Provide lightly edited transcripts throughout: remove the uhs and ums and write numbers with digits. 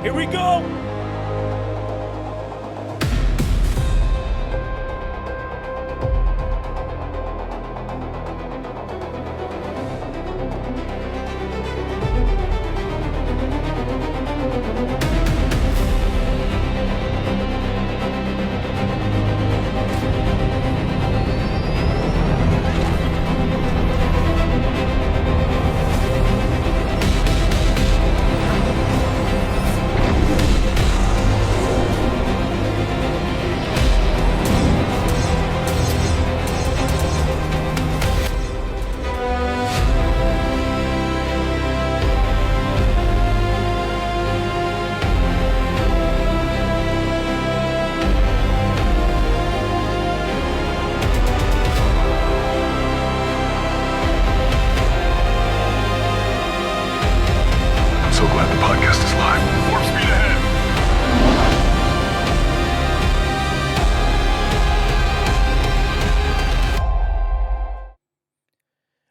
Here we go. So glad the podcast is live. Warp speed ahead.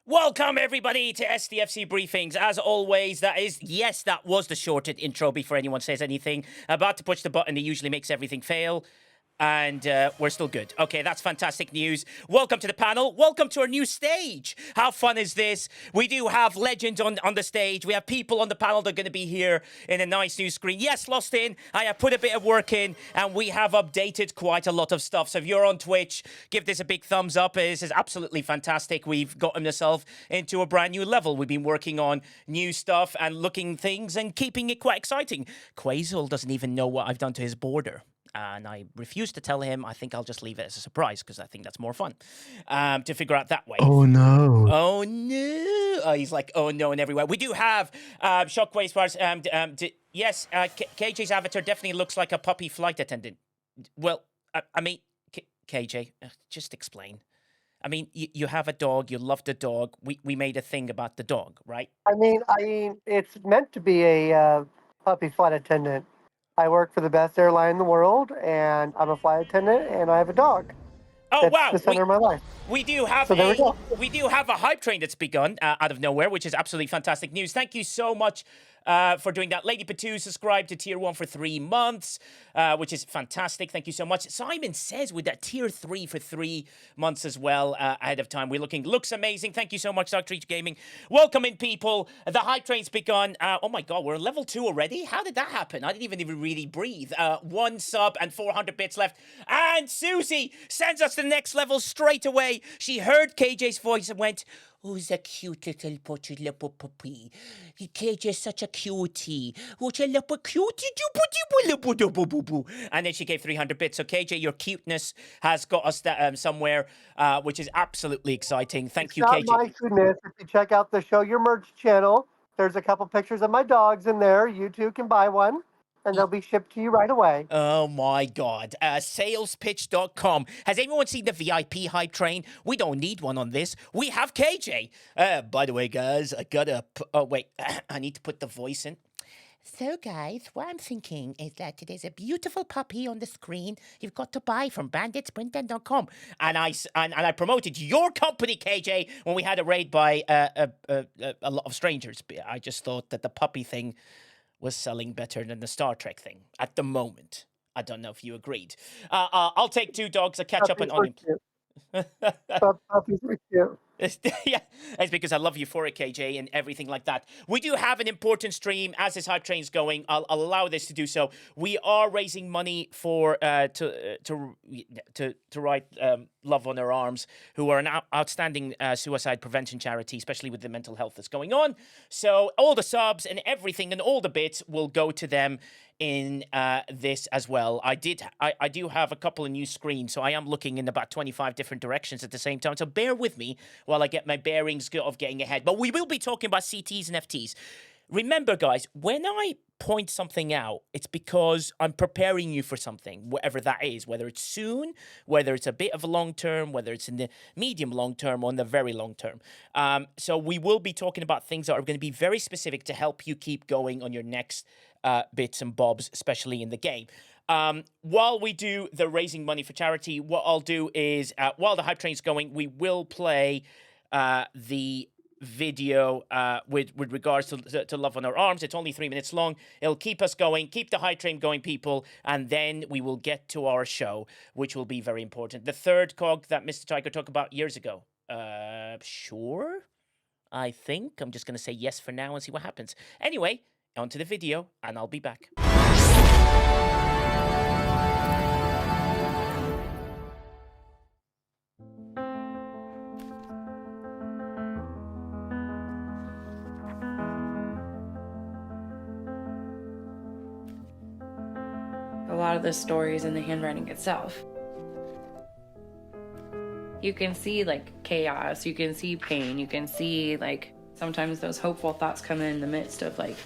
Welcome, everybody, to STFC Briefings. As always, that was the shortened intro before anyone says anything. About to push the button that usually makes everything fail. And we're still good. Okay, that's fantastic news. Welcome to the panel. Welcome to our new stage. How fun is this? We do have legends on the stage. We have people on the panel that are going to be here in a nice new screen. Yes, Lost In. I have put a bit of work in, and we have updated quite a lot of stuff. So if you're on Twitch, give this a big thumbs up. This is absolutely fantastic. We've gotten ourselves into a brand new level. We've been working on new stuff and looking things and keeping it quite exciting. Quasel doesn't even know what I've done to his border. And I refuse to tell him. I think I'll just leave it as a surprise because I think that's more fun to figure out that way. Oh no! Oh no! Oh, he's like, oh no, and everywhere. We do have Shockwave Bars. Yes, KJ's avatar definitely looks like a puppy flight attendant. Well, I mean, KJ, just explain. I mean, you have a dog. You love the dog. We made a thing about the dog, right? I mean, it's meant to be a puppy flight attendant. I work for the best airline in the world, and I'm a flight attendant, and I have a dog. Oh, That's wow. the center of my life. We do have So there we go. we do have a hype train that's begun out of nowhere, which is absolutely fantastic news. Thank you so much for doing that. Lady Patu subscribed to Tier 1 for 3 months, which is fantastic. Thank you so much. Simon says with that Tier 3 for 3 months as well ahead of time. Looks amazing. Thank you so much, Dr. Each Gaming. Welcome in, people. The hype train's begun. Oh my God, we're on level 2 already? How did that happen? I didn't even really breathe. 1 sub and 400 bits left. And Susie sends us to the next level straight away. She heard KJ's voice and went, "Who's a cute little putty little puppy? KJ's such a cutie. Who's a little cutie? And then she gave 300 bits. So KJ, your cuteness has got us somewhere, which is absolutely exciting. Thank you, KJ. Not my cuteness. If you check out the Show Your Merch channel, there's a couple pictures of my dogs in there. You too can buy one, and they'll be shipped to you right away. Oh my God. Salespitch.com. Has anyone seen the VIP hype train? We don't need one on this. We have KJ. By the way, guys, I gotta... Oh, wait. I need to put the voice in. So, guys, what I'm thinking is that there's a beautiful puppy on the screen you've got to buy from banditsprint.com. And I promoted your company, KJ, when we had a raid by a lot of strangers. I just thought that the puppy thing was selling better than the Star Trek thing at the moment. I don't know if you agreed. I'll take 2 dogs to catch up on onion. Puppies were cute. Yeah, it's because I love Euphoric KJ and everything like that. We do have an important stream as this hype train's going. I'll allow this to do so. We are raising money for to write Love on Her Arms, who are an outstanding suicide prevention charity, especially with the mental health that's going on. So all the subs and everything and all the bits will go to them in this as well. I do have a couple of new screens, so I am looking in about 25 different directions at the same time. So bear with me while I get my bearings of getting ahead. But we will be talking about CTs and FTs. Remember, guys, when I point something out, it's because I'm preparing you for something, whatever that is, whether it's soon, whether it's a bit of a long term, whether it's in the medium long term or in the very long term. So we will be talking about things that are going to be very specific to help you keep going on your next bits and bobs, especially in the game. While we do the raising money for charity, what I'll do is, while the hype train's going, we will play the video with regards to Love on Our Arms. It's only 3 minutes long. It'll keep us going, keep the hype train going, people, and then we will get to our show, which will be very important. The third cog that Mr. Tiger talked about years ago. Sure, I think. I'm just going to say yes for now and see what happens. Anyway, on to the video, and I'll be back. A lot of the stories in the handwriting itself. You can see like chaos, you can see pain, you can see like sometimes those hopeful thoughts come in the midst of like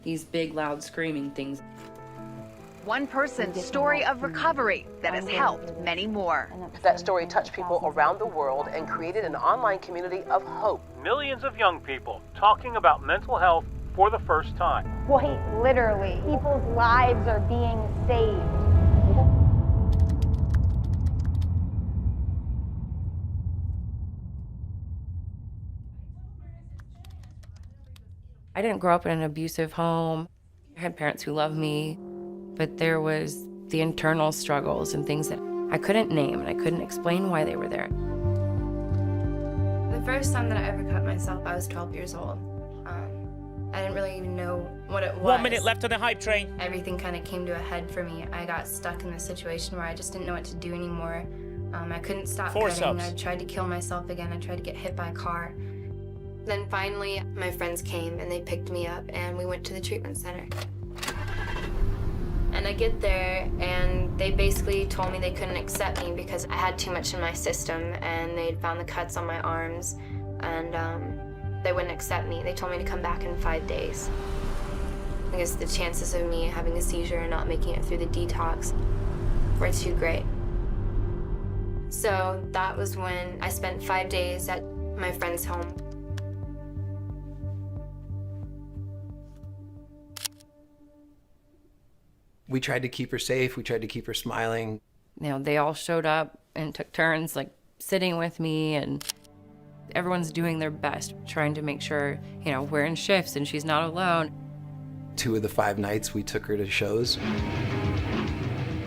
these big loud screaming things. One person's story of recovery that has helped many more. That story touched people around the world and created an online community of hope. Millions of young people talking about mental health for the first time. Quite literally, people's lives are being saved. I didn't grow up in an abusive home. I had parents who loved me, but there was the internal struggles and things that I couldn't name and I couldn't explain why they were there. The first time that I ever cut myself, I was 12 years old. I didn't really even know what it was. 1 minute left on the hype train. Everything kind of came to a head for me. I got stuck in this situation where I just didn't know what to do anymore. I couldn't stop Four cutting. subs. I tried to kill myself again. I tried to get hit by a car. Then finally, my friends came and they picked me up and we went to the treatment center. And I get there and they basically told me they couldn't accept me because I had too much in my system and they'd found the cuts on my arms and they wouldn't accept me. They told me to come back in 5 days. I guess the chances of me having a seizure and not making it through the detox were too great. So that was when I spent 5 days at my friend's home. We tried to keep her safe. We tried to keep her smiling. You know, they all showed up and took turns like sitting with me and everyone's doing their best, trying to make sure, you know, we're in shifts and she's not alone. 2 of the 5 nights we took her to shows.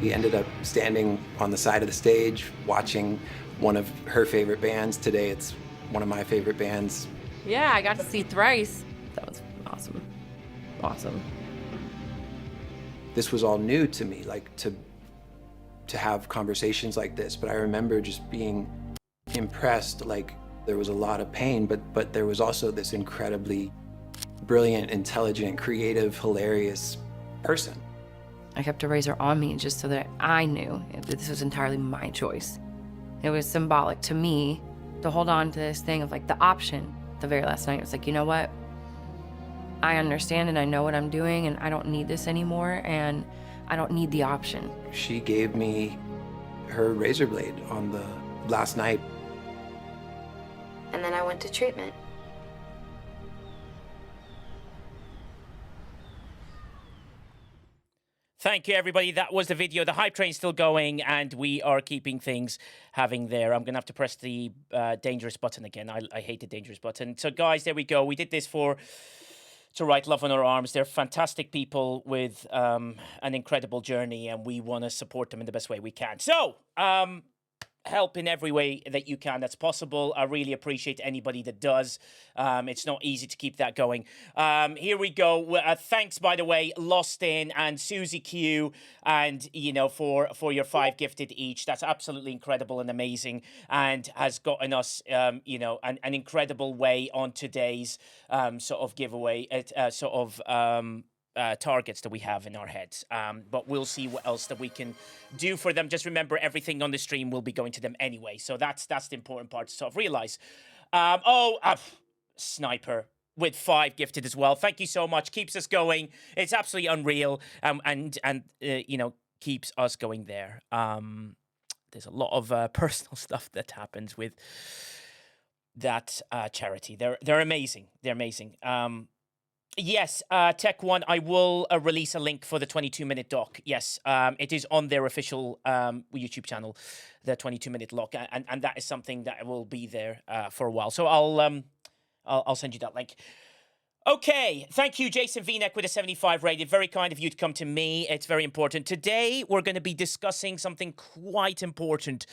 We ended up standing on the side of the stage, watching one of her favorite bands. Today it's one of my favorite bands. Yeah, I got to see Thrice. That was awesome. Awesome. This was all new to me, like to have conversations like this. But I remember just being impressed, like there was a lot of pain, but there was also this incredibly brilliant, intelligent, creative, hilarious person. I kept a razor on me just so that I knew that this was entirely my choice. It was symbolic to me to hold on to this thing of like the option. The very last night, it was like, you know what? I understand and I know what I'm doing and I don't need this anymore and I don't need the option. She gave me her razor blade on the last night. And then I went to treatment. Thank you, everybody. That was the video. The hype train's still going, and we are keeping things having there. I'm going to have to press the dangerous button again. I hate the dangerous button. So, guys, there we go. We did this to write Love on Our Arms. They're fantastic people with an incredible journey, and we want to support them in the best way we can. So, help in every way that you can that's possible. I really appreciate anybody that does. It's not easy to keep that going. Here we go. Thanks, by the way, Lost In and Susie Q, and for your 5 gifted each. That's absolutely incredible and amazing, and has gotten us an incredible way on today's sort of giveaway. Targets that we have in our heads, but we'll see what else that we can do for them. Just remember, everything on the stream will be going to them anyway, so that's the important part to sort of realize. Sniper with 5 gifted as well. Thank you so much. Keeps us going. It's absolutely unreal, and keeps us going there. There's a lot of personal stuff that happens with that charity. They're amazing. They're amazing. Yes, Tech One, I will release a link for the 22-minute doc. Yes, it is on their official YouTube channel, the 22-minute doc, and that is something that will be there for a while. So I'll send you that link. Okay, thank you, Jason V-neck with a 75 rated. Very kind of you to come to me. It's very important. Today, we're going to be discussing something quite important,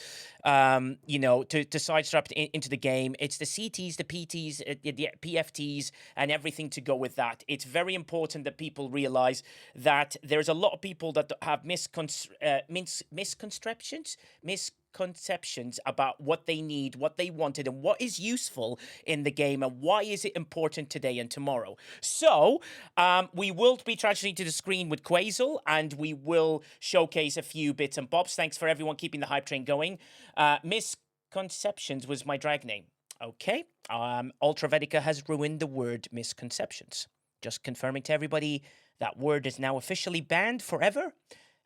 to sidestep into the game. It's the CTs, the PTs, the PFTs, and everything to go with that. It's very important that people realize that there's a lot of people that have misconceptions about what they need, what they wanted, and what is useful in the game, and why is it important today and tomorrow. So we will be transitioning to the screen with Quasel, and we will showcase a few bits and bobs. Thanks for everyone keeping the hype train going. Misconceptions was my drag name. Okay. Ultravetica has ruined the word misconceptions. Just confirming to everybody that word is now officially banned forever,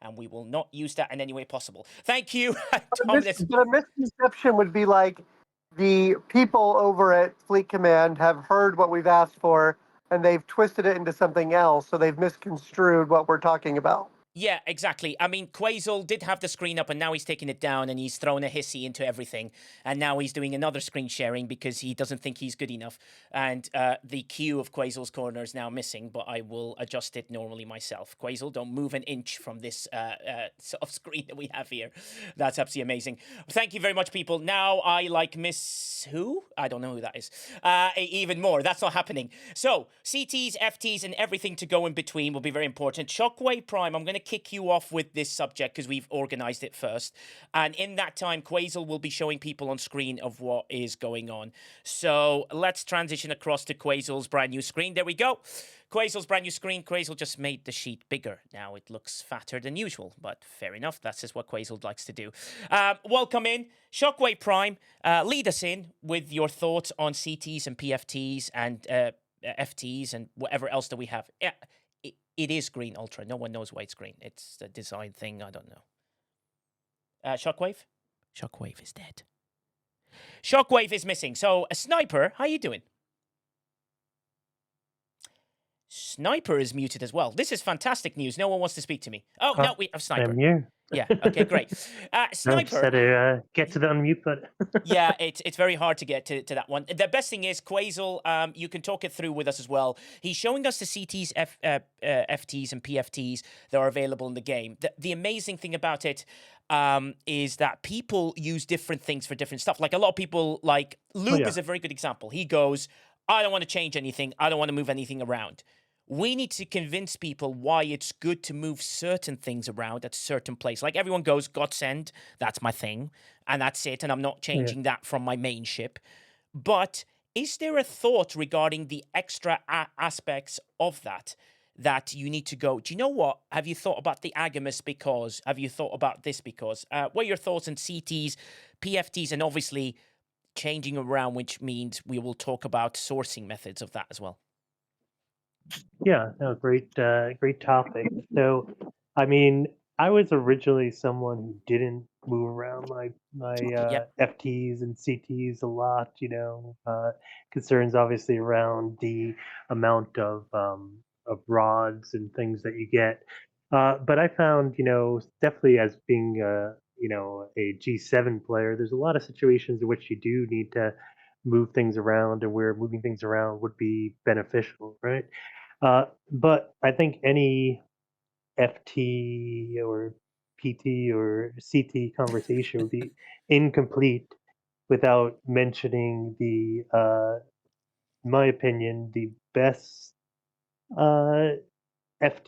and we will not use that in any way possible. Thank you, Thomas. But a misconception would be like the people over at Fleet Command have heard what we've asked for, and they've twisted it into something else, so they've misconstrued what we're talking about. Yeah, exactly. I mean, Quasel did have the screen up, and now he's taking it down, and he's thrown a hissy into everything. And now he's doing another screen sharing because he doesn't think he's good enough. And the queue of Quasel's corner is now missing, but I will adjust it normally myself. Quasel, don't move an inch from this sort of screen that we have here. That's absolutely amazing. Thank you very much, people. Now I like Miss who? I don't know who that is. Even more. That's not happening. So, CTs, FTs, and everything to go in between will be very important. Shockwave Prime, I'm going to kick you off with this subject because we've organized it first. And in that time, Quasel will be showing people on screen of what is going on. So let's transition across to Quasel's brand new screen. There we go. Quasel's brand new screen. Quasel just made the sheet bigger. Now it looks fatter than usual, but fair enough. That's just what Quasel likes to do. Welcome in. Shockwave Prime, lead us in with your thoughts on CTs and PFTs and FTs and whatever else that we have. It is green ultra. No one knows why it's green. It's a design thing. I don't know. Shockwave? Shockwave is dead. Shockwave is missing. So, a Sniper, how you doing? Sniper is muted as well. This is fantastic news. No one wants to speak to me. Oh, no, we have Sniper. You. Yeah, okay, great. Sniper. Had to get to the unmute button. Yeah, it's very hard to get to that one. The best thing is, Quasel, you can talk it through with us as well. He's showing us the CTs, FTs, and PFTs that are available in the game. The amazing thing about it is that people use different things for different stuff. Like a lot of people, like Lube is a very good example. He goes, I don't want to change anything. I don't want to move anything around. We need to convince people why it's good to move certain things around at a certain place. Like everyone goes, Godsend, that's my thing, and that's it, and I'm not changing that from my main ship. But is there a thought regarding the extra aspects of that you need to go, do you know what? Have you thought about the Agamus because? Have you thought about this because? What are your thoughts on CTs, PFTs, and obviously changing around, which means we will talk about sourcing methods of that as well? Yeah, no, great topic. So, I mean, I was originally someone who didn't move around my FTs and CTs a lot. Concerns obviously around the amount of rods and things that you get. But I found, definitely as being a G7 player, there's a lot of situations in which you do need to move things around, and where moving things around would be beneficial, right? But I think any FT or PT or CT conversation would be incomplete without mentioning the, in my opinion, the best FT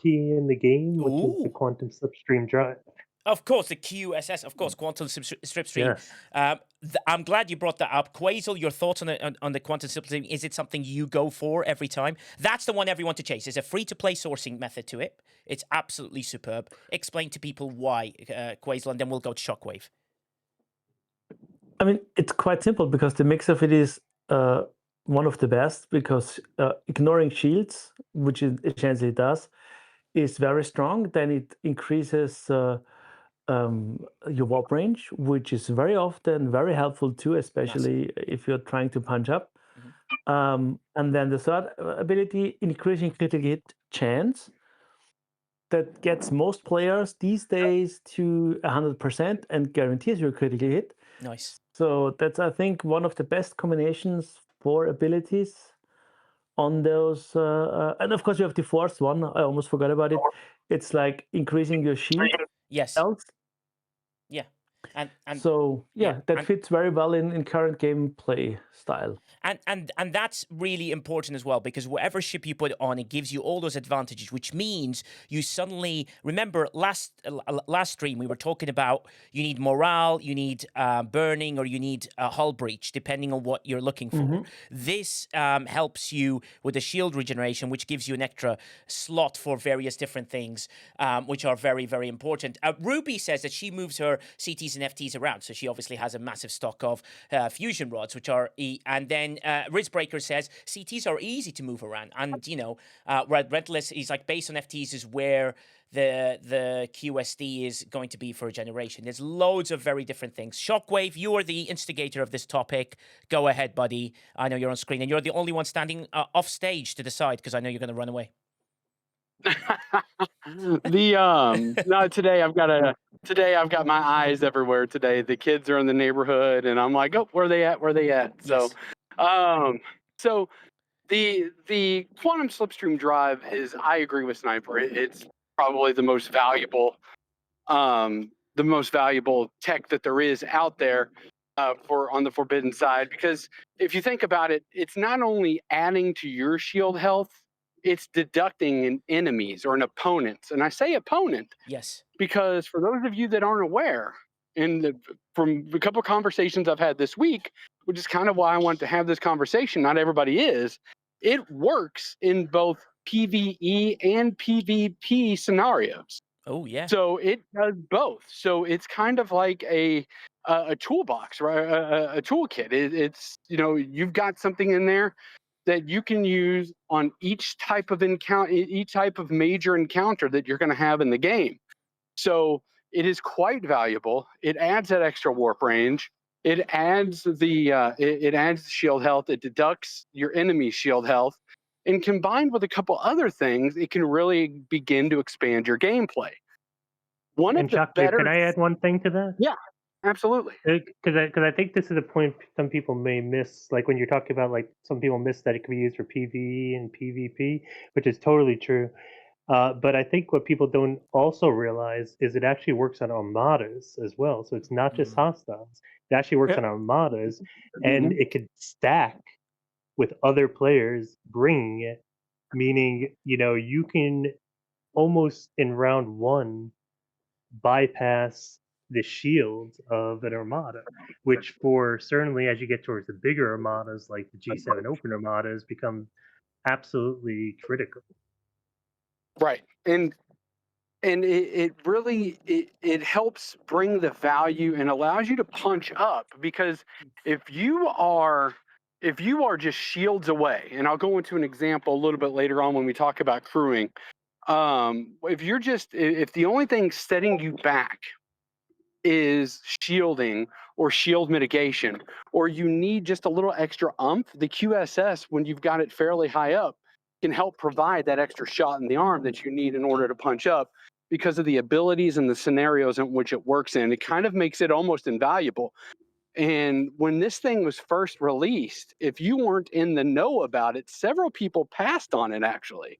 in the game, which is the Quantum Slipstream Drive. Of course, the QSS, of course, Quantum Slipstream. Yes. I'm glad you brought that up. Quasel, your thoughts on the Quantum Slipstream, is it something you go for every time? That's the one everyone to chase. There's a free-to-play sourcing method to it. It's absolutely superb. Explain to people why, Quasel, and then we'll go to Shockwave. I mean, it's quite simple because the mix of it is one of the best, because ignoring shields, which it essentially does, is very strong. Then it increases your warp range, which is very often very helpful too, especially if you're trying to punch up. And then the third ability, increasing critical hit chance, that gets most players these days to 100% and guarantees you a critical hit. Nice. So that's, I think, one of the best combinations 4 abilities on those. And of course, you have the fourth one. I almost forgot about it. It's like increasing your shield Yes. health. Yeah. And so yeah, that and- fits very well in current gameplay style. And that's really important as well, because whatever ship you put on, it gives you all those advantages, which means you suddenly remember last stream we were talking about you need morale, you need burning, or you need hull breach, depending on what you're looking for. This helps you with the shield regeneration, which gives you an extra slot for various different things, which are very, very important. Ruby says that she moves her CTs and FTs around, so she obviously has a massive stock of fusion rods, which are and then Rizbreaker says CTs are easy to move around, and Rentless, he's like, based on FTs is where the QSD is going to be for a generation. There's loads of very different things. Shockwave, you are the instigator of this topic. Go ahead, buddy. I know you're on screen, and you're the only one standing off stage to decide, because I know you're going to run away. No, today I've got my eyes everywhere today. The kids are in the neighborhood and I'm like, oh, where are they at? So so the quantum slipstream drive is, I agree with Sniper, it's probably the most valuable tech that there is out there for on the forbidden side, because if you think about it, it's not only adding to your shield health, it's deducting an enemy's or an opponent's. And I say opponent, yes, because for those of you that aren't aware, from a couple of conversations I've had this week, which is kind of why I want to have this conversation, not everybody is, it works in both PvE and PvP scenarios. Oh yeah. So it does both. So it's kind of like a toolbox, right? A toolkit. It's you've got something in there that you can use on each type of encounter, each type of major encounter that you're going to have in the game. So it is quite valuable. It adds that extra warp range. It adds the shield health. It deducts your enemy's shield health, and combined with a couple other things, it can really begin to expand your gameplay. Can I add one thing to that? Yeah, absolutely. Because I think this is a point some people may miss, like when you're talking about, like, some people miss that it can be used for PvE and PvP, which is totally true. But I think what people don't also realize is it actually works on armadas as well. So it's not just hostiles. It actually works on armadas, and it could stack with other players bringing it, meaning, you can almost in round one bypass the shields of an armada, which for certainly as you get towards the bigger armadas like the G7 open armadas become absolutely critical. Right. And it really helps bring the value and allows you to punch up, because if you are just shields away, and I'll go into an example a little bit later on when we talk about crewing. If the only thing setting you back is shielding or shield mitigation, or you need just a little extra umph, the QSS, when you've got it fairly high up, can help provide that extra shot in the arm that you need in order to punch up, because of the abilities and the scenarios in which it works in. It kind of makes it almost invaluable. And when this thing was first released, if you weren't in the know about it, several people passed on it, actually.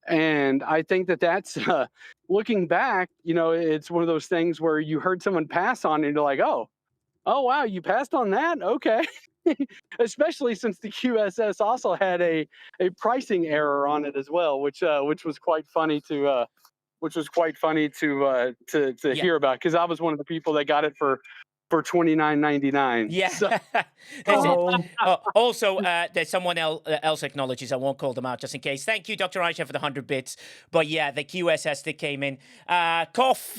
And I think that's looking back, it's one of those things where you heard someone pass on it and you're like, oh wow, you passed on that? Okay. Especially since the QSS also had a pricing error on it as well, which was quite funny to hear about, because I was one of the people that got it for $29.99. Yeah. So. Also, there's someone else acknowledges. I won't call them out just in case. Thank you, Dr. Aisha, for the 100 bits. But yeah, the QSS that came in. Coffeenia.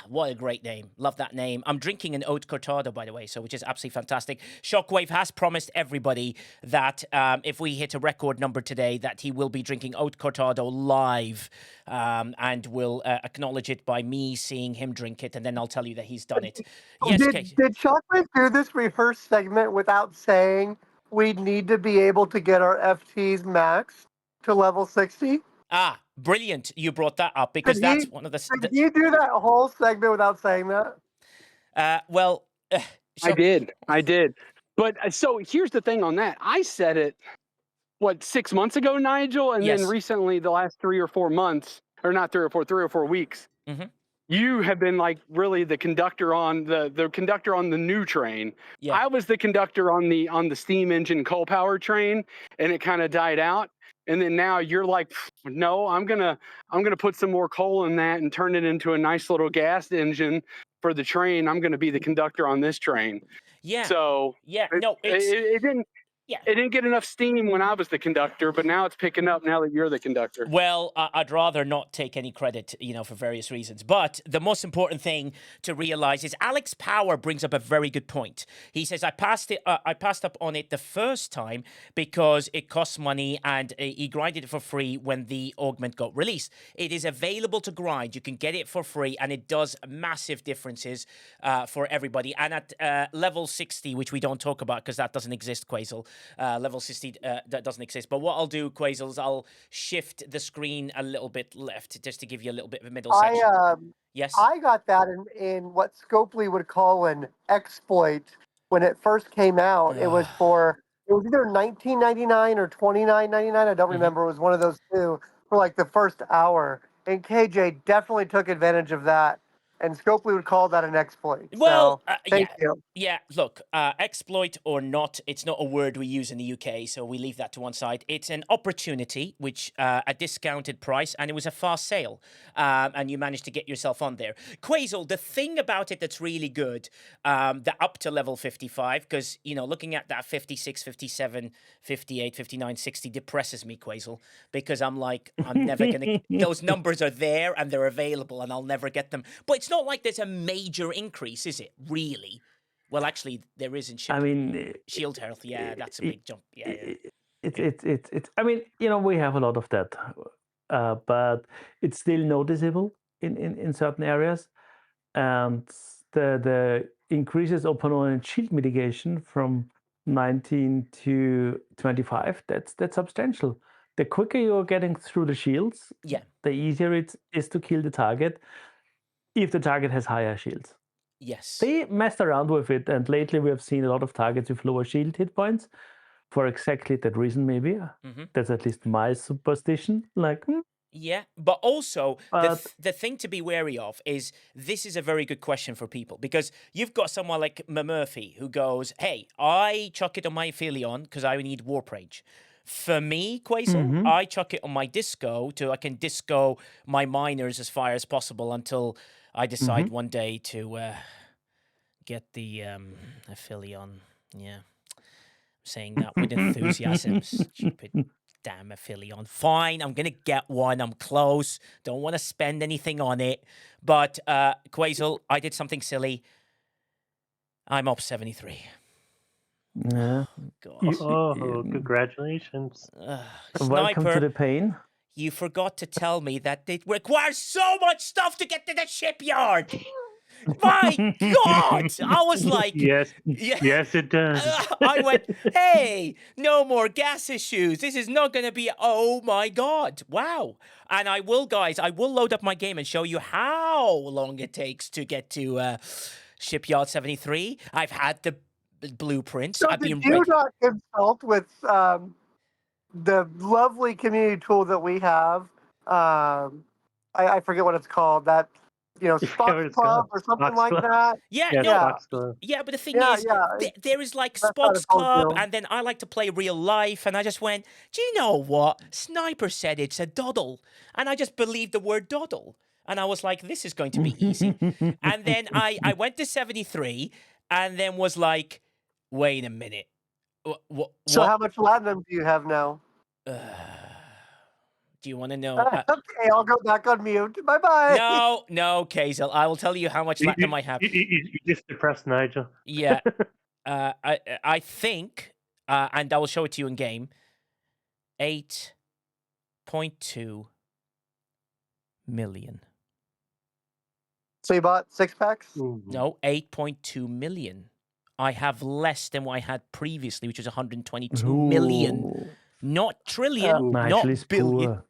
What a great name. Love that name. I'm drinking an Oat Cortado, by the way, which is absolutely fantastic. Shockwave has promised everybody that if we hit a record number today, that he will be drinking Oat Cortado live, and will acknowledge it by me seeing him drink it, and then I'll tell you that he's done it. Yes, did Shockwave do this rehearse segment without saying we need to be able to get our FTs max to level 60? Ah, brilliant. You brought that up, because that's one of the... Did you do that whole segment without saying that? I did. But so here's the thing on that. I said it, 6 months ago, Nigel? And then Yes. recently, the last 3 or 4 months, or not 3 or 4 weeks, you have been like really the conductor on the conductor on the new train. Yeah. I was the conductor on the steam engine coal power train, and it kind of died out. And then now you're like, no, I'm gonna put some more coal in that and turn it into a nice little gas engine for the train. I'm gonna be the conductor on this train. Yeah. So it didn't. Yeah. It didn't get enough steam when I was the conductor, but now it's picking up now that you're the conductor. Well, I'd rather not take any credit, for various reasons. But the most important thing to realize is Alex Power brings up a very good point. He says, I passed up on it the first time because it costs money, and he grinded it for free when the augment got released. It is available to grind. You can get it for free, and it does massive differences for everybody. And at level 60, which we don't talk about because that doesn't exist, Quasel, level 60 that doesn't exist. But what I'll do, Quasel, is I'll shift the screen a little bit left just to give you a little bit of a middle section. Yes. I got that in what Scopely would call an exploit when it first came out. It was either $19.99 or $29.99. I don't remember. It was one of those two for like the first hour. And KJ definitely took advantage of that. And Scopely would call that an exploit. Well, so, thank you. Yeah, look, exploit or not, it's not a word we use in the UK, so we leave that to one side. It's an opportunity, which a discounted price, and it was a fast sale, and you managed to get yourself on there. Quasel, the thing about it that's really good, the up to level 55, because, looking at that 56, 57, 58, 59, 60 depresses me, Quasel, because I'm like, I'm never going to... Those numbers are there, and they're available, and I'll never get them. But it's not like there's a major increase, is it? Really? Well, actually, there is in shield health. Yeah, that's a big jump. Yeah. It's. I mean, we have a lot of that, but it's still noticeable in certain areas, and the increases opponent shield mitigation from 19 to 25. That's substantial. The quicker you're getting through the shields, the easier it is to kill the target. If the target has higher shields. Yes. They messed around with it, and lately we have seen a lot of targets with lower shield hit points for exactly that reason, maybe. That's at least my superstition. Yeah, but also the thing to be wary of is this is a very good question for people, because you've got someone like Murphy who goes, hey, I chuck it on my Aphelion because I need Warp Rage. For me, Quasel, I chuck it on my disco I can disco my miners as far as possible until I decide one day to get the Aphelion. Yeah. Saying that with enthusiasm. Stupid damn Aphelion. Fine, I'm going to get one. I'm close. Don't want to spend anything on it. But, Quasel, I did something silly. I'm up 73. Yeah. God. Congratulations. Welcome to the pain. You forgot to tell me that it requires so much stuff to get to the shipyard. My God! I was like... Yes, it does. I went, hey, no more gas issues. This is not going to be... Oh, my God. Wow. And I will load up my game and show you how long it takes to get to Shipyard 73. I've had the blueprints. So did you not consult with the lovely community tool that we have? I forget what it's called. That Spock's Club or something like that. Yeah, but the thing is, there is like Spock's Club, and then I like to play real life, and I just went, do you know what? Sniper said it's a doddle, and I just believed the word doddle, and I was like, this is going to be easy. And then I went to 73, and then was like, wait a minute. So how much platinum do you have now? Do you want to know? Okay, I'll go back on mute. Bye-bye. No, Quasel. I will tell you how much platinum I have. You just depressed Nigel. Yeah. I think, and I will show it to you in game, 8.2 million. So you bought 6-packs? No, 8.2 million. I have less than what I had previously, which was 122 million. Not trillion, not billion.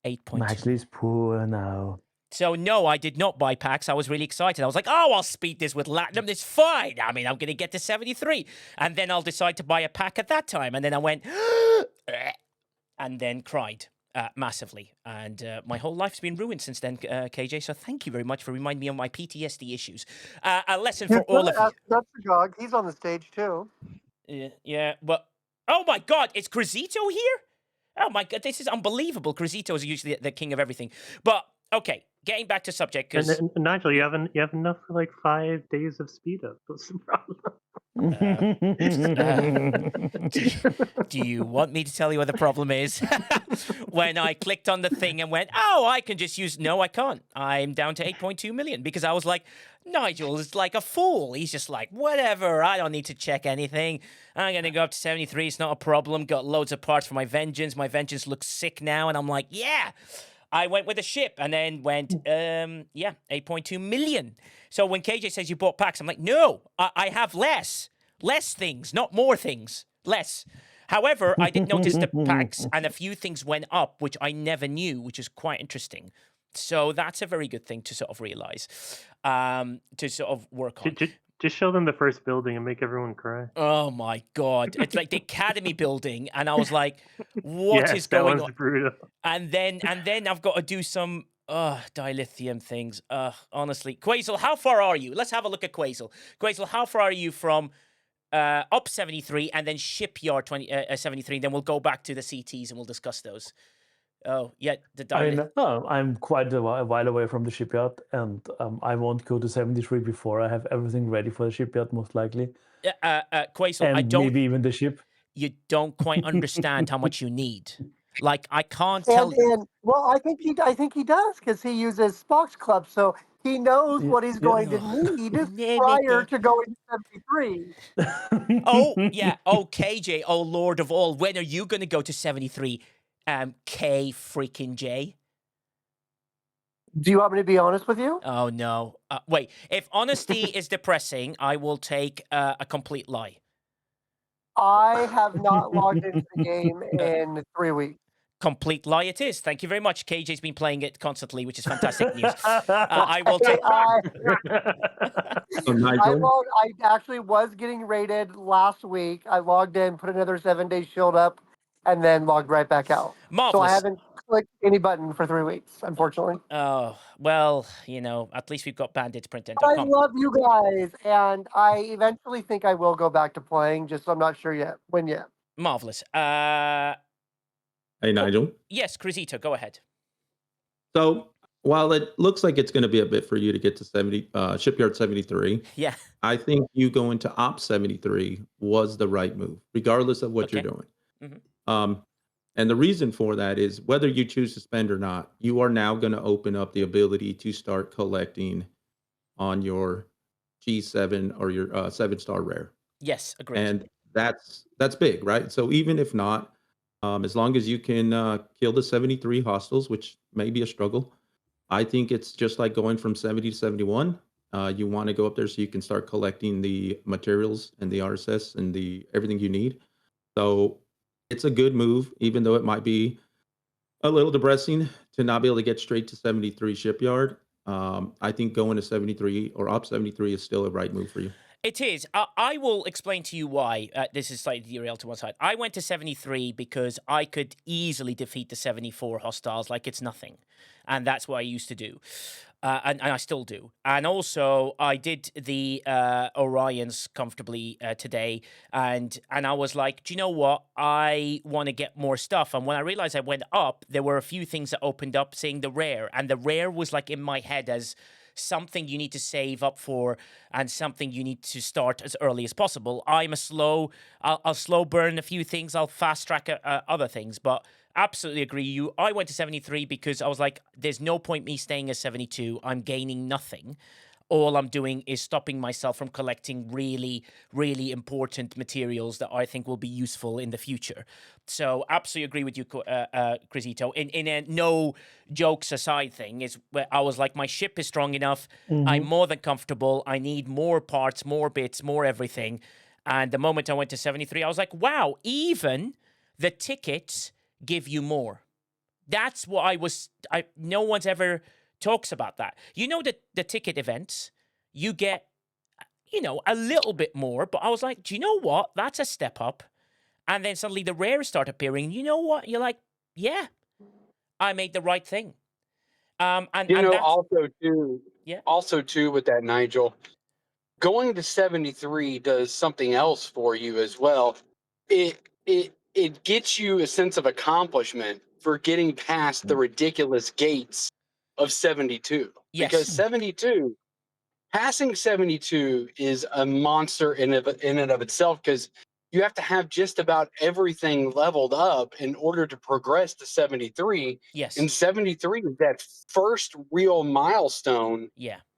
8.2. Nigel is poor now. So no, I did not buy packs. I was really excited. I was like, oh, I'll speed this with Latinum. It's fine. I mean, I'm going to get to 73. And then I'll decide to buy a pack at that time. And then I went, and then cried massively. And my whole life's been ruined since then, KJ. So thank you very much for reminding me of my PTSD issues. A lesson for all of you. That's the dog. He's on the stage too. Yeah, but oh my God, is Crisito here? Oh my God, this is unbelievable. Crisito is usually the king of everything. But okay, getting back to subject, because And Nigel, you have enough for like 5 days of speed up. What's the problem? do you want me to tell you what the problem is? When I clicked on the thing and went, oh, I can just use... No, I can't. I'm down to 8.2 million because I was like, Nigel is like a fool. He's just like, whatever, I don't need to check anything. I'm going to go up to 73. It's not a problem. Got loads of parts for my Vengeance. My Vengeance looks sick now. And I'm like, yeah. I went with a ship and then went, 8.2 million. So when KJ says you bought packs, I'm like, no, I have less. Less things, not more things. Less. However, I did notice the packs and a few things went up, which I never knew, which is quite interesting. So that's a very good thing to sort of realize, to sort of work on. Just show them the first building and make everyone cry. Oh my God. It's like the Academy building. And I was like, what is going on? Brutal. And then I've got to do some dilithium things. Honestly. Quasel, how far are you? Let's have a look at Quasel. Quasel, how far are you from up 73 and then shipyard 73? Then we'll go back to the CTs and we'll discuss those. Oh, yeah, the dilithium. I'm quite a while away from the shipyard, and I won't go to 73 before I have everything ready for the shipyard, most likely. Quasel, and I don't... maybe even the ship. You don't quite understand how much you need. Like, I can't tell you. And well, I think he does, because he uses Spock's Club, so he knows what he's going to need prior to going to 73. Oh, yeah. Oh, KJ, oh, Lord of all. When are you going to go to 73? K freaking J. Do you want me to be honest with you? Oh, no. Wait, if honesty is depressing, I will take a complete lie. I have not logged into the game in 3 weeks. Complete lie it is. Thank you very much. KJ's been playing it constantly, which is fantastic news. I will take... I actually was getting rated last week. I logged in, put another 7-day shield up, and then logged right back out. Marvelous. So I haven't clicked any button for 3 weeks, unfortunately. Oh, well, at least we've got banditsprint.com. I love you guys, and I eventually think I will go back to playing, just I'm not sure yet. When yet? Marvelous. Hey, Nigel. Yes, Crisito, go ahead. So while it looks like it's going to be a bit for you to get to Shipyard 73, yeah, I think you going to Op 73 was the right move, regardless of what you're doing. Mm-hmm. And the reason for that is whether you choose to spend or not, you are now going to open up the ability to start collecting on your G7 or your 7-star rare. Yes, agreed. And that's big, right? So even if not, as long as you can kill the 73 hostiles, which may be a struggle, I think it's just like going from 70 to 71. You want to go up there so you can start collecting the materials and the RSS and everything you need. So it's a good move, even though it might be a little depressing to not be able to get straight to 73 shipyard. I think going to 73 or up 73 is still a right move for you. It is. I will explain to you why. This is slightly derailed to one side. I went to 73 because I could easily defeat the 74 hostiles like it's nothing. And that's what I used to do. And I still do. And also, I did the Orions comfortably today. And I was like, do you know what? I want to get more stuff. And when I realized I went up, there were a few things that opened up saying the rare. And the rare was like in my head as something you need to save up for and something you need to start as early as possible. I'll slow burn a few things. I'll fast track other things, but absolutely agree. I went to 73 because I was like, there's no point me staying at 72. I'm gaining nothing. All I'm doing is stopping myself from collecting really, really important materials that I think will be useful in the future. So absolutely agree with you, Crisito. In a no jokes aside thing, is where I was like, my ship is strong enough. Mm-hmm. I'm more than comfortable. I need more parts, more bits, more everything. And the moment I went to 73, I was like, wow, even the tickets give you more. That's what no one's ever talks about that. You know, the ticket events, you get, you know, a little bit more, but I was like, do you know what? That's a step up. And then suddenly the rares start appearing. You know what? You're like, yeah, I made the right thing. And that's, also too with that, Nigel, going to 73 does something else for you as well. It gets you a sense of accomplishment for getting past the ridiculous gates of 72. Yes. Because 72, passing 72 is a monster in and of itself, because you have to have just about everything leveled up in order to progress to 73. Yes. And 73 is that first real milestone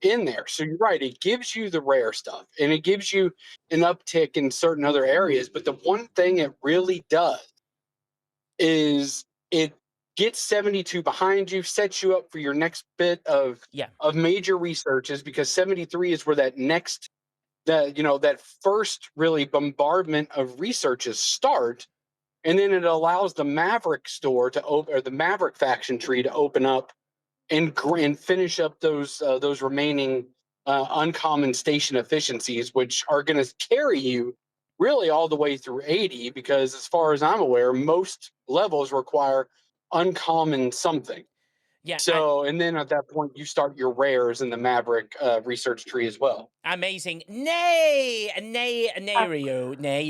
in there. So you're right, it gives you the rare stuff and it gives you an uptick in certain other areas. But the one thing it really does is it gets 72 behind you, sets you up for your next bit of major researches, because 73 is where that first really bombardment of researches start, and then it allows the Maverick store to open, or the Maverick faction tree to open up and finish up those remaining uncommon station efficiencies, which are going to carry you really all the way through 80, because as far as I'm aware, most levels require uncommon something. Yeah. So, and then at that point, you start your rares in the Maverick research tree as well. Amazing. Nay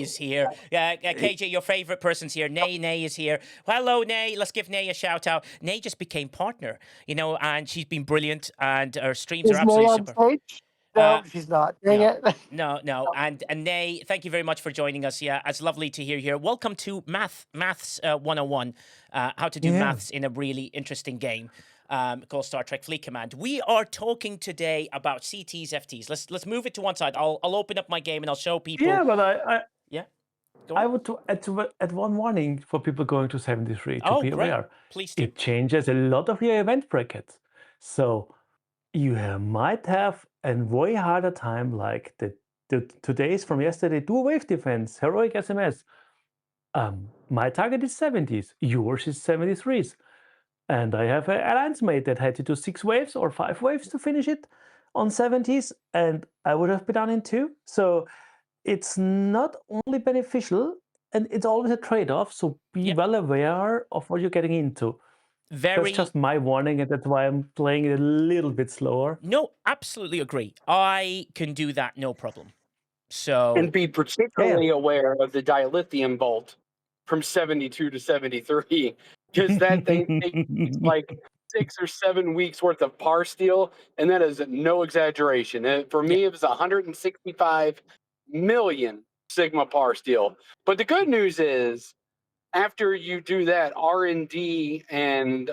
is here. KJ, your favorite person's here. Nay is here. Hello, Nay. Let's give Nay a shout out. Nay just became partner, you know, and she's been brilliant, and her streams are absolutely super. Stage? No, she's not. Dang it. No. And Nay, thank you very much for joining us. Yeah, it's lovely to hear you here. Welcome to Maths 101, how to do maths in a really interesting game called Star Trek Fleet Command. We are talking today about CTs, FTs. Let's move it to one side. I'll open up my game and I'll show people. Yeah, but I would add one warning for people going to 73 to be great. aware. Please do. It changes a lot of your event brackets. So you might have a way harder time, like today's from yesterday, do wave defense, heroic SMS. My target is 70s, yours is 73s. And I have an alliance mate that had to do 6 waves or 5 waves to finish it on 70s, and I would have been done in 2. So it's not only beneficial, and it's always a trade-off. So be well aware of what you're getting into. That's just my warning, and that's why I'm playing it a little bit slower. No, absolutely agree. I can do that, no problem. So and be particularly aware of the dilithium bolt from 72 to 73, because that thing takes like 6 or 7 weeks worth of par steel, and that is no exaggeration. For me, it was 165 million sigma par steel. But the good news is, after you do that, R&D and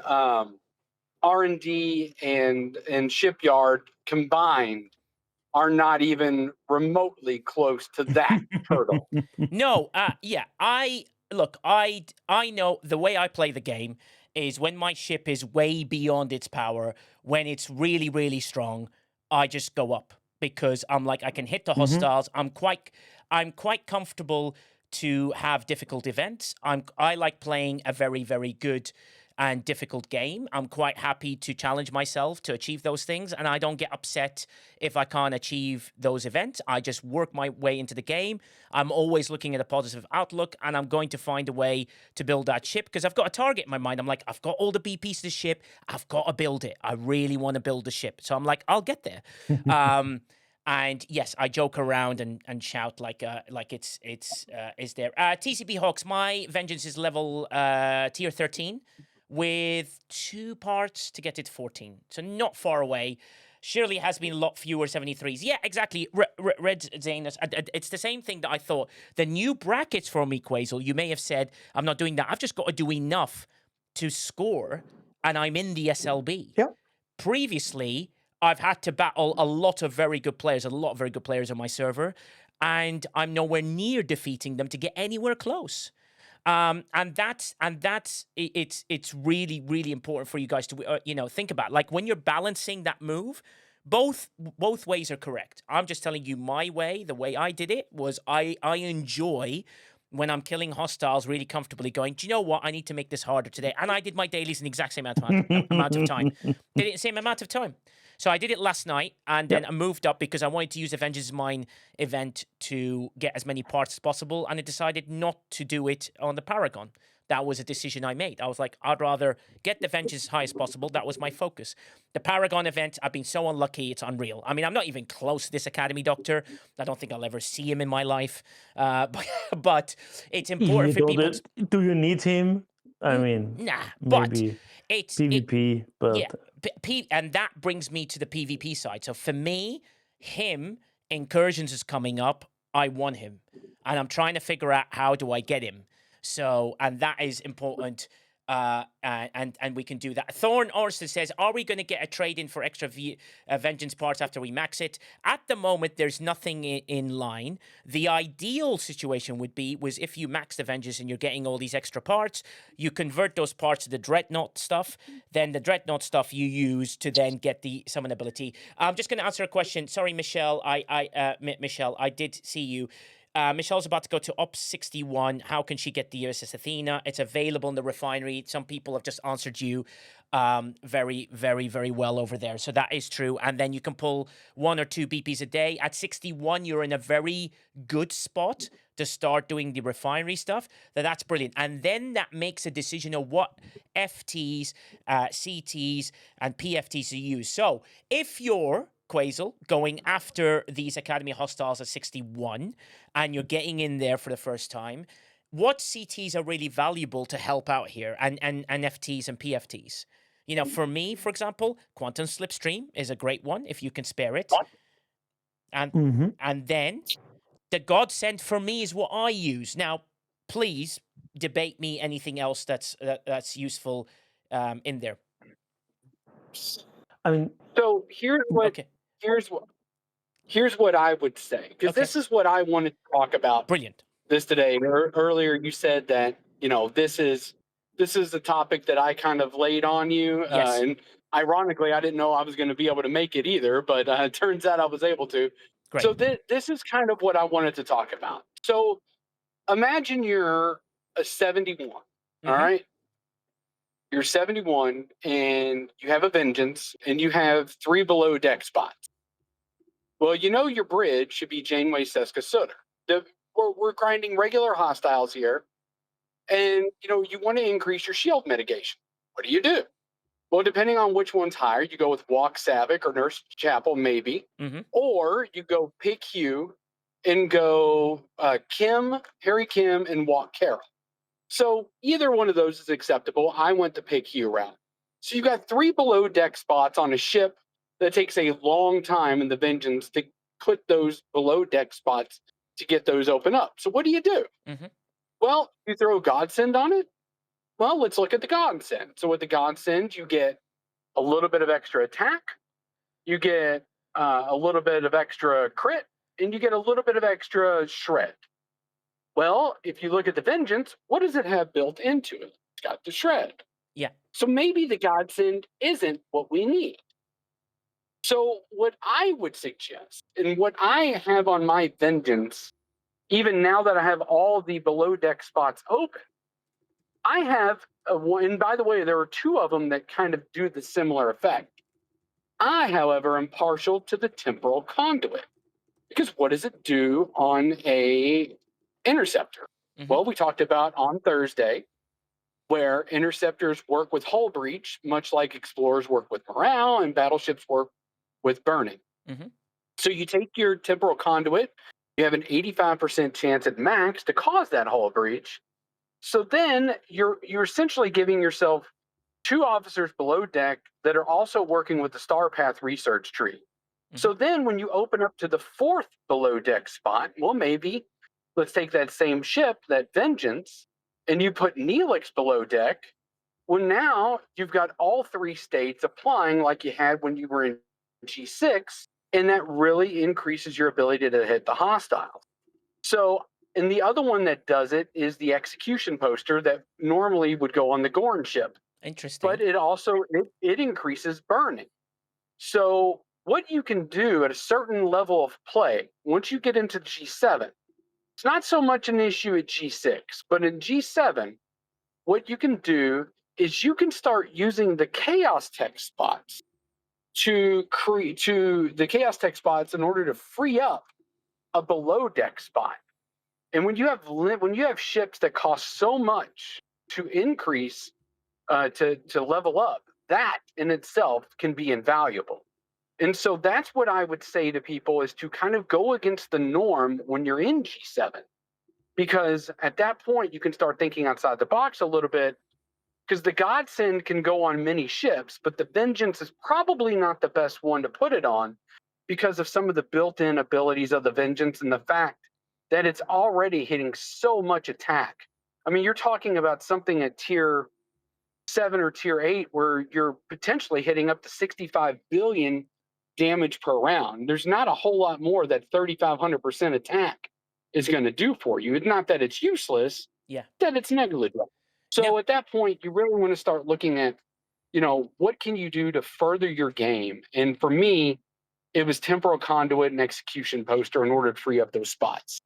shipyard combined are not even remotely close to that hurdle. No, I know the way I play the game is when my ship is way beyond its power, when it's really, really strong, I just go up, because I'm like, I can hit the hostiles. I'm quite comfortable to have difficult events. I like playing a very, very good and difficult game. I'm quite happy to challenge myself to achieve those things, and I don't get upset if I can't achieve those events. I just work my way into the game. I'm always looking at a positive outlook, and I'm going to find a way to build that ship, because I've got a target in my mind. I'm like, I've got all the B pieces of the ship. I've got to build it. I really want to build the ship. So I'm like, I'll get there. And yes, I joke around and shout like it's there. TCB Hawks, my vengeance is level tier 13 with 2 parts to get it to 14. So not far away. Surely has been a lot fewer 73s. Yeah, exactly. Red Zanus. It's the same thing that I thought. The new brackets for me, Quasel, you may have said, I'm not doing that. I've just got to do enough to score, and I'm in the SLB. Yep. Previously, I've had to battle a lot of very good players on my server, and I'm nowhere near defeating them to get anywhere close. And that's it's really, really important for you guys to think about, like, when you're balancing that move. Both ways are correct. I'm just telling you my way. The way I did it was I enjoy when I'm killing hostiles really comfortably, going, do you know what? I need to make this harder today. And I did my dailies in the exact same amount of time. Did it in the same amount of time. So I did it last night, and then I moved up because I wanted to use the Vengeance Mine event to get as many parts as possible, and I decided not to do it on the Paragon. That was a decision I made. I was like, I'd rather get the Vengeance as high as possible. That was my focus. The Paragon event, I've been so unlucky, it's unreal. I mean, I'm not even close to this Academy Doctor. I don't think I'll ever see him in my life. But it's important for people. Do you need him? I mean, nah, maybe but it's PvP, but yeah, and that brings me to the PvP side. So for me, Incursions is coming up. I want him, and I'm trying to figure out how do I get him. So, and that is important. And we can do that. Thorn Orson says, are we going to get a trade-in for extra Vengeance parts after we max it? At the moment, there's nothing in line. The ideal situation was if you max the Vengeance and you're getting all these extra parts, you convert those parts to the Dreadnought stuff. Then the Dreadnought stuff you use to then get the summon ability. I'm just going to answer a question. Sorry, Michelle. Michelle, I did see you. Michelle's about to go to Ops 61. How can she get the USS Athena? It's available in the refinery. Some people have just answered you very, very, very well over there. So that is true. And then you can pull 1 or 2 BPs a day. At 61, you're in a very good spot to start doing the refinery stuff. That's brilliant. And then that makes a decision of what FTs, CTs, and PFTs to use. So if you're Quasel going after these Academy hostiles at 61 and you're getting in there for the first time, what CTs are really valuable to help out here, and FTs and PFTs? You know, for me, for example, Quantum Slipstream is a great one if you can spare it. And then the Godsend for me is what I use. Now, please debate me anything else that's useful in there. I mean, so here's what I would say, because this is what I wanted to talk about. Brilliant. This today. Earlier, you said that this is a topic that I kind of laid on you, and ironically, I didn't know I was going to be able to make it either, but it turns out I was able to. Great. So this is kind of what I wanted to talk about. So imagine you're a 71, all right? You're 71, and you have a Vengeance, and you have 3 below deck spots. Well, your bridge should be Janeway Seska Sutter. We're grinding regular hostiles here, and you want to increase your shield mitigation. What do? Well, depending on which one's higher, you go with Walk Savick or Nurse Chapel, maybe, or you go pick Hugh and go Harry Kim, and Walk Carol. So either one of those is acceptable. I went the pick Hugh route. So you got 3 below deck spots on a ship that takes a long time in the Vengeance to put those below deck spots to get those open up. So what do? Well, you throw a Godsend on it. Well, let's look at the Godsend. So with the Godsend, you get a little bit of extra attack, you get a little bit of extra crit, and you get a little bit of extra shred. Well, if you look at the Vengeance, what does it have built into it? It's got the shred. Yeah. So maybe the Godsend isn't what we need. So what I would suggest, and what I have on my Vengeance, even now that I have all the below deck spots open, I have one, and by the way, there are 2 of them that kind of do the similar effect. I, however, am partial to the temporal conduit, because what does it do on a interceptor? Well, we talked about on Thursday where interceptors work with hull breach, much like explorers work with morale and battleships work with burning. So you take your temporal conduit, you have an 85% chance at max to cause that hull breach. So then you're essentially giving yourself 2 officers below deck that are also working with the Star Path research tree. So then when you open up to the 4th below deck spot, well, maybe let's take that same ship, that Vengeance, and you put Neelix below deck. Well, now you've got all 3 states applying like you had when you were in G6, and that really increases your ability to hit the hostiles. So, and the other one that does it is the execution poster that normally would go on the Gorn ship. Interesting. But it also, it increases burning. So what you can do at a certain level of play, once you get into G7, It's not so much an issue at G6, but in G7, what you can do is you can start using the chaos tech spots to the chaos tech spots in order to free up a below deck spot. And when you have ships that cost so much to increase to level up, that in itself can be invaluable. And so that's what I would say to people, is to kind of go against the norm when you're in G7, because at that point you can start thinking outside the box a little bit. Because the Godsend can go on many ships, but the Vengeance is probably not the best one to put it on because of some of the built-in abilities of the Vengeance and the fact that it's already hitting so much attack. I mean, you're talking about something at tier 7 or tier 8 where you're potentially hitting up to 65 billion damage per round. There's not a whole lot more that 3,500% attack is going to do for you. It's not that it's useless, that it's negligible. So at that point, you really want to start looking at, what can you do to further your game? And for me, it was Temporal Conduit and Execution Poster in order to free up those spots.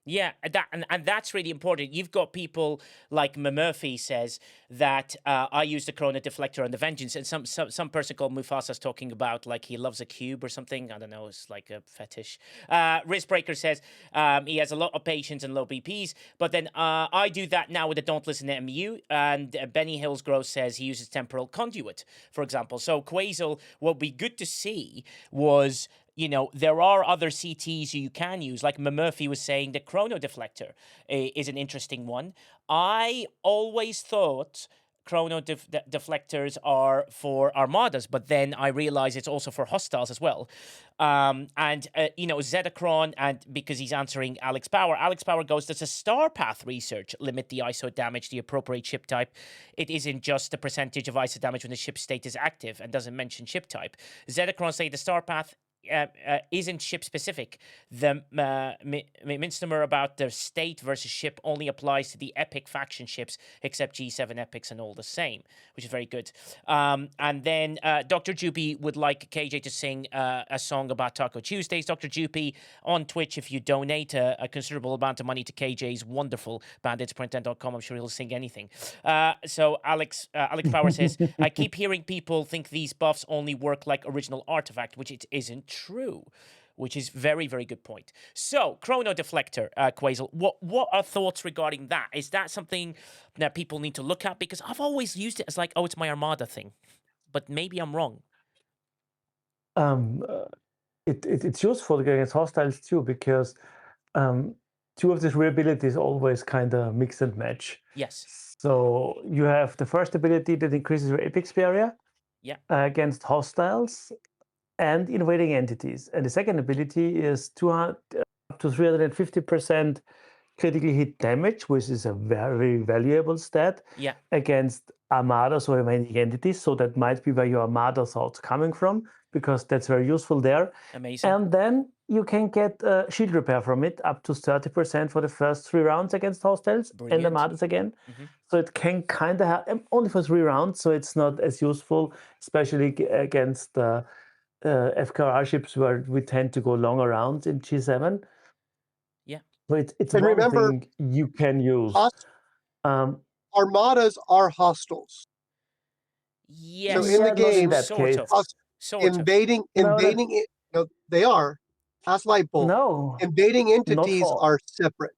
Yeah, and that's really important. You've got people like Murphy says that I use the Chrono Deflector on the Vengeance, and some person called Mufasa's talking about like he loves a cube or something. I don't know, it's like a fetish. Riskbreaker says he has a lot of patience and low BPs, but then I do that now with the Don't Listen to MU, and Benny Hillsgrove says he uses Temporal Conduit, for example. So Quasel, what would be good to see was, there are other CTs you can use. Like Murphy was saying, the Chrono Deflector is an interesting one. I always thought Chrono Deflectors are for armadas, but then I realized it's also for hostiles as well. Zetacron, and because he's answering Alex Power goes, does a star path research limit the ISO damage to the appropriate ship type? It isn't just the percentage of ISO damage when the ship state is active and doesn't mention ship type. Zetacron say the star path isn't ship specific. The misnomer about the state versus ship only applies to the epic faction ships, except G7 epics and all the same, which is very good. And then Dr. Jupy would like KJ to sing a song about Taco Tuesdays. Dr. Jupy on Twitch, if you donate a considerable amount of money to KJ's wonderful banditsprint10.com, I'm sure he'll sing anything. So Alex Power says, I keep hearing people think these buffs only work like original artifact, which it isn't true, which is very, very good point. So, Chrono Deflector, Quasel, what are thoughts regarding that? Is that something that people need to look at? Because I've always used it as like, it's my Armada thing, but maybe I'm wrong. It's useful against hostiles too, because two of these abilities always kind of mix and match. Yes. So you have the first ability that increases your epic area against hostiles and invading entities. And the second ability is 200 up to 350% critical hit damage, which is a very valuable stat against armadas or invading entities. So that might be where your armada thought's coming from, because that's very useful there. Amazing. And then you can get shield repair from it, up to 30% for the first 3 rounds against hostiles and armadas again. So it can kind of have, only for 3 rounds, so it's not as useful, especially against FKR ships where we tend to go longer rounds in G7. Yeah. So it's one thing you can use. Armadas are hostiles. Yes. So in the game, invading, they are. Ask Lightbolt. No. Invading entities are separate.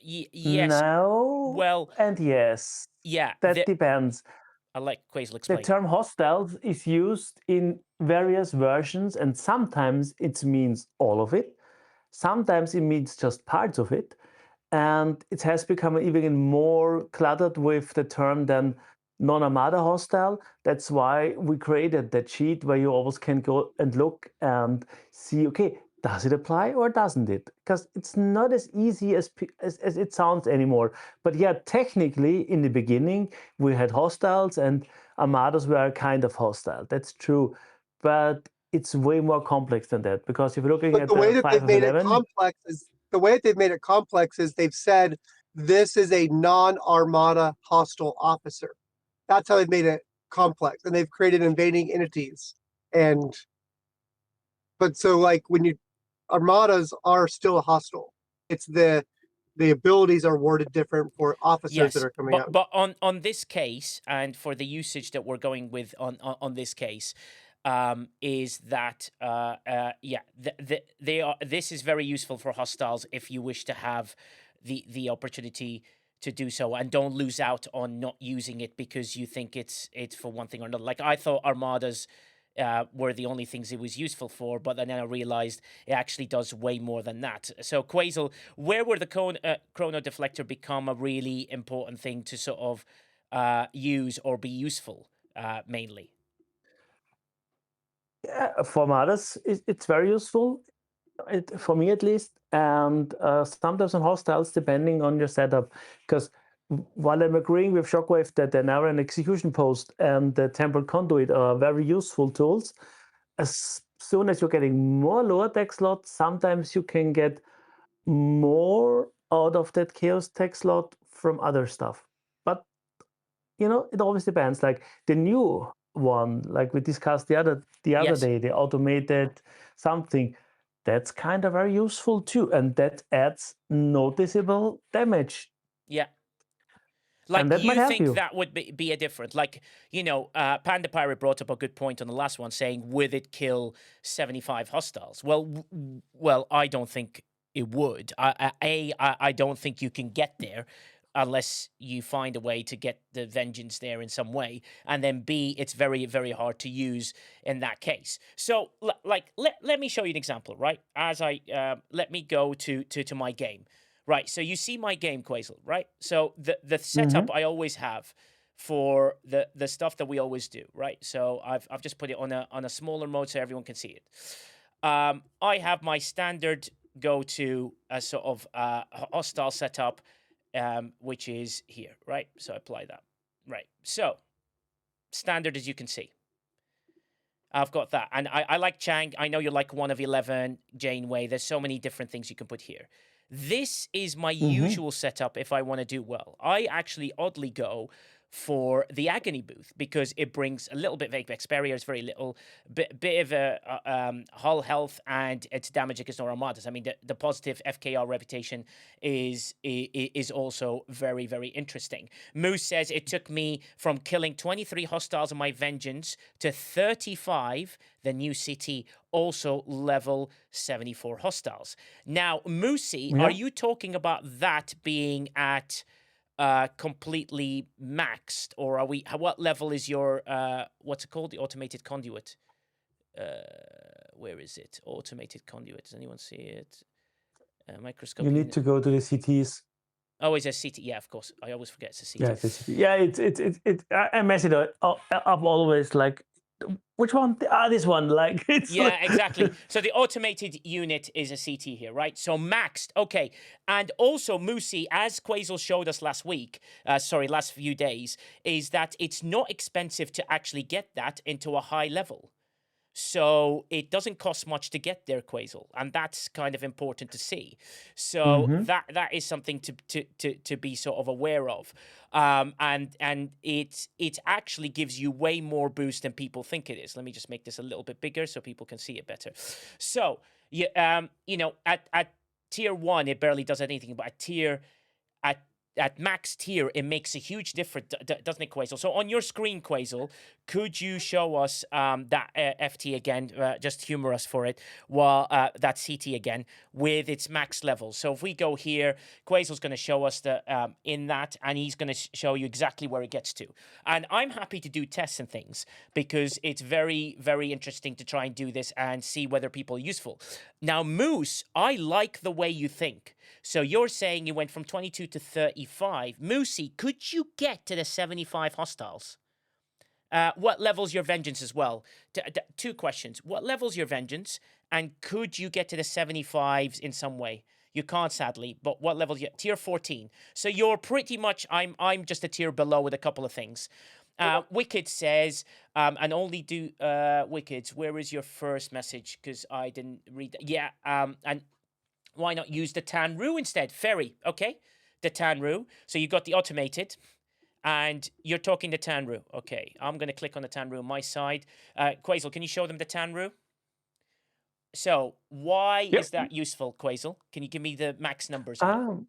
Yes. No. Well. And yes. Yeah. That depends. I'll let Quasel explain. The term hostiles is used in various versions, and sometimes it means all of it. Sometimes it means just parts of it. And it has become even more cluttered with the term than non-armada hostile. That's why we created that sheet where you always can go and look and see, okay, does it apply or doesn't it? Because it's not as easy as it sounds anymore. But yeah, technically, in the beginning, we had hostiles and armadas were kind of hostile. That's true. But it's way more complex than that, because if you're looking at the way that they've made 511, it complex is they've said this is a non-armada hostile officer. That's how they've made it complex, and they've created invading entities. But so like when you armadas are still hostile. It's the abilities are worded different for officers that Yes, are coming out. but on this case, and for the usage that we're going with on this case, is that they are. This is very useful for hostiles if you wish to have the opportunity to do so, and don't lose out on not using it because you think it's for one thing or another. Like I thought armadas were the only things it was useful for, but then I realized it actually does way more than that. So Quasel, where would the chrono deflector become a really important thing to sort of use or be useful mainly? Yeah, for modders, it's very useful, for me at least, and sometimes on hostiles, depending on your setup. Because while I'm agreeing with Shockwave that the Nara and Execution Post and the Temporal Conduit are very useful tools, as soon as you're getting more lower tech slots, sometimes you can get more out of that Chaos tech slot from other stuff. But it always depends. Like the new one, like we discussed the other day, the automated something, that's kind of very useful too, and that adds noticeable damage. Yeah. And that might you help think you. that would be a different, Panda Pirate brought up a good point on the last one, saying, would it kill 75 hostiles? Well, I don't think it would. I don't think you can get there unless you find a way to get the vengeance there in some way. And then B, it's very, very hard to use in that case. So, let me show you an example, right? As let me go to my game. Right, so you see my game, Quasel, right? So the setup I always have for the stuff that we always do, right? So I've just put it on a smaller mode so everyone can see it. I have my standard go-to sort of hostile setup, which is here, right? So I apply that, right? So standard, as you can see. I've got that, and I like Chang. I know you like 1 of 11, Janeway. There's so many different things you can put here. This is my usual setup if I want to do well. I actually oddly go for the Agony Booth because it brings a little bit of Apex barriers, very little, bit of a hull health, and its damage against armadas. I mean, the positive FKR reputation is also very, very interesting. Moose says it took me from killing 23 hostiles in my Vengeance to 35, the new city, also level 74 hostiles. Now, Moosey, are you talking about that being at completely maxed, or are we? What level is your what's it called? The automated conduit. Where is it? Automated conduit. Does anyone see it? Microscope. You need to go to the CTs. Oh, it's a CT. Yeah, of course. I always forget it's a CT. Yeah, it's a CT. Yeah, it's I mess it up always. Like, which one? This one. Like, it's exactly. So the automated unit is a CT here, right? So maxed. Okay. And also, Moosey, as Quasel showed us last few days, is that it's not expensive to actually get that into a high level. So it doesn't cost much to get there, Quasel, and that's kind of important to see. So that is something to be sort of aware of, and it actually gives you way more boost than people think it is. Let me just make this a little bit bigger so people can see it better. So at tier 1 it barely does anything, but at max tier, it makes a huge difference, doesn't it, Quasel? So on your screen, Quasel, could you show us that FT again, just humor us for it, while that CT again, with its max level. So if we go here, Quasel's going to show us in that, and he's going to show you exactly where it gets to. And I'm happy to do tests and things, because it's very, very interesting to try and do this and see whether people are useful. Now, Moose, I like the way you think. So you're saying you went from 22 to 35. Moosey, could you get to the 75 hostiles? What level's your Vengeance as well? Two questions. What level's your Vengeance? And could you get to the 75s in some way? You can't, sadly, but what level? Tier 14. So you're pretty much, I'm just a tier below with a couple of things. Wicked says, and only do Wickeds, where is your first message? Because I didn't read that. Yeah, and why not use the Tanru instead? Ferry, okay? The Tanru. So you got the automated, and you're talking the Tanru. Okay, I'm going to click on the Tanru on my side. Quasel, can you show them the Tanru? So why Yep. is that useful, Quasel? Can you give me the max numbers on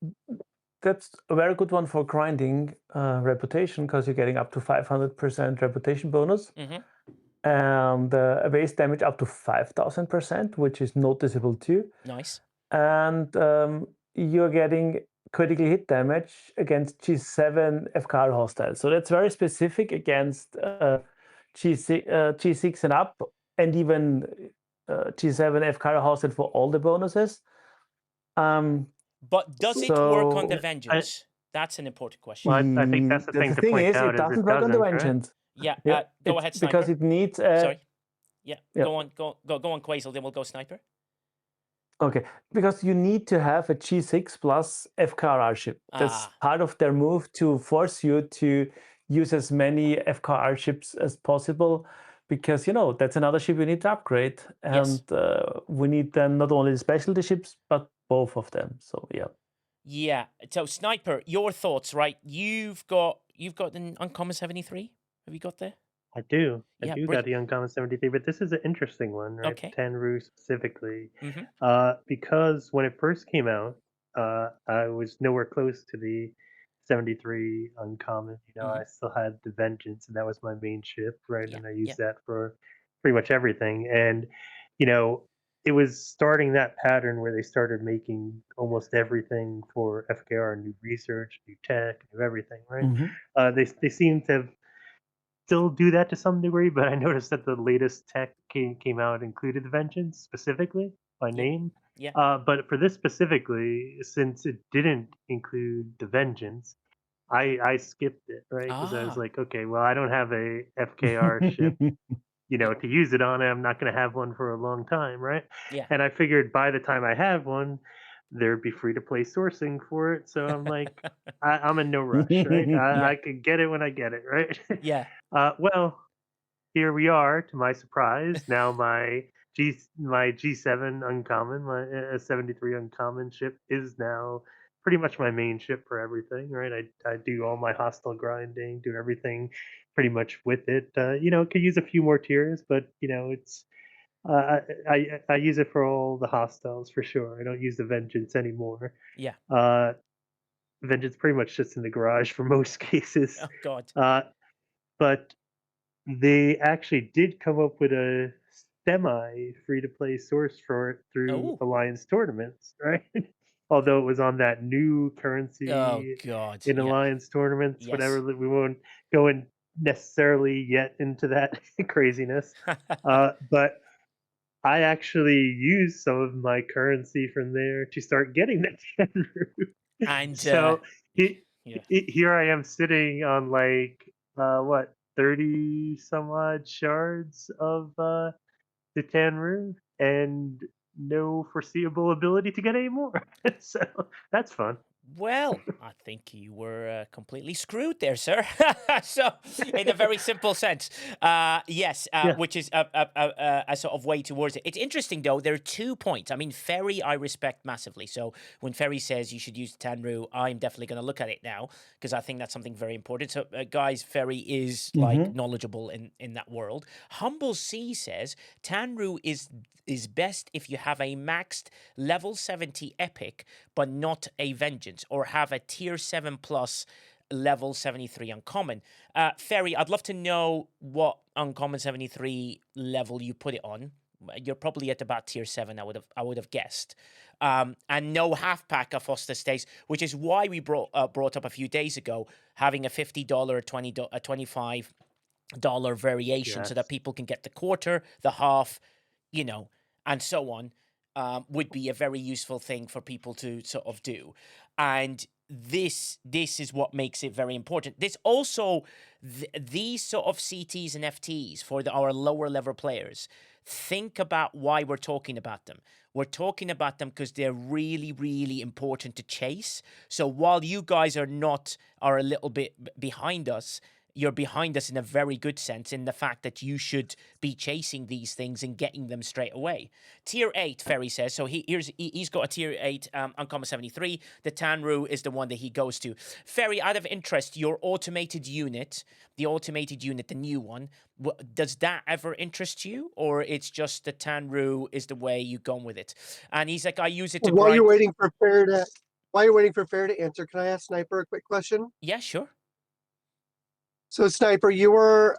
it? That's a very good one for grinding reputation because you're getting up to 500% reputation bonus. Mm-hmm. And base damage up to 5,000%, which is noticeable too. Nice. And you're getting critical hit damage against G7 FKR hostiles. So that's very specific against G6 and up, and even G7 FKR hosted for all the bonuses. But does it work on the Vengeance? That's an important question. Well, I think that's the thing to point out. It doesn't work on the Vengeance. Yeah, Yeah, go ahead, Sniper. because it needs. Sorry. Yeah, Yeah. go on, Quasel. Then we'll go Sniper. Okay, because you need to have a G6 plus FKR ship. That's part of their move to force you to use as many FKR ships as possible, because that's another ship you need to upgrade, and we need then not only the specialty ships but both of them. So yeah. Yeah. So Sniper, your thoughts, right? You've got an Uncommon 73. Have you got there? I do. Yeah, I do got the Uncommon 73, but this is an interesting one, right? Okay. Tenru specifically. Mm-hmm. Because when it first came out, I was nowhere close to the 73 Uncommon. I still had the Vengeance, and that was my main ship, right? And I used that for pretty much everything. And, it was starting that pattern where they started making almost everything for FKR, new research, new tech, new everything, right? They seem to have still do that to some degree, but I noticed that the latest tech came out included the Vengeance specifically by name. Yeah. But for this specifically, since it didn't include the Vengeance, I skipped it, right? Because I was like, okay, well, I don't have a FKR ship, to use it on. I'm not going to have one for a long time, right? Yeah. And I figured by the time I have one, there'd be free to play sourcing for it. So I'm like, I'm in no rush, right? I can get it when I get it, right? Yeah. Well, here we are. To my surprise, now my G7 Uncommon, my 73 Uncommon ship is now pretty much my main ship for everything, right? I do all my hostile grinding, do everything pretty much with it. Could use a few more tiers, but it's. I use it for all the hostiles for sure. I don't use the Vengeance anymore. Yeah. Vengeance pretty much sits in the garage for most cases. Oh God. But they actually did come up with a semi free to play source for it through Alliance tournaments, right? Although it was on that new currency in Alliance tournaments, whatever. We won't go in necessarily yet into that craziness. But I actually used some of my currency from there to start getting that Tenru. And so here I am sitting on 30 some odd shards of the Tenru and no foreseeable ability to get any more. So that's fun. Well, I think you were completely screwed there, sir. So, in a very simple sense, yes, which is a sort of way towards it. It's interesting, though. There are 2 points. I mean, Ferry, I respect massively. So, when Ferry says you should use Tenru, I'm definitely going to look at it now because I think that's something very important. So, guys, Ferry is knowledgeable in that world. Humble C says Tenru is best if you have a maxed level 70 epic, but not a Vengeance, or have a tier 7 plus level 73 uncommon. Ferry, I'd love to know what uncommon 73 level you put it on. You're probably at about tier 7, I would have guessed. And no half pack of Foster Stays, which is why we brought up a few days ago having a $50, a $25 variation so that people can get the quarter, the half, and so on. Would be a very useful thing for people to sort of do. And this is what makes it very important. This also, these sort of CTs and FTs for our lower level players, think about why we're talking about them. We're talking about them because they're really, really important to chase. So while you guys are a little bit behind us, you're behind us in a very good sense in the fact that you should be chasing these things and getting them straight away. Tier 8, Ferry says. So he's got a Tier 8 Uncommon 73. The Tanru is the one that he goes to. Ferry, out of interest, your automated unit, the new one, does that ever interest you? Or it's just the Tanru is the way you go with it? And he's like, I use it to While grind. you're waiting for Fair to answer, can I ask Sniper a quick question? Yeah, sure. So Sniper, you were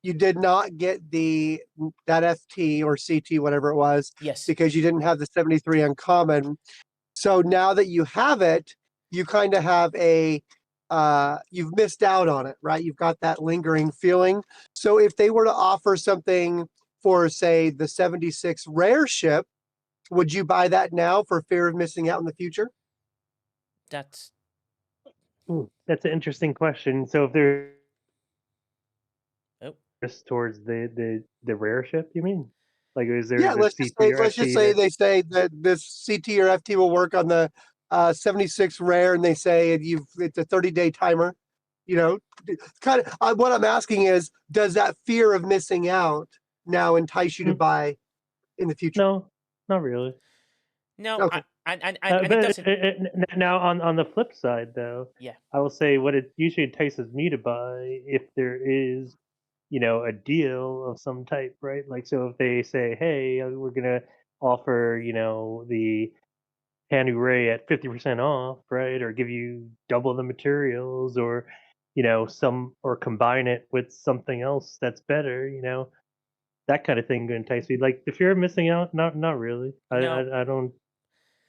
you did not get that FT or CT, whatever it was, Yes. because you didn't have the 73 uncommon. So now that you have it, you kind of have you've missed out on it, right? You've got that lingering feeling. So if they were to offer something for, say, the 76 rare ship, would you buy that now for fear of missing out in the future? That's an interesting question. So if they're Oh. just towards the rare ship, you mean? Like, is there Yeah, the let's CT or just FT say that- they say that this CT or FT will work on the 76 rare, and they say it's a 30-day timer. You know, kind of what I'm asking is, does that fear of missing out now entice you to buy in the future? No, not really. No, Okay. and it But doesn't. now on the flip side, though, Yeah. I will say what it usually entices me to buy if there is, a deal of some type, right? Like, so if they say, hey, we're gonna offer, the Hanu Ray at 50% off, right, or give you double the materials, or or combine it with something else that's better, that kind of thing could entice me. Like, if you're missing out, not really. No. I don't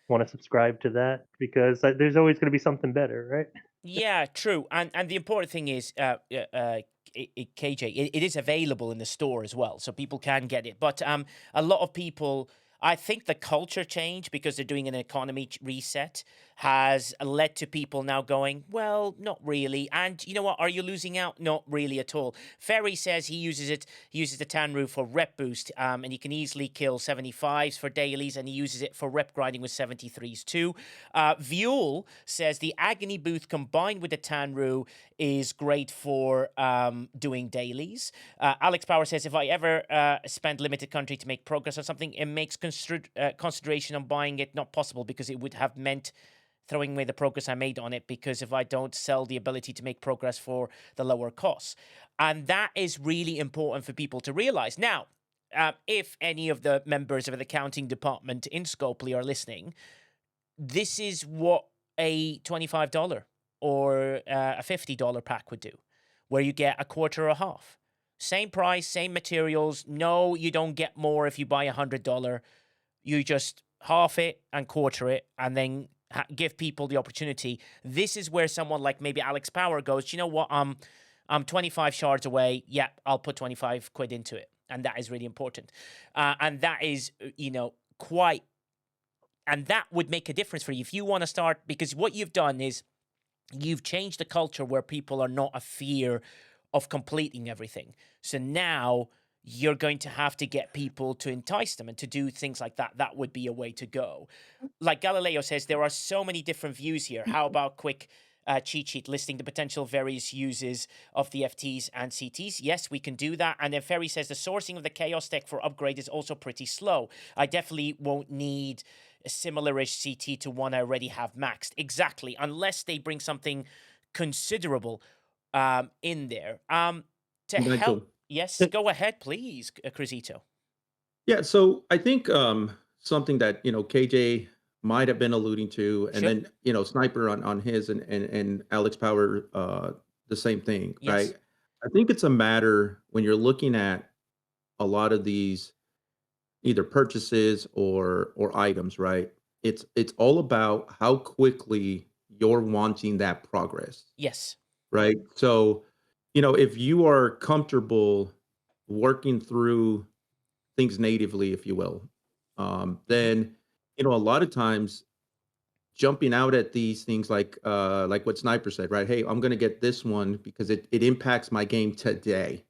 want to subscribe to that because there's always going to be something better, right? Yeah, true. And the important thing is, KJ, it is available in the store as well, so people can get it. But a lot of people, I think the culture change because they're doing an economy reset has led to people now going, well, not really. And you know what? Are you losing out? Not really at all. Ferry says he uses the Tanru for rep boost, and he can easily kill 75s for dailies, and he uses it for rep grinding with 73s too. Viol says the Agony Booth combined with the Tanru is great for doing dailies. Alex Power says, if I ever spend limited country to make progress on something, it makes consideration on buying it not possible because it would have meant throwing away the progress I made on it, because if I don't sell the ability to make progress for the lower costs. And that is really important for people to realize. Now, if any of the members of the accounting department in Scopely are listening, this is what a $25 or a $50 pack would do, where you get a quarter or a half. Same price, same materials. No, you don't get more if you buy $100. You just half it and quarter it, and then give people the opportunity. This is where someone like maybe Alex Power goes, you know what, I'm 25 shards away. Yeah, I'll put 25 quid into it. And that is really important. And that is, quite, and that would make a difference for you if you want to start, because what you've done is you've changed the culture where people are not a fear of completing everything. So now you're going to have to get people to entice them and to do things like that. That would be a way to go. Like Galileo says, there are so many different views here. How about quick cheat sheet listing the potential various uses of the FTs and CTs? Yes, we can do that. And then Ferry says the sourcing of the Chaos deck for upgrade is also pretty slow. I definitely won't need a similar-ish CT to one I already have maxed. Exactly, unless they bring something considerable in there. To help... Yes, go ahead, please, Crisito. Yeah, so I think something that KJ might have been alluding to, and then Sniper on his and Alex Power the same thing, right? I think it's a matter when you're looking at a lot of these either purchases or items, right? It's all about how quickly you're wanting that progress. Yes. Right. So, if you are comfortable working through things natively, if you will, then, a lot of times jumping out at these things like what Sniper said, right? Hey, I'm going to get this one because it impacts my game today.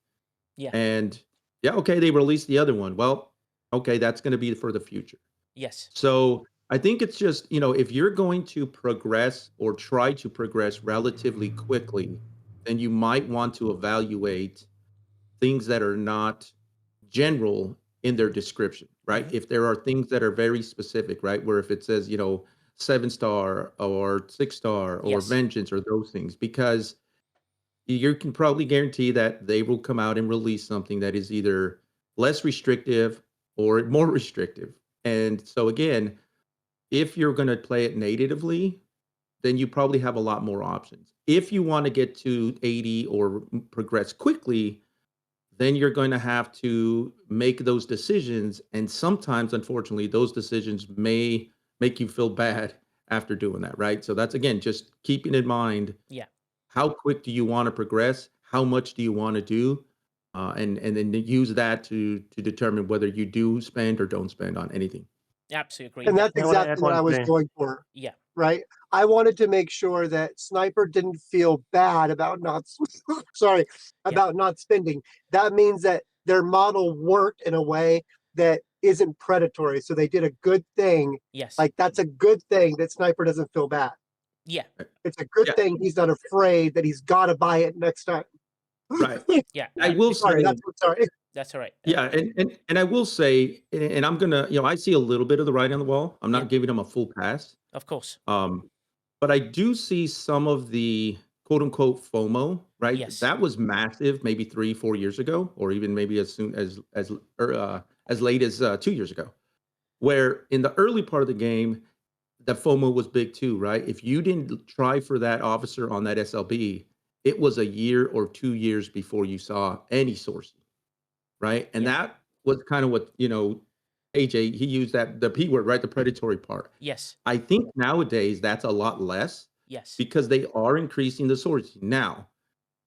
Yeah. And yeah, okay, they released the other one. Well, okay, that's going to be for the future. Yes. So I think it's just, if you're going to progress or try to progress relatively quickly, then you might want to evaluate things that are not general in their description, right? If there are things that are very specific, right? Where if it says, 7-star or 6-star or Yes. vengeance or those things, because you can probably guarantee that they will come out and release something that is either less restrictive or more restrictive. And so again, if you're going to play it natively, then you probably have a lot more options. If you want to get to 80 or progress quickly, then you're going to have to make those decisions. And sometimes, unfortunately, those decisions may make you feel bad after doing that, right? So that's again, just keeping in mind Yeah. how quick do you want to progress? How much do you want to do? And then use that to determine whether you do spend or don't spend on anything. Absolutely agree. And Yeah. that's I want to add exactly what one I was thing. going for, Yeah. right? I wanted to make sure that Sniper didn't feel bad about not, sorry, Yeah. about not spending. That means that their model worked in a way that isn't predatory. So they did a good thing. Yes. Like that's a good thing that Sniper doesn't feel bad. Yeah. It's a good Yeah, thing he's not afraid that he's got to buy it next time. right. Yeah. I will Sorry, say, sorry. That's all right. yeah, and I will say, and I'm gonna, I see a little bit of the writing on the wall. I'm Yeah. not giving them a full pass. Of course. But I do see some of the quote unquote FOMO, right? Yes. That was massive, maybe 3, 4 years ago, or even maybe as soon as late as 2 years ago, where in the early part of the game, the FOMO was big too, right? If you didn't try for that officer on that SLB, it was a year or 2 years before you saw any sourcing, right? And Yeah. that was kind of what, AJ, he used that the P word, right? The predatory part. Yes. I think nowadays that's a lot less Yes. because they are increasing the sourcing. Now,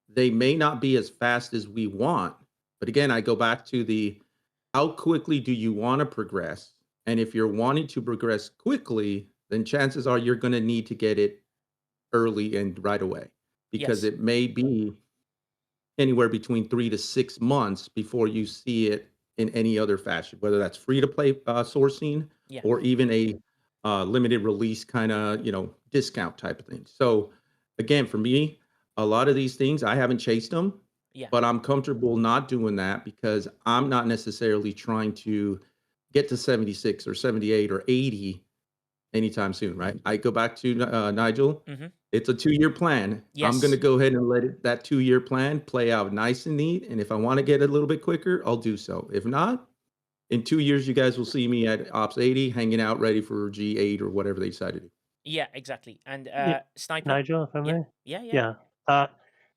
they may not be as fast as we want, but again, I go back to the how quickly do you want to progress? And if you're wanting to progress quickly, then chances are you're going to need to get it early and right away because Yes. it may be anywhere between 3 to 6 months before you see it in any other fashion, whether that's free to play sourcing Yeah. or even a limited release kind of discount type of thing. So again, for me, a lot of these things I haven't chased them, Yeah. but I'm comfortable not doing that because I'm not necessarily trying to get to 76 or 78 or 80 anytime soon, right? I go back to Nigel. Mm-hmm. It's a 2-year plan. I'm going to Yes. go ahead and let that 2-year plan play out nice and neat. And if I want to get a little bit quicker, I'll do so. If not, in 2 years, you guys will see me at Ops 80 hanging out ready for G8 or whatever they decide to do. Yeah. Exactly. And Yeah, Sniper. Nigel, if I Yeah. may. Yeah. Yeah. Yeah.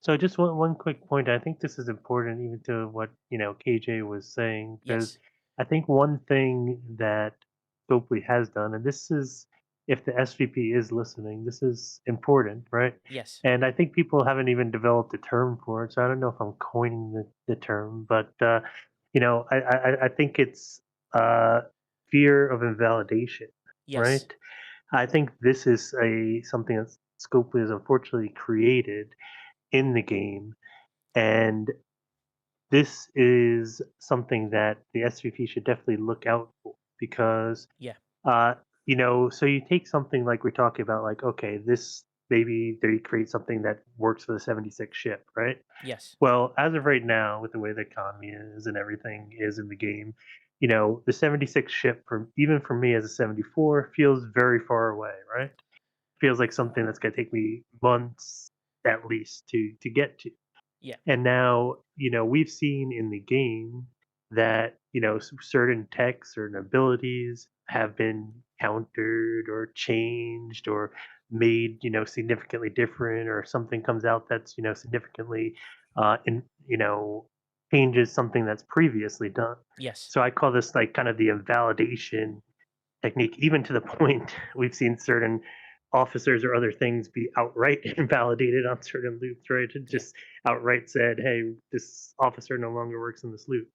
So just one quick point. I think this is important, even to what KJ was saying, because Yes. I think one thing that Scopely has done, and this is, if the SVP is listening, this is important, right? Yes. And I think people haven't even developed a term for it, so I don't know if I'm coining the term, but I think it's uh, fear of invalidation, Yes. right? I think this is something that Scopely has unfortunately created in the game, and this is something that the SVP should definitely look out for because Yeah. uh, so you take something like we're talking about, like, okay, this maybe they create something that works for the 76 ship, right? Yes. Well, as of right now, with the way the economy is and everything is in the game, the 76 ship, even for me as a 74, feels very far away, right? Feels like something that's going to take me months at least to get to. Yeah. And now, we've seen in the game that, certain techs, certain abilities have been countered or changed or made, significantly different, or something comes out that's, significantly, changes something that's previously done. Yes. So I call this like kind of the invalidation technique, even to the point we've seen certain officers or other things be outright invalidated on certain loops, right? It Yeah. just outright said, hey, this officer no longer works in this loop.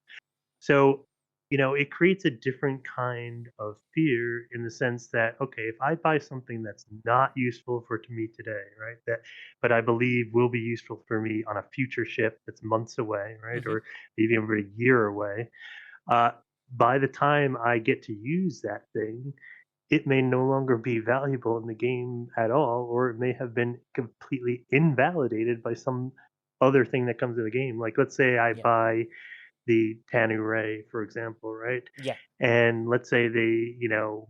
So, it creates a different kind of fear in the sense that, okay, if I buy something that's not useful for to me today, right? But I believe will be useful for me on a future ship that's months away, right? Mm-hmm. Or maybe over a year away. Uh, by the time I get to use that thing, it may no longer be valuable in the game at all, or it may have been completely invalidated by some other thing that comes in the game. Like, let's say I buy the Tanu Ray, for example, right? Yeah. And let's say they,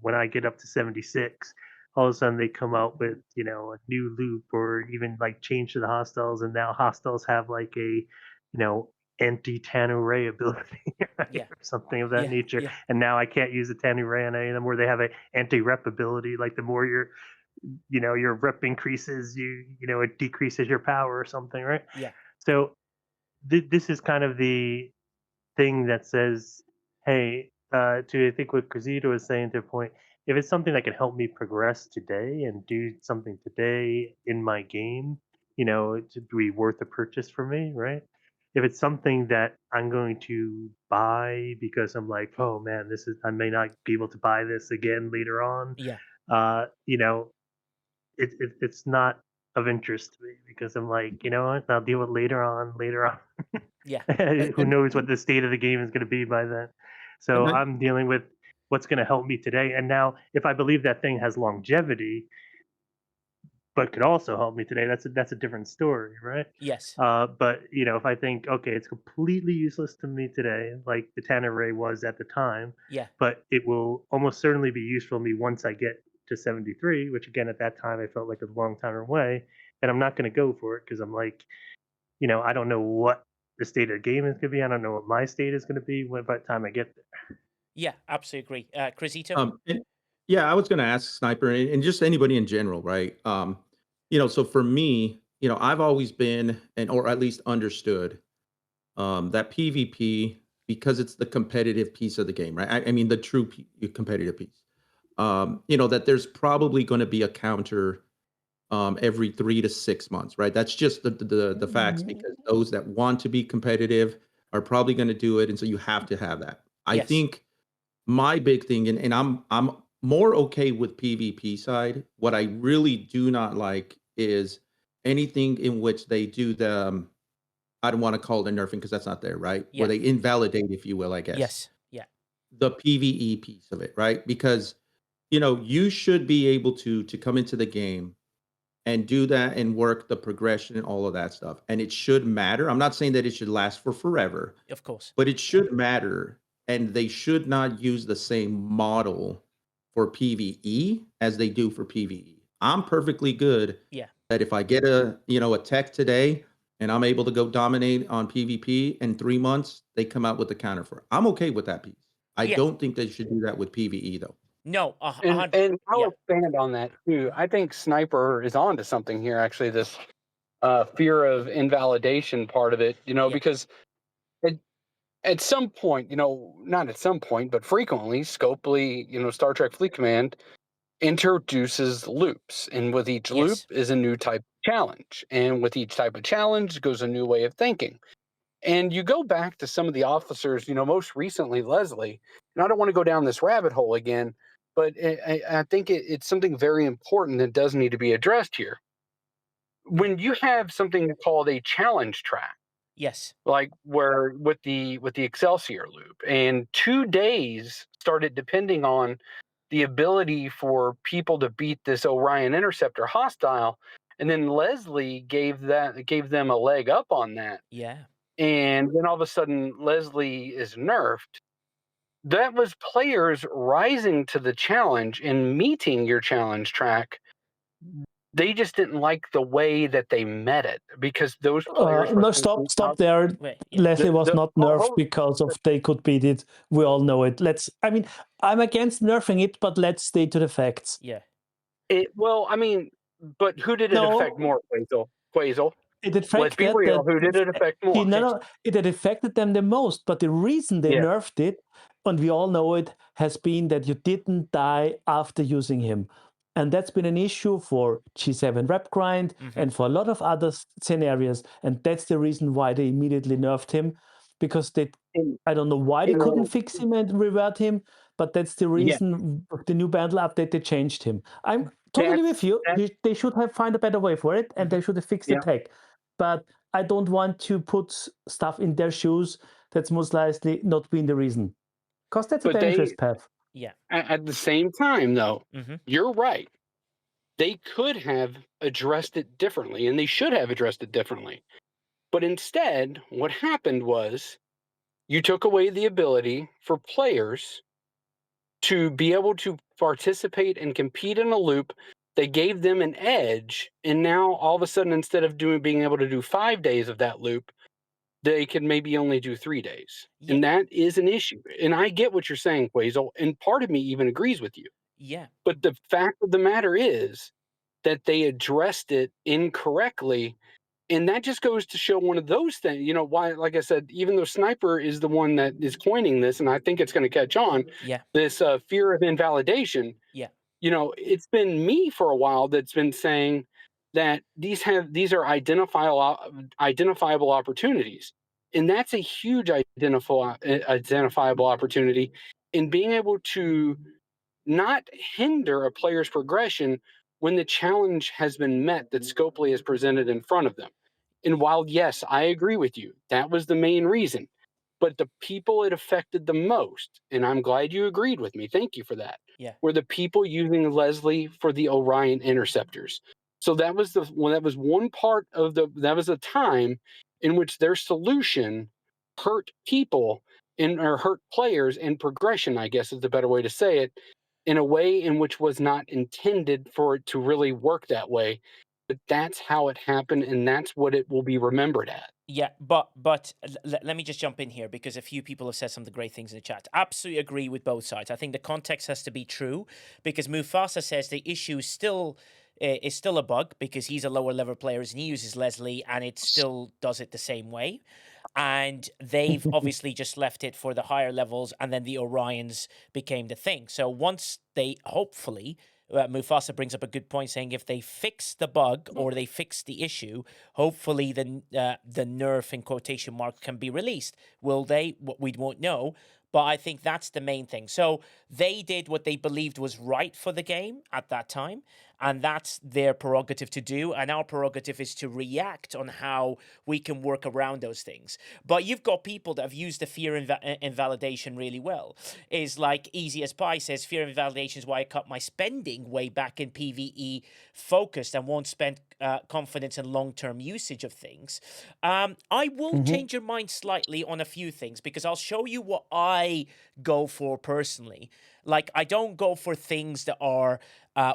when I get up to 76, all of a sudden they come out with, a new loop or even like change to the hostiles, and now hostiles have like a, anti-Tanu Ray ability right? Yeah. or something of that Yeah. nature. Yeah. And now I can't use the Tanu Ray on any of them, where they have a anti-rep ability. Like the more your rep increases, it decreases your power or something, right? Yeah. So this is kind of the thing that says, hey, to I think what Cruzito is saying to a point, if it's something that can help me progress today and do something today in my game, to be worth a purchase for me, right? If it's something that I'm going to buy because I'm like, oh man, I may not be able to buy this again later on. Yeah. It's not of interest to me because I'm like, you know what, I'll deal with later on. Yeah. Who knows what the state of the game is going to be by then. So And I, I'm dealing with what's going to help me today. And now, if I believe that thing has longevity, but could also help me today, that's a different story, right? Yes. But if I think, okay, it's completely useless to me today, like the Tanner Ray was at the time, Yeah. but it will almost certainly be useful to me once I get to 73, which again at that time I felt like a long time away, and I'm not going to go for it because I'm like, I don't know what the state of the game is going to be. I don't know what my state is going to be by the time I get there. Yeah, absolutely agree. Cruzito? Yeah, I was going to ask Sniper and just anybody in general, right? So for me, I've always been or at least understood that PvP, because it's the competitive piece of the game, right? I mean, the true competitive piece. That there's probably going to be a counter every 3 to 6 months, right? That's just the facts, because those that want to be competitive are probably going to do it, and so you have to have that. I Yes. think my big thing, and I'm more okay with PvP side. What I really do not like is anything in which they do the I don't want to call it nerfing because that's not there, right? Yeah. Where they invalidate, if you will, I guess. Yes. Yeah. The PvE piece of it, right? Because you should be able to come into the game and do that and work the progression and all of that stuff. And it should matter. I'm not saying that it should last for forever, Of course. but it should matter. And they should not use the same model for PvE as they do for PvE. I'm perfectly good Yeah. that if I get a tech today and I'm able to go dominate on PvP in 3 months, they come out with the counter for it. I'm okay with that piece. I Yeah. don't think they should do that with PvE though. No. And I'll expand on that too. I think Sniper is on to something here, actually, this fear of invalidation part of it, because at some point, not at some point, but frequently, Scopely, Star Trek Fleet Command introduces loops. And with each loop is a new type of challenge. And with each type of challenge goes a new way of thinking. And you go back to some of the officers, most recently Leslie, and I don't want to go down this rabbit hole again, but I think it's something very important that does need to be addressed here. When you have something called a challenge track, yes, like where with the Excelsior loop, and 2 days started depending on the ability for people to beat this Orion Interceptor hostile, and then Leslie gave them a leg up on that. Yeah. And then all of a sudden Leslie is nerfed. That was players rising to the challenge and meeting your challenge track. They just didn't like the way that they met it, because those players were No, thinking stop there. Leslie was not nerfed because of they could beat it. We all know it. I'm against nerfing it, but let's stay to the facts. Yeah. But who did it affect more, Quasel? Let's be real. Who did it affect more? It had affected them the most, but the reason they nerfed it, and we all know it, has been that you didn't die after using him. And that's been an issue for G7 rep grind and for a lot of other scenarios. And that's the reason why they immediately nerfed him, because I don't know why they couldn't fix him and revert him, but that's the reason of the new bundle update, they changed him. I'm totally with you. They should have found a better way for it, and they should have fixed the tech. But I don't want to put stuff in their shoes that's most likely not been the reason, because that's a dangerous path. Yeah. At the same time, though, you're right. They could have addressed it differently, and they should have addressed it differently. But instead, what happened was you took away the ability for players to be able to participate and compete in a loop. They gave them an edge, and now all of a sudden, instead of being able to do 5 days of that loop, they can maybe only do 3 days. Yeah. And that is an issue. And I get what you're saying, Quasel, and part of me even agrees with you. Yeah. But the fact of the matter is that they addressed it incorrectly. And that just goes to show one of those things, you know, why, like I said, even though Sniper is the one that is coining this, and I think it's going to catch on, Yeah. this fear of invalidation. Yeah. You know, it's been me for a while that's been saying that these are identifiable opportunities, and that's a huge identifiable opportunity in being able to not hinder a player's progression when the challenge has been met that Scopely has presented in front of them. And while, yes, I agree with you, that was the main reason. But the people it affected the most, and I'm glad you agreed with me, thank you for that, Yeah. were the people using Leslie for the Orion interceptors. So that was one part of that was a time in which their solution hurt people or hurt players and progression, I guess is the better way to say it, in a way in which was not intended for it to really work that way. But that's how it happened, and that's what it will be remembered at. Yeah, but let me just jump in here because a few people have said some of the great things in the chat. Absolutely agree with both sides. I think the context has to be true because Mufasa says the issue is still a bug because he's a lower level player and he uses Leslie and it still does it the same way. And they've obviously just left it for the higher levels, and then the Orions became the thing. So once they hopefully. Mufasa brings up a good point, saying if they fix the bug or they fix the issue, hopefully the nerf in quotation mark can be released. Will they? We won't know. But I think that's the main thing. So they did what they believed was right for the game at that time, and that's their prerogative to do. And our prerogative is to react on how we can work around those things. But you've got people that have used the fear invalidation really well. Is like Easy as Pie says, fear invalidation is why I cut my spending way back in PvE focused and won't spend confidence in long-term usage of things. I will change your mind slightly on a few things because I'll show you what I go for personally. Like, I don't go for things that are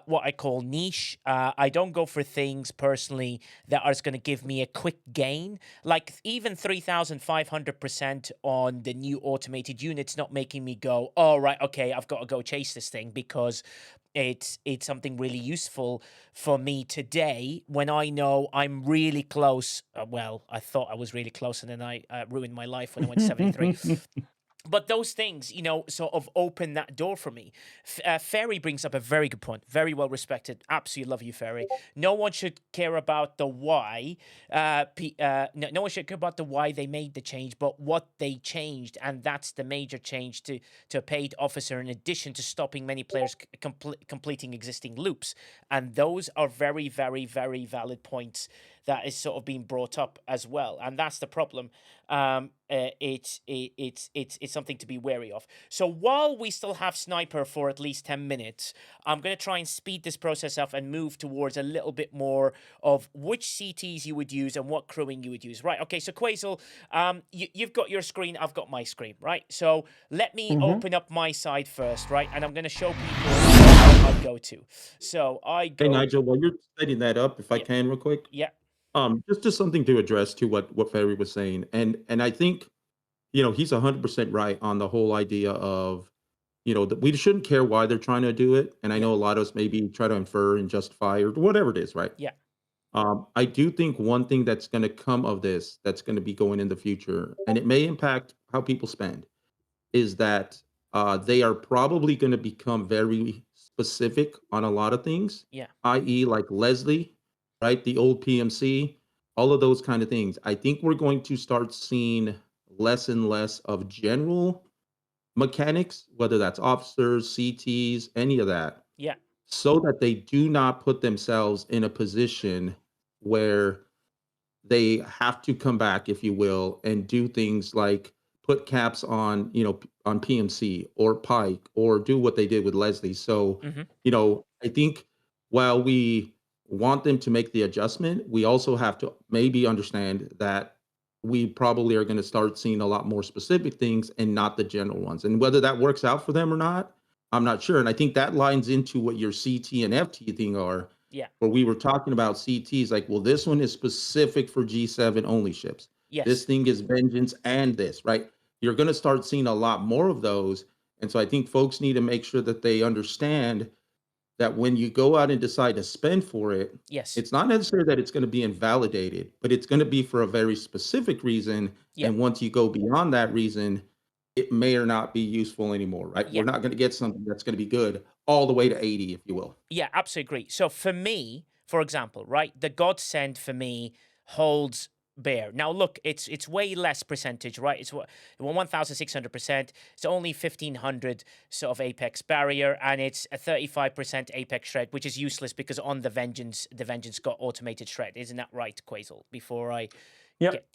what I call niche. I don't go for things personally that are going to give me a quick gain. Like even 3,500% on the new automated units not making me go, oh, right, okay, I've got to go chase this thing because it's something really useful for me today when I know I'm really close. Well, I thought I was really close and then I ruined my life when I went to 73. But those things, you know, sort of open that door for me. Ferry brings up a very good point. Very well respected. Absolutely love you, Ferry. No one should care about the why. No one should care about the why they made the change, but what they changed. And that's the major change to a paid officer in addition to stopping many players completing existing loops. And those are very, very, very valid points that is sort of being brought up as well. And that's the problem. It's something to be wary of. So while we still have Sniper for at least 10 minutes, I'm going to try and speed this process up and move towards a little bit more of which CTs you would use and what crewing you would use. Right, okay, so Quasel, you've got your screen, I've got my screen, right? So let me open up my side first, right? And I'm going to show people what I go to. So I go... Hey, Nigel, while you're setting that up, if I can real quick. Yeah. Just something to address to what Ferry was saying. And I think, you know, he's 100% right on the whole idea of, you know, that we shouldn't care why they're trying to do it. And I know a lot of us maybe try to infer and justify or whatever it is, right? Yeah. I do think one thing that's going to come of this, that's going to be going in the future, and it may impact how people spend, is that they are probably going to become very specific on a lot of things. Yeah. I.e. like Leslie, right? The old PMC, all of those kind of things. I think we're going to start seeing less and less of general mechanics, whether that's officers, CTs, any of that. Yeah. So that they do not put themselves in a position where they have to come back, if you will, and do things like put caps on, you know, on PMC or Pike or do what they did with Leslie. So, you know, I think while we want them to make the adjustment, we also have to maybe understand that we probably are going to start seeing a lot more specific things and not the general ones. And whether that works out for them or not, I'm not sure. And I think that lines into what your CT and FT thing are, Yeah. where we were talking about CTs, like, well, this one is specific for G7 only ships. Yes. This thing is Vengeance and this, right? You're going to start seeing a lot more of those. And so I think folks need to make sure that they understand that when you go out and decide to spend for it, Yes. it's not necessarily that it's going to be invalidated, but it's going to be for a very specific reason. Yeah. And once you go beyond that reason, it may or not be useful anymore, right? Yeah. We're not going to get something that's going to be good all the way to 80, if you will. Yeah, absolutely agree. So for me, for example, right, the godsend for me holds bear. Now look, it's way less percentage, right? It's 1,600%. It's only 1,500 sort of apex barrier, and it's a 35% apex shred, which is useless because on the Vengeance got automated shred. Isn't that right, Quasel? Before I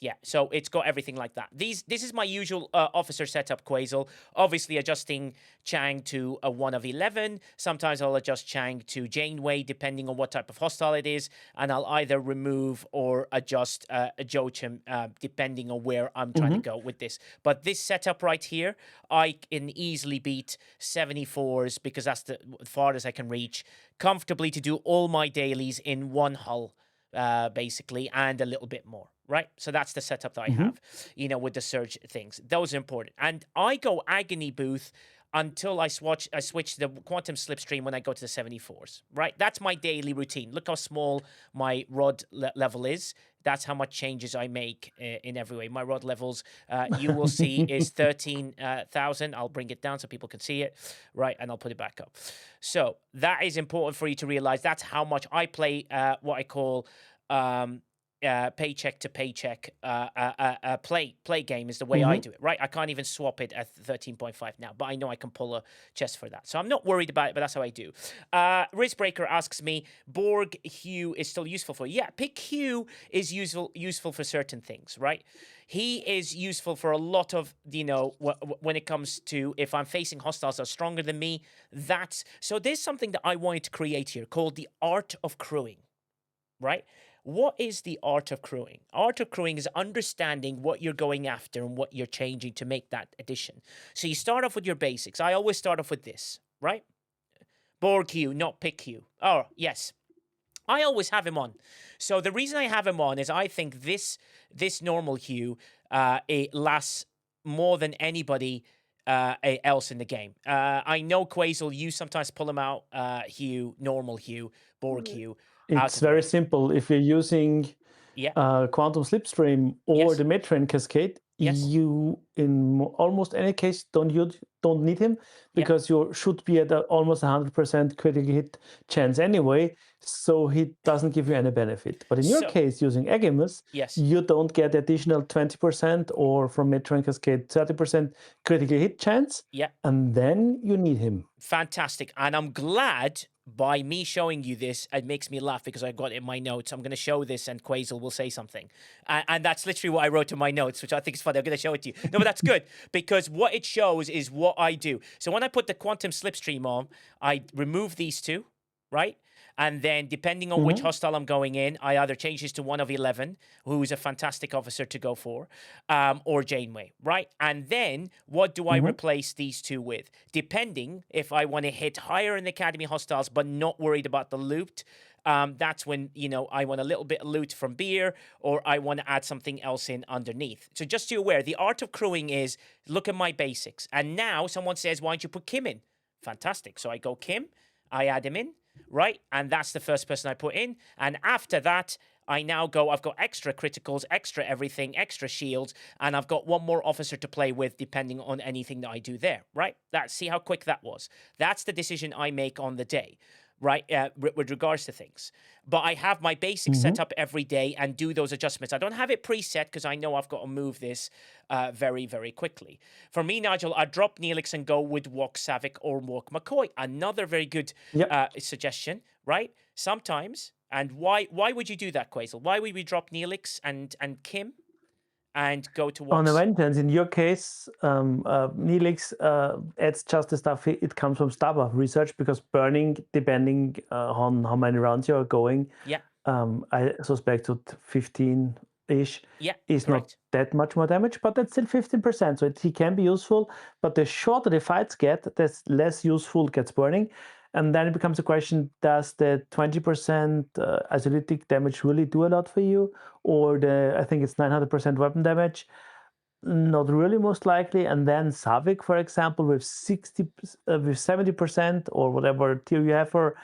yeah, so it's got everything like that. This is my usual officer setup, Quasel. Obviously adjusting Chang to a 1 of 11. Sometimes I'll adjust Chang to Janeway, depending on what type of hostile it is. And I'll either remove or adjust Joachim, depending on where I'm trying to go with this. But this setup right here, I can easily beat 74s because that's the farthest I can reach comfortably to do all my dailies in one hull. Basically, and a little bit more, right? So that's the setup that I have, with the surge things. Those are important. And I go agony booth until I switch the quantum slipstream when I go to the 74s, right? That's my daily routine. Look how small my rod level is. That's how much changes I make in every way. My rod levels, you will see, is 13,000. I'll bring it down so people can see it, right? And I'll put it back up. So that is important for you to realize. That's how much I play what I call paycheck to paycheck play game is the way I do it, right? I can't even swap it at 13.5 now, but I know I can pull a chest for that. So I'm not worried about it, but that's how I do. Rizzbreaker asks me, Borg Hugh is still useful for you. Yeah, Pick Hugh is useful for certain things, right? He is useful for a lot of, when it comes to if I'm facing hostiles that are stronger than me, so there's something that I wanted to create here called the art of crewing, right? What is the art of crewing? Art of crewing is understanding what you're going after and what you're changing to make that addition. So you start off with your basics. I always start off with this, right? Borg Hugh, not Pick Hugh. Oh, yes. I always have him on. So the reason I have him on is I think this normal Hugh it lasts more than anybody else in the game. I know, Quasel, you sometimes pull him out, Hugh, normal Hugh, Borg Hugh. It's very simple. If you're using quantum slipstream or the mid-train cascade, you in almost any case don't need him because you should be at almost 100% critical hit chance anyway, so he doesn't give you any benefit. But in your case, using Agimus, you don't get additional 20% or from mid-train cascade 30% critical hit chance, and then you need him. Fantastic. And I'm glad by me showing you this, it makes me laugh because I got it in my notes. I'm going to show this and Quasel will say something. And that's literally what I wrote in my notes, which I think is funny. I'm going to show it to you. No, but that's good because what it shows is what I do. So when I put the quantum slipstream on, I remove these two, right? And then depending on which hostile I'm going in, I either change this to 1 of 11, who is a fantastic officer to go for, or Janeway, right? And then what do I replace these two with? Depending if I want to hit higher in the Academy hostiles, but not worried about the loot, that's when, I want a little bit of loot from beer, or I want to add something else in underneath. So just so you're aware, the art of crewing is look at my basics. And now someone says, why don't you put Kim in? Fantastic. So I go Kim, I add him in. Right? And that's the first person I put in. And after that, I now go, I've got extra criticals, extra everything, extra shields, and I've got one more officer to play with depending on anything that I do there, right? See how quick that was. That's the decision I make on the day, right? With regards to things. But I have my basics set up every day and do those adjustments. I don't have it preset because I know I've got to move this very, very quickly. For me, Nigel, I drop Neelix and go with Walk Savick or Walk McCoy. Another very good suggestion, right? Sometimes. And why would you do that, Quasel? Why would we drop Neelix and Kim and go to Walk? On the Vengeance, in your case, Neelix adds just the stuff it comes from Staba research because burning, depending on how many rounds you are going, I suspect to 15 ish Yeah, is not correct. that much more damage, but that's still 15%. So he can be useful, but the shorter the fights get, the less useful gets burning. And then it becomes a question, does the 20% isolytic damage really do a lot for you? Or I think it's 900% weapon damage? Not really, most likely. And then Savik, for example, with 70% or whatever tier you have for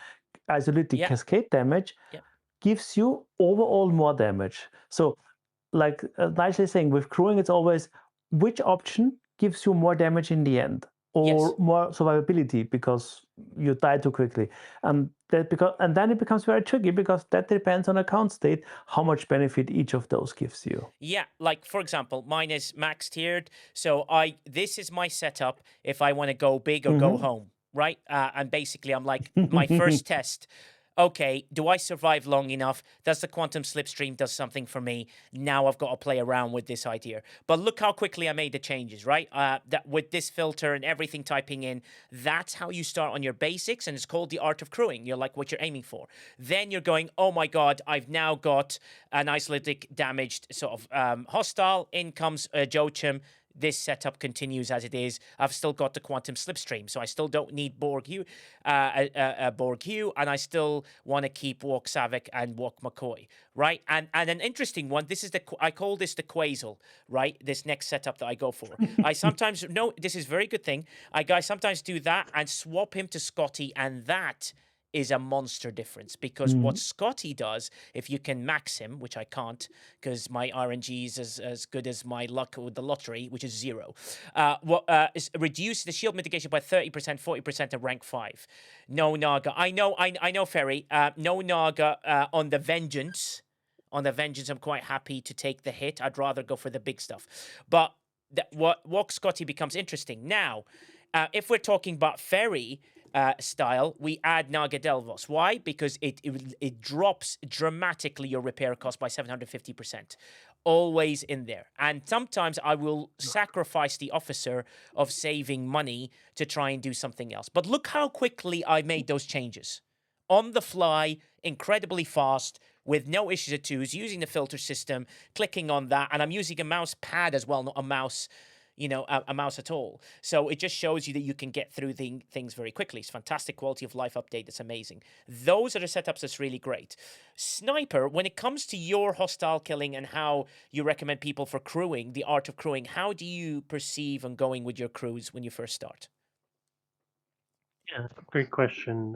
isolytic cascade damage, gives you overall more damage. So, like Nigel is saying, with crewing, it's always which option gives you more damage in the end, or more survivability because you die too quickly, and then it becomes very tricky because that depends on account state how much benefit each of those gives you. Yeah, like for example, mine is max tiered, so this is my setup if I want to go big or go home, right? And basically, I'm like my first test. Okay, do I survive long enough? Does the quantum slipstream does something for me? Now I've got to play around with this idea. But look how quickly I made the changes, right? That with this filter and everything typing in, that's how you start on your basics, and it's called the art of crewing. You're like what you're aiming for. Then you're going, oh my god, I've now got an isolytic damaged sort of hostile. In comes Joachim. This setup continues as it is. I've still got the quantum slipstream, so I still don't need Borg Hue, and I still want to keep Walk Savik and Walk McCoy, right? And an interesting one. This is I call this the Quasel, right? This next setup that I go for. I sometimes this is a very good thing. I sometimes do that and swap him to Scotty, and that is a monster difference because what Scotty does, if you can max him, which I can't because my RNG is as good as my luck with the lottery, which is 0. Is reduce the shield mitigation by 30%, 40% at rank 5. No Naga. I know, Ferry. No Naga on the Vengeance. On the Vengeance, I'm quite happy to take the hit. I'd rather go for the big stuff. But what Scotty becomes interesting. Now, if we're talking about Ferry, style, we add Naga Delvos. Why? Because it drops dramatically your repair cost by 750%. Always in there. And sometimes I will sacrifice the officer of saving money to try and do something else. But look how quickly I made those changes. On the fly, incredibly fast, with no issues at twos, using the filter system, clicking on that, and I'm using a mouse pad as well, not a mouse a mouse at all. So it just shows you that you can get through things very quickly. It's fantastic quality of life update. It's amazing. Those are the setups that's really great. Sniper, when it comes to your hostile killing and how you recommend people for crewing, the art of crewing, how do you perceive on going with your crews when you first start? Yeah, great question,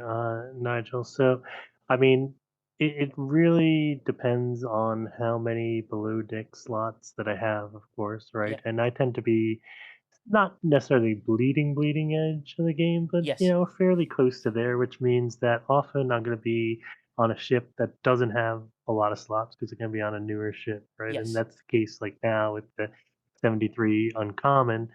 Nigel. So, I mean, it really depends on how many below deck slots that I have, of course, right? And I tend to be not necessarily bleeding edge of the game, but fairly close to there, which means that often I'm going to be on a ship that doesn't have a lot of slots because it's going to be on a newer ship, right? And that's the case like now with the 73 uncommon.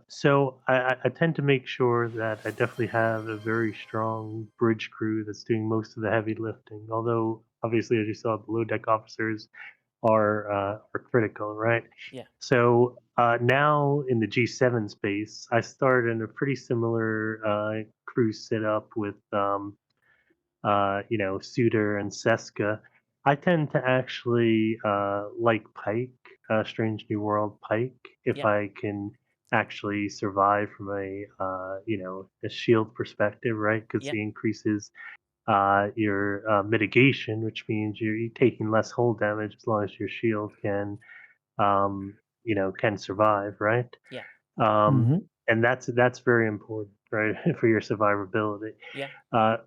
So I tend to make sure that I definitely have a very strong bridge crew that's doing most of the heavy lifting. Although obviously, as you saw, below deck officers are critical, right? Yeah. So now in the G7 space, I started in a pretty similar crew setup with Suitor and Seska. I tend to actually like Pike, Strange New World Pike, if I can actually survive from a shield perspective, right? Because he increases your mitigation, which means you're taking less hull damage as long as your shield can survive, right? Yeah. And that's very important, right, for your survivability. Yeah.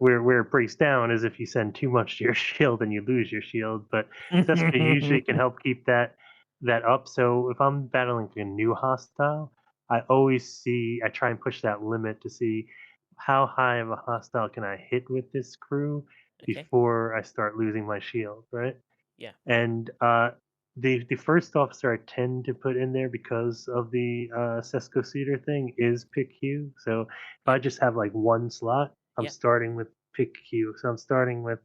Where it breaks down is if you send too much to your shield and you lose your shield, but Seska usually can help keep that up. So if I'm battling a new hostile, I try and push that limit to see how high of a hostile can I hit with this crew before I start losing my shield, right? Yeah. And the first officer I tend to put in there because of the Sesko Cedar thing is Pick Q. So if I just have like one slot, I'm starting with Pick Q. So I'm starting with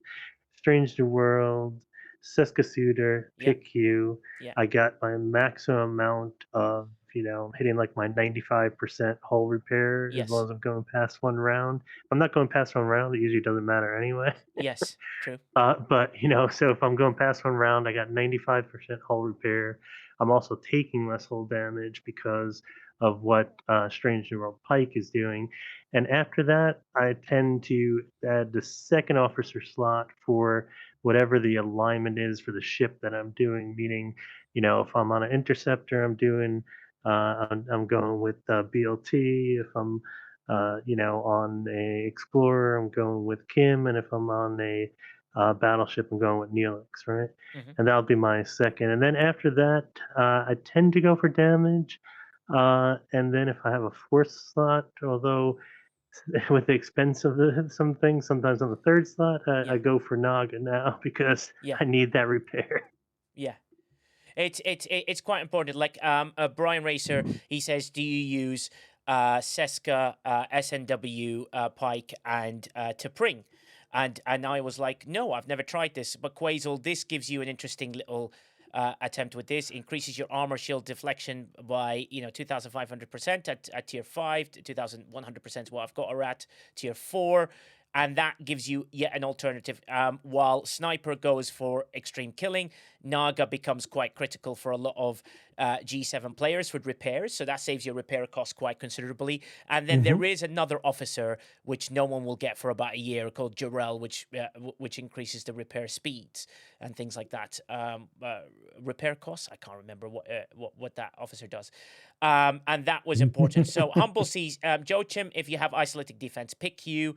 Strange New World, Seska Cedar, Pick Q. I got my maximum amount of hitting like my 95% hull repair as long Yes. as I'm going past one round. If I'm not going past one round, it usually doesn't matter anyway. Yes. True. But so if I'm going past one round, I got 95% hull repair. I'm also taking less hull damage because of what Strange New World Pike is doing. And after that, I tend to add the second officer slot for whatever the alignment is for the ship that I'm doing. Meaning, if I'm on an interceptor, I'm going with BLT. If I'm on a explorer, I'm going with Kim, and if I'm on a battleship, I'm going with Neelix, right? Mhm. And that'll be my second. And then after that, I tend to go for damage. And then if I have a fourth slot, although with the expense of some things, sometimes on the third slot, Yeah. I go for Naga now because Yeah. I need that repair. Yeah. It's quite important. Like Brian Racer, he says, do you use Seska, SNW, Pike, and T'Pring? And I was like, no, I've never tried this. But Quasel, this gives you an interesting little attempt with this. Increases your armor shield deflection by 2,500% at tier 5. 2,100% is what I've got her at tier 4. And that gives you yet an alternative. While Sniper goes for extreme killing, Naga becomes quite critical for a lot of G7 players with repairs. So that saves your repair cost quite considerably. And then there is another officer, which no one will get for about a year, called Jarrell, which increases the repair speeds and things like that. Repair costs? I can't remember what that officer does. And that was important. So Humble sees Joachim, if you have isolatic defense, pick you,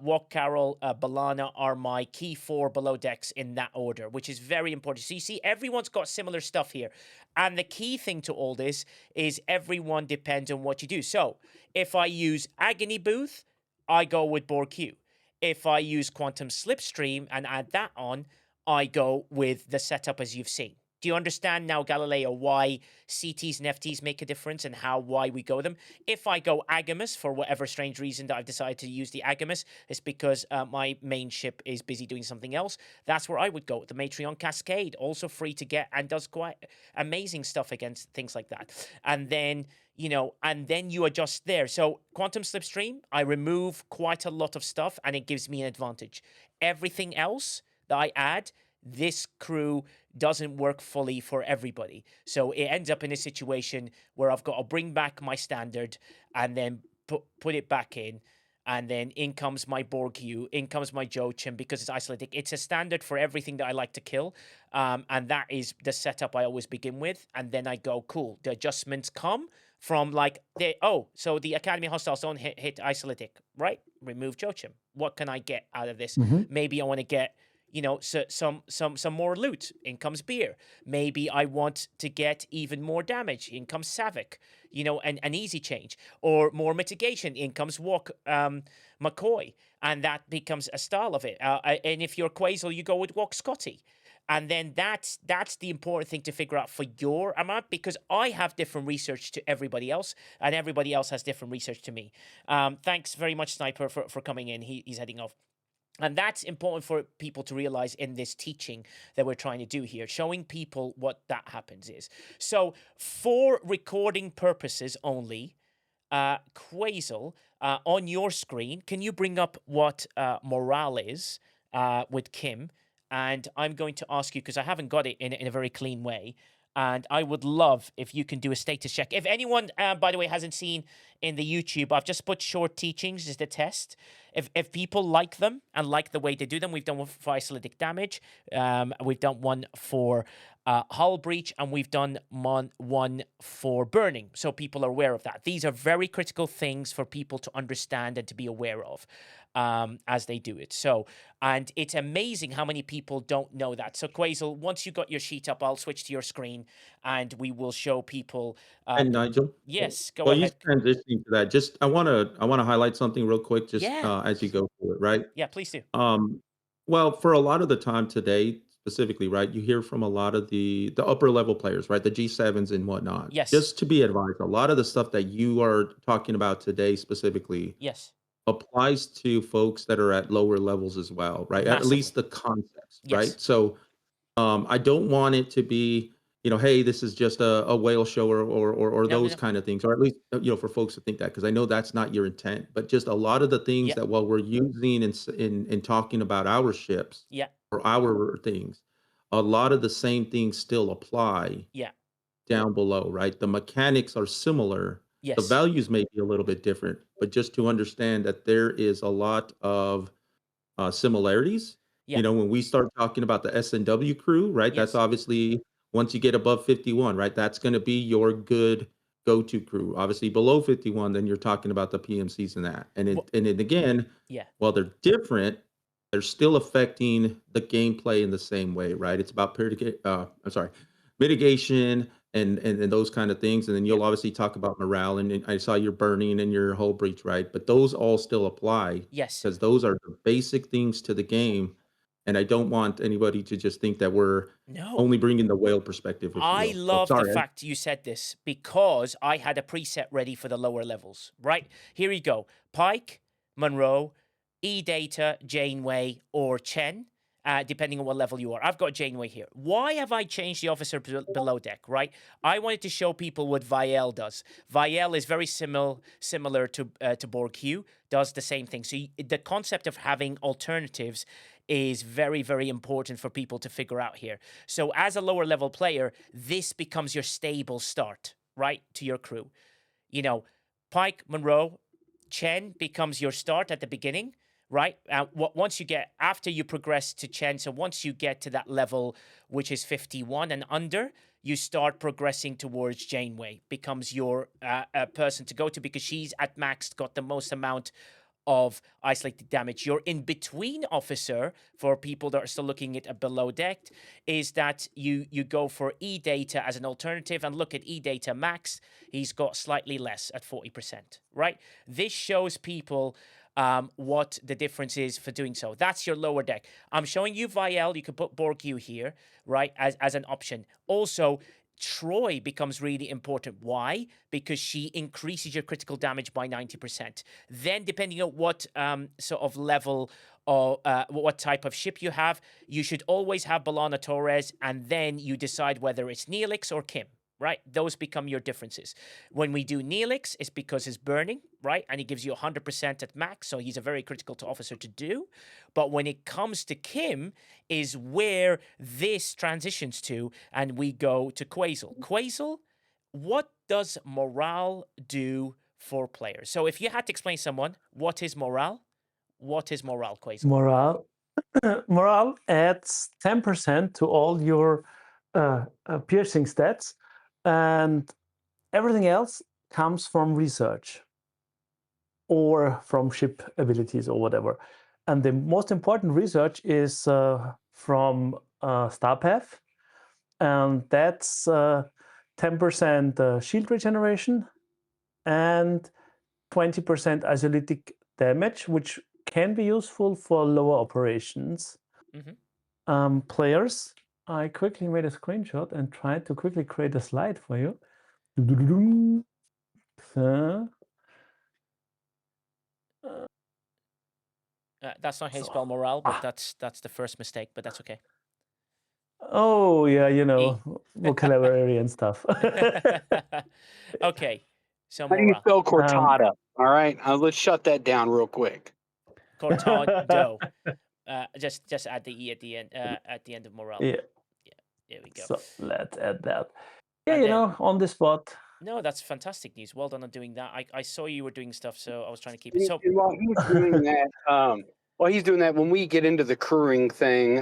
Walk Carol, Balana are my key 4 below decks in that order, which is very important. So you see, everyone's got similar stuff here. And the key thing to all this is everyone depends on what you do. So if I use Agony Booth, I go with Borg Q. If I use Quantum Slipstream and add that on, I go with the setup as you've seen. Do you understand now, Galileo, why CTs and FTs make a difference and why we go them? If I go Agamus, for whatever strange reason that I've decided to use the Agamus, it's because my main ship is busy doing something else. That's where I would go. The Matreon Cascade, also free to get and does quite amazing stuff against things like that. And then, you adjust there. So Quantum Slipstream, I remove quite a lot of stuff and it gives me an advantage. Everything else that I add, this crew doesn't work fully for everybody. So it ends up in a situation where I've got to bring back my standard and then put it back in. And then in comes my Borg Q, in comes my Joachim, because it's isolated. It's a standard for everything that I like to kill. And that is the setup I always begin with. And then I go, cool. The adjustments come from so the Academy hostiles don't hit isolatic, right? Remove Joachim. What can I get out of this? Maybe I want to get some more loot. In comes beer. Maybe I want to get even more damage. In comes Savik. An easy change. Or more mitigation. In comes Walk McCoy. And that becomes a style of it. And if you're Quasel, you go with Walk Scotty. And then that's the important thing to figure out for your amount, because I have different research to everybody else, and everybody else has different research to me. Thanks very much, Sniper, for coming in. He's heading off. And that's important for people to realize in this teaching that we're trying to do here, showing people what that happens is. So for recording purposes only, Quasel, on your screen, can you bring up what morale is with Kim? And I'm going to ask you, because I haven't got it in a very clean way, and I would love if you can do a status check. If anyone, by the way, hasn't seen in the YouTube, I've just put short teachings as the test. If people like them and like the way they do them, we've done one for isolatic damage, we've done one for hull breach, and we've done one for burning. So people are aware of that. These are very critical things for people to understand and to be aware of as they do it. So, and it's amazing how many people don't know that. So Quasel, once you got your sheet up, I'll switch to your screen and we will show people. And Nigel, yes, go while ahead. you transitioning to that, just I want to highlight something real quick, just as you go through it, right? Yeah, please do. Well, for a lot of the time today, specifically, right, you hear from a lot of the upper level players, right, the G7s and whatnot. Yes. Just to be advised, a lot of the stuff that you are talking about today specifically, yes, applies to folks that are at lower levels as well, right? Massively. At least the concepts, Yes. right? So I don't want it to be hey, this is just a whale show or No, no, those no. kind of things, or at least, for folks to think that, because I know that's not your intent, but just a lot of the things Yeah, that while we're using in talking about our ships yeah, or our things, a lot of the same things still apply yeah. down below, right? The mechanics are similar. The Yes. values may be a little bit different, but just to understand that there is a lot of similarities. Yeah. When we start talking about the S&W crew, right? That's Yes. obviously once you get above 51, right? That's going to be your good go-to crew. Obviously, below 51, then you're talking about the PMCs and that. And then again, Yeah. while they're different, they're still affecting the gameplay in the same way, right? It's about mitigation and those kind of things. And then you'll obviously talk about morale. And I saw your burning and your hull breach, right? But those all still apply Yes. because those are the basic things to the game. And I don't want anybody to just think that we're No. only bringing the whale perspective, if you I will. So, love the sorry. fact you said this because I had a preset ready for the lower levels, right? Here you go. Pike, Monroe, E-Data, Janeway, or Chen, depending on what level you are. I've got Janeway here. Why have I changed the officer below deck, right? I wanted to show people what Vielle does. Vielle is very similar to Borg Q, does the same thing. So the concept of having alternatives is very, very important for people to figure out here. So as a lower level player, this becomes your stable start, right, to your crew. Pike, Monroe, Chen becomes your start at the beginning, right? Once you get, after you progress to Chen, so once you get to that level, which is 51 and under, you start progressing towards Janeway, becomes your person to go to because she's at max, got the most amount of isolated damage. Your in-between officer, for people that are still looking at a below deck, is that you go for E-Data as an alternative, and look at E-Data max, he's got slightly less at 40%, right? This shows people what the difference is for doing so. That's your lower deck. I'm showing you Vielle, you can put Borg U here, right, as an option. Also, Troy becomes really important. Why? Because she increases your critical damage by 90%. Then, depending on what sort of level or what type of ship you have, you should always have B'Elanna Torres, and then you decide whether it's Neelix or Kim. Right? Those become your differences. When we do Neelix, it's because it's burning, right? And he gives you 100% at max, so he's a very critical to officer to do. But when it comes to Kim, is where this transitions to, and we go to Quasel. Quasel, what does morale do for players? So if you had to explain someone, what is morale? What is morale, Quasel? Morale adds 10% to all your piercing stats, and everything else comes from research or from ship abilities or whatever. And the most important research is from Starpath, and that's 10% shield regeneration and 20% isolytic damage, which can be useful for lower operations. Players, I quickly made a screenshot and tried to quickly create a slide for you. That's not how you spell morale, but that's the first mistake, but that's okay. Oh, yeah, vocabulary and stuff. Okay, so How do you morale. spell cortada? All right, let's shut that down real quick. Cortado. Just add the E at the end of morale. Yeah. There we go. So let's add that. Yeah, on the spot. No, that's fantastic news. Well done on doing that. I saw you were doing stuff, so I was trying to keep it. So And while he's doing that, when we get into the crewing thing,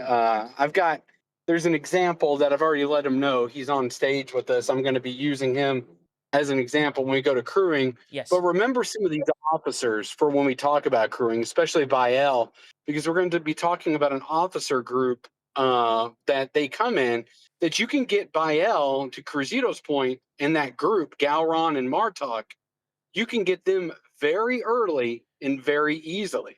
there's an example that I've already let him know. He's on stage with us. I'm going to be using him as an example when we go to crewing. Yes. But remember some of these officers for when we talk about crewing, especially Vielle, because we're going to be talking about an officer group that they come in, that you can get Vielle, to Cruzito's point, in that group, Galron and Martok, you can get them very early and very easily.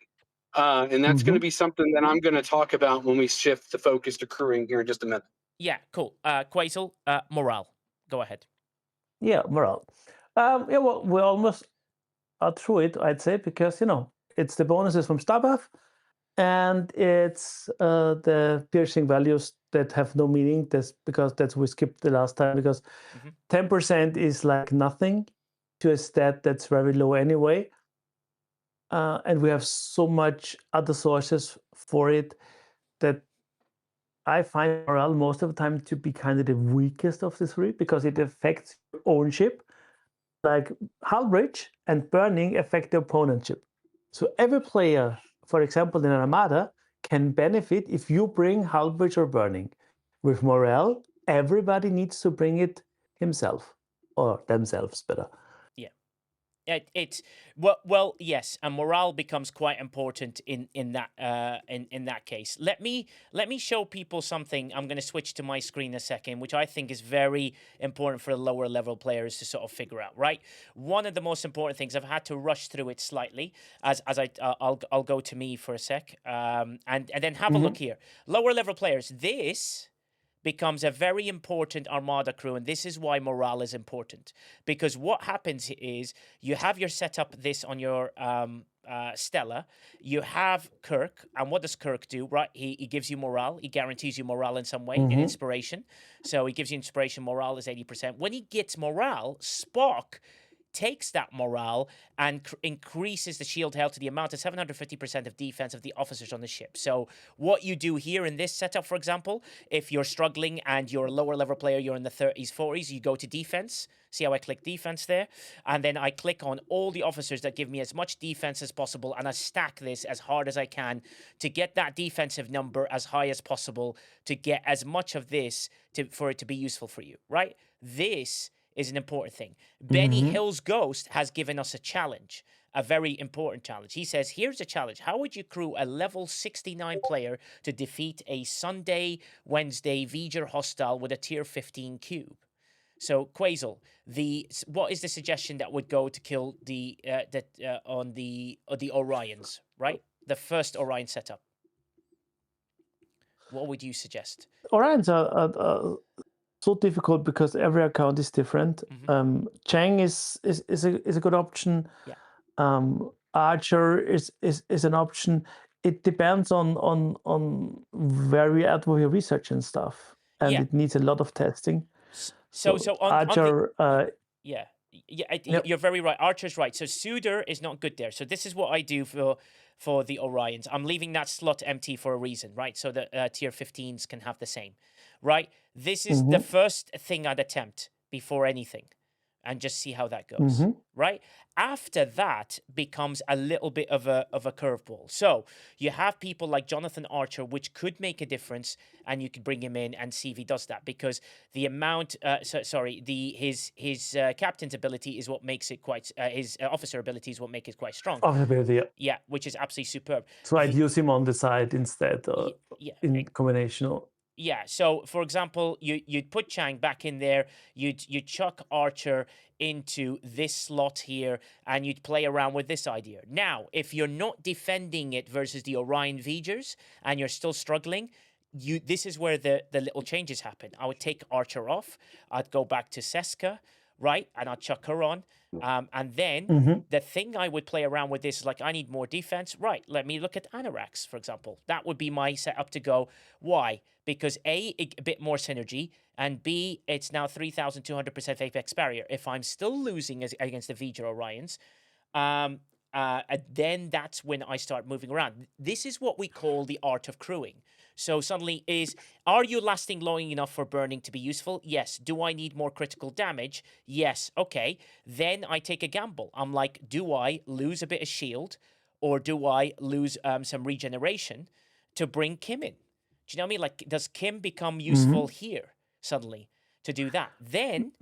And that's going to be something that I'm going to talk about when we shift the focus to crewing here in just a minute. Yeah, cool. Quasel, morale. Go ahead. Yeah, morale. Well, we almost are through it, I'd say, because, it's the bonuses from Starbuff, and it's the piercing values that have no meaning. That's because we skipped the last time, because 10% is like nothing to a stat that's very low anyway. And we have so much other sources for it that I find morale most of the time to be kind of the weakest of the three, because it affects your own ship. Like hull breach and burning affect the opponent ship. So every player, for example, in an armada, can benefit if you bring hull breach or burning. With morale, everybody needs to bring it himself, or themselves better. Yeah. It's well, yes, and morale becomes quite important in that case. Let me show people something. I'm going to switch to my screen a second, which I think is very important for the lower level players to sort of figure out. Right, one of the most important things, I've had to rush through it slightly as I'll go to me for a sec, and then have a look here. Lower level players, this becomes a very important armada crew, and this is why morale is important. Because what happens is you have your setup this on your Stella, you have Kirk, and what does Kirk do? Right, he gives you morale, he guarantees you morale in some way, in inspiration. So he gives you inspiration, morale is 80%. When he gets morale, Spock takes that morale and increases the shield health to the amount of 750% of defense of the officers on the ship. So what you do here in this setup, for example, if you're struggling and you're a lower level player, you're in the 30s, 40s, you go to defense. See how I click defense there? And then I click on all the officers that give me as much defense as possible, and I stack this as hard as I can to get that defensive number as high as possible, to get as much of this for it to be useful for you, right? This is an important thing. Benny Hill's Ghost has given us a challenge, a very important challenge. He says, here's a challenge. How would you crew a level 69 player to defeat a Sunday, Wednesday V'ger hostile with a tier 15 cube? So, Quasel, what is the suggestion that would go to kill the Orions, right? The first Orion setup. What would you suggest? Orions are so difficult because every account is different. Chang is a good option. Yeah. Archer is an option. It depends on where we at with your research and stuff, and it needs a lot of testing. So on Archer. You're very right. Archer's right. So Suitor is not good there. So this is what I do for the Orions. I'm leaving that slot empty for a reason, right? So the tier 15s can have the same, right? This is the first thing I'd attempt before anything, and just see how that goes, right? After that becomes a little bit of a curveball. So you have people like Jonathan Archer, which could make a difference, and you could bring him in and see if he does that, because the amount, his captain's ability is what makes it quite, his officer ability is what makes it quite strong. Officer ability, yeah. Yeah, which is absolutely superb. So I'd use him on the side instead, in combination. Yeah, so for example, you'd put Chang back in there, you'd chuck Archer into this slot here, and you'd play around with this idea. Now, if you're not defending it versus the Orion V'gers and you're still struggling, this is where the little changes happen. I would take Archer off, I'd go back to Seska, right, and I'd chuck her on. And then the thing I would play around with this is like, I need more defense. Right, let me look at Anorax, for example. That would be my setup to go. Why? Because A, a bit more synergy, and B, it's now 3,200% Apex barrier. If I'm still losing against the V'ger Orions, then that's when I start moving around. This is what we call the art of crewing. So suddenly are you lasting long enough for burning to be useful? Yes. Do I need more critical damage? Yes. Okay. Then I take a gamble. I'm like, do I lose a bit of shield, or do I lose some regeneration to bring Kim in? Do you know what I mean? Like, does Kim become useful here suddenly to do that? Then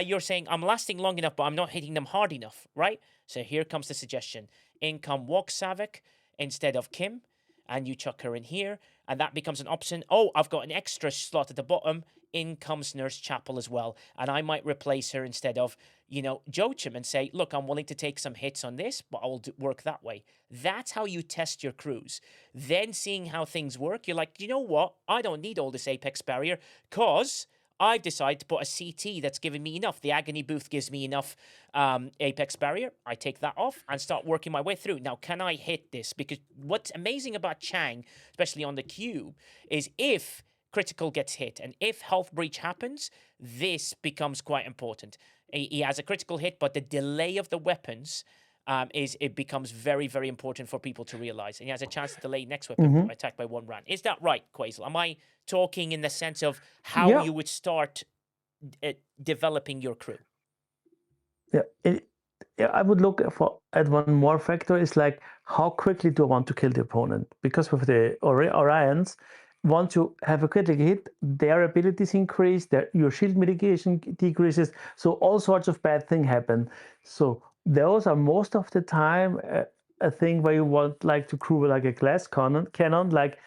you're saying I'm lasting long enough, but I'm not hitting them hard enough, right? So here comes the suggestion. In come Walk Savik instead of Kim, and you chuck her in here, and that becomes an option. Oh, I've got an extra slot at the bottom. In comes Nurse Chapel as well, and I might replace her instead of, Joachim, and say, look, I'm willing to take some hits on this, but I'll work that way. That's how you test your crews. Then seeing how things work, you're like, you know what? I don't need all this Apex barrier, because I've decided to put a CT that's giving me enough. The agony booth gives me enough apex barrier. I take that off and start working my way through. Now, can I hit this? Because what's amazing about Chang, especially on the cube, is if critical gets hit and if health breach happens, this becomes quite important. He has a critical hit, but the delay of the weapons it becomes very, very important for people to realize. And he has a chance to delay next weapon attack by 1 round. Is that right, Quasel? Am I talking in the sense of how you would start developing your crew? I would look at one more factor is like how quickly do I want to kill the opponent? Because with the Orions, once you have a critical hit, their abilities increase, your shield mitigation decreases, so all sorts of bad things happen. So those are most of the time a thing where you want like to crew like a glass cannon, like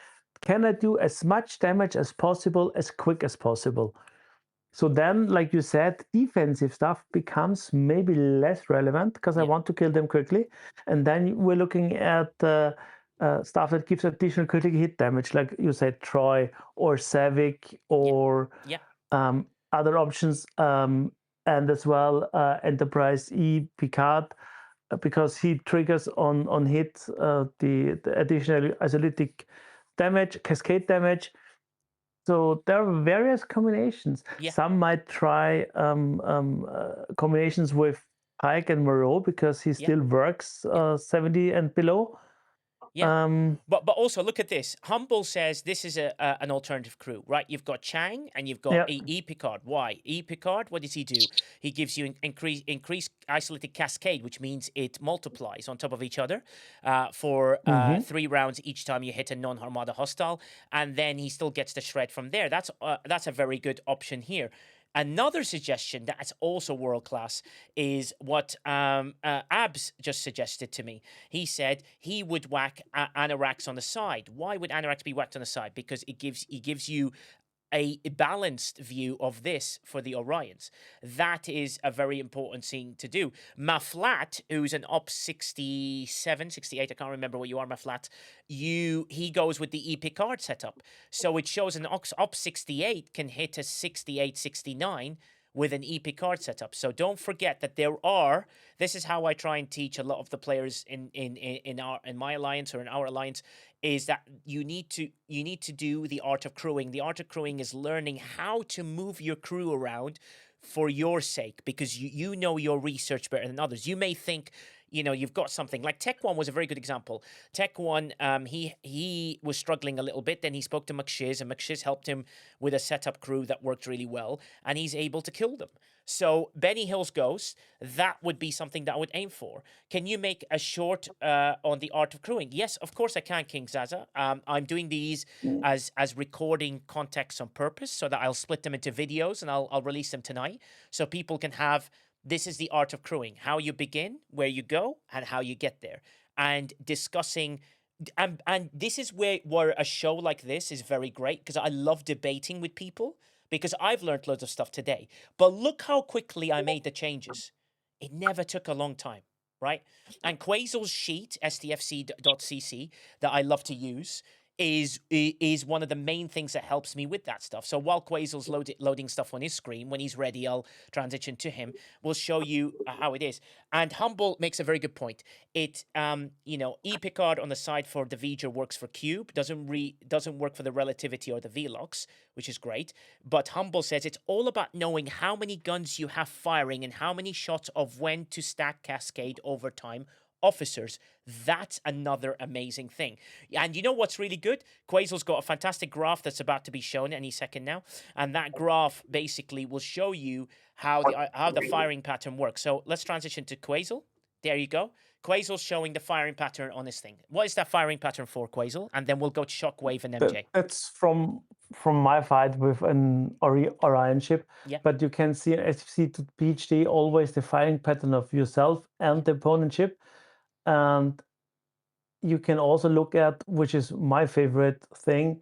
can I do as much damage as possible, as quick as possible? So then, like you said, defensive stuff becomes maybe less relevant because I want to kill them quickly. And then we're looking at stuff that gives additional critical hit damage, like you said, Troy or Savick or other options. And as well, Enterprise E Picard, because he triggers on hit the additional isolytic damage, cascade damage. So there are various combinations. Some might try combinations with Pike and Moreau because he still works 70 and below. But also look at this. Humble says this is an alternative crew, right? You've got Chang and you've got E Picard. Why? E Picard, what does he do? He gives you increased isolated cascade, which means it multiplies on top of each other for 3 rounds each time you hit a non-Armada hostile, and then he still gets the shred from there. That's a very good option here. Another suggestion that's also world-class is what Abs just suggested to me. He said he would whack Anorax on the side. Why would Anorax be whacked on the side? Because it gives you a balanced view of this for the Orions. That is a very important thing to do. Maflat, who's an Op 67, 68, I can't remember what you are, Maflat, he goes with the E Picard setup. So it shows an Op 68 can hit a 68, 69 with an E Picard setup. So don't forget that this is how I try and teach a lot of the players in my alliance or in our alliance, is that you need to do the art of crewing. The art of crewing is learning how to move your crew around for your sake, because you know your research better than others. You may think, you've got something. Like Tech One was a very good example. Tech One, he was struggling a little bit. Then he spoke to McShiz, and McShiz helped him with a setup crew that worked really well, and he's able to kill them. So Benny Hill's Ghost, that would be something that I would aim for. Can you make a short on the art of crewing? Yes, of course I can, King Zaza. I'm doing these as recording context on purpose, so that I'll split them into videos and I'll release them tonight, so people can have. This is the art of crewing: how you begin, where you go, and how you get there, and discussing. And this is where a show like this is very great, because I love debating with people, because I've learned loads of stuff today. But look how quickly I made the changes. It never took a long time, right? And Quasel's sheet, stfc.cc, that I love to use, is one of the main things that helps me with that stuff. So while Quasel's loading stuff on his screen, when he's ready, I'll transition to him. We'll show you how it is. And Humble makes a very good point. It, E Picard on the side for the V'ger works for Cube, doesn't work for the Relativity or the Velox, which is great. But Humble says it's all about knowing how many guns you have firing and how many shots of when to stack cascade over time. Officers, that's another amazing thing. And you know what's really good? Quasel's got a fantastic graph that's about to be shown any second now, and that graph basically will show you how the firing pattern works. So let's transition to Quasel. There you go. Quasel's showing the firing pattern on this thing. What is that firing pattern for, Quasel? And then we'll go to Shockwave and MJ. That's from my fight with an Orion ship. Yeah. But you can see in SFC to PhD always the firing pattern of yourself and the opponent ship. And you can also look at, which is my favorite thing,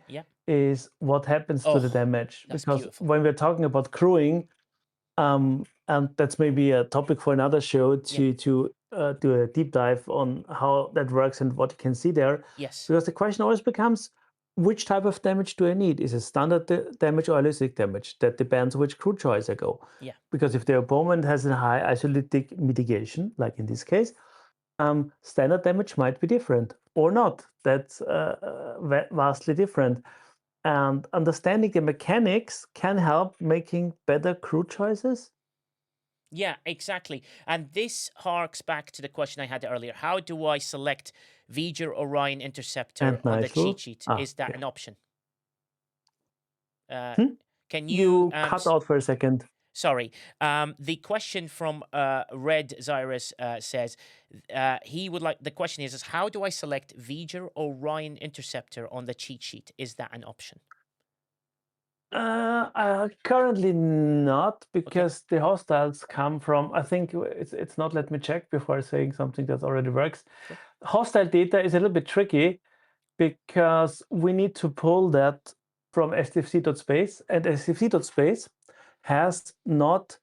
is what happens to the damage. Because beautiful. When we're talking about crewing, and that's maybe a topic for another show to do a deep dive on how that works and what you can see there. Yes. Because the question always becomes, which type of damage do I need? Is it standard damage or holistic damage? That depends which crew choice I go. Yeah. Because if the opponent has a high isolytic mitigation, like in this case, standard damage might be different or not. That's vastly different. And understanding the mechanics can help making better crew choices. Yeah, exactly. And this harks back to the question I had earlier. How do I select V'ger Orion Interceptor And on the Nigel? cheat sheet? Is that an option? Can You cut out for a second. Sorry. The question from Red Zyrus says he would like. The question is how do I select V'ger Orion Interceptor on the cheat sheet? Is that an option? Currently not, because the hostiles come from, I think it's not, let me check before saying something that already works. Sure. Hostile data is a little bit tricky because we need to pull that from STFC.space, and STFC.space has not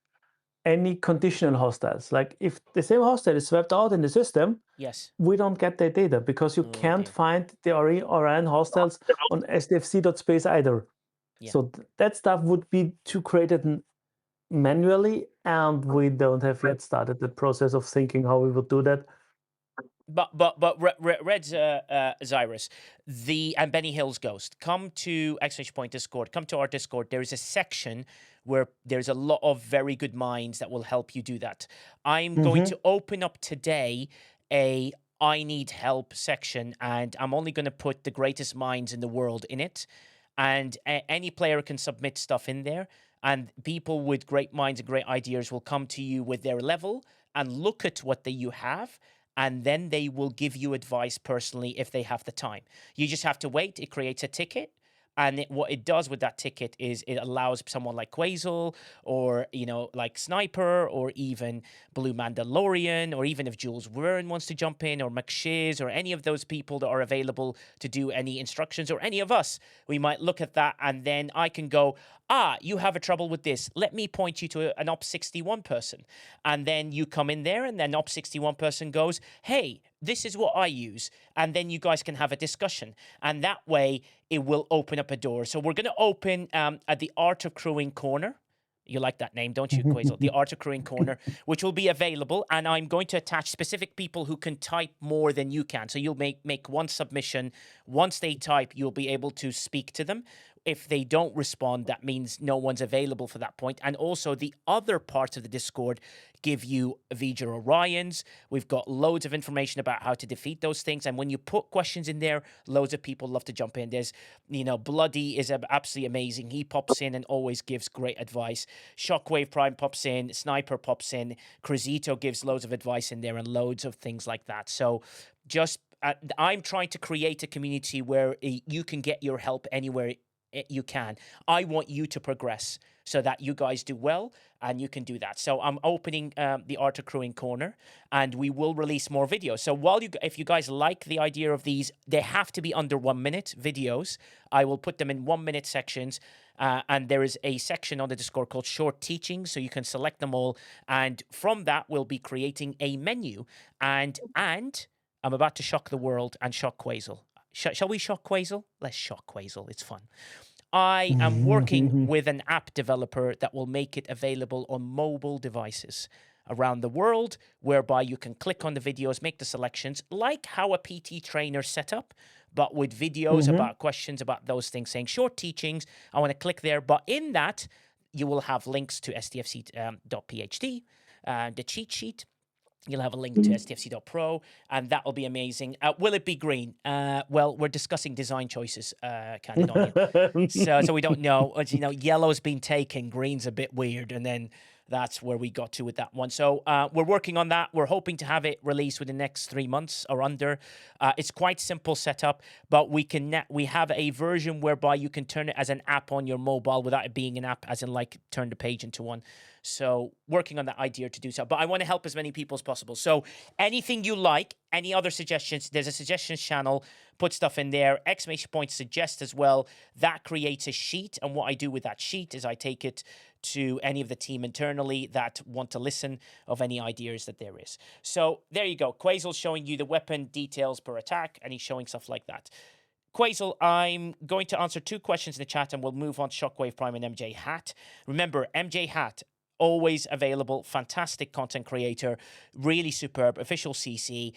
any conditional hostiles. Like if the same hostile is swept out in the system, yes, we don't get that data because you can't find the Orion hostiles on STFC.space either. Yeah. So that stuff would be to create it manually, and we don't have yet started the process of thinking how we would do that. But Red Zyrus, and Benny Hill's Ghost, come to Exchange Point Discord, come to our Discord. There is a section where there's a lot of very good minds that will help you do that. I'm going to open up today a I need help section, and I'm only going to put the greatest minds in the world in it. And any player can submit stuff in there, and people with great minds and great ideas will come to you with their level and look at what you have, and then they will give you advice personally if they have the time. You just have to wait. It creates a ticket. And what it does with that ticket is it allows someone like Quasel or, like Sniper or even Blue Mandalorian, or even if Jules Verne wants to jump in, or McShiz, or any of those people that are available to do any instructions, or any of us, we might look at that and then I can go, you have a trouble with this. Let me point you to an Ops 61 person. And then you come in there and then Ops 61 person goes, hey, this is what I use. And then you guys can have a discussion. And that way it will open up a door. So we're going to open at the Art of Crewing Corner. You like that name, don't you, Quasel? The Art of Crewing Corner, which will be available. And I'm going to attach specific people who can type more than you can. So you'll make one submission. Once they type, you'll be able to speak to them. If they don't respond, that means no one's available for that point. And also the other parts of the Discord give you V'ger Orions. We've got loads of information about how to defeat those things. And when you put questions in there, loads of people love to jump in. There's, Bloody is absolutely amazing. He pops in and always gives great advice. Shockwave Prime pops in. Sniper pops in. Cruzito gives loads of advice in there and loads of things like that. So just, I'm trying to create a community where you can get your help anywhere you can. I want you to progress so that you guys do well and you can do that. So I'm opening the Art of Crewing Corner, and we will release more videos. So if you guys like the idea of these, they have to be under 1 minute videos. I will put them in 1 minute sections. And there is a section on the Discord called Short Teachings, so you can select them all. And from that, we'll be creating a menu. And I'm about to shock the world and shock Quasel. Shall we shock Quasel? Let's shock Quasel. It's fun. I am working with an app developer that will make it available on mobile devices around the world, whereby you can click on the videos, make the selections, like how a PT trainer set up, but with videos about questions about those things, saying short teachings. I want to click there. But in that, you will have links to STFC.PhD, the cheat sheet. You'll have a link to STFC.pro, and that will be amazing. Will it be green? Well, we're discussing design choices, Candid Onion. So we don't know. As you know, yellow's been taken, green's a bit weird, and then that's where we got to with that one. So we're working on that. We're hoping to have it released within the next 3 months or under. It's quite simple setup, but we have a version whereby you can turn it as an app on your mobile without it being an app, as in like turn the page into one. So working on that idea to do so. But I want to help as many people as possible. So anything you like, any other suggestions, there's a suggestions channel. Put stuff in there. Exclamation point suggest as well. That creates a sheet. And what I do with that sheet is I take it to any of the team internally that want to listen of any ideas that there is. So there you go. Quasel's showing you the weapon details per attack, and he's showing stuff like that. Quasel, I'm going to answer 2 questions in the chat and we'll move on to Shockwave Prime and MJ Hat. Remember, MJ Hat, always available, fantastic content creator, really superb, official CC.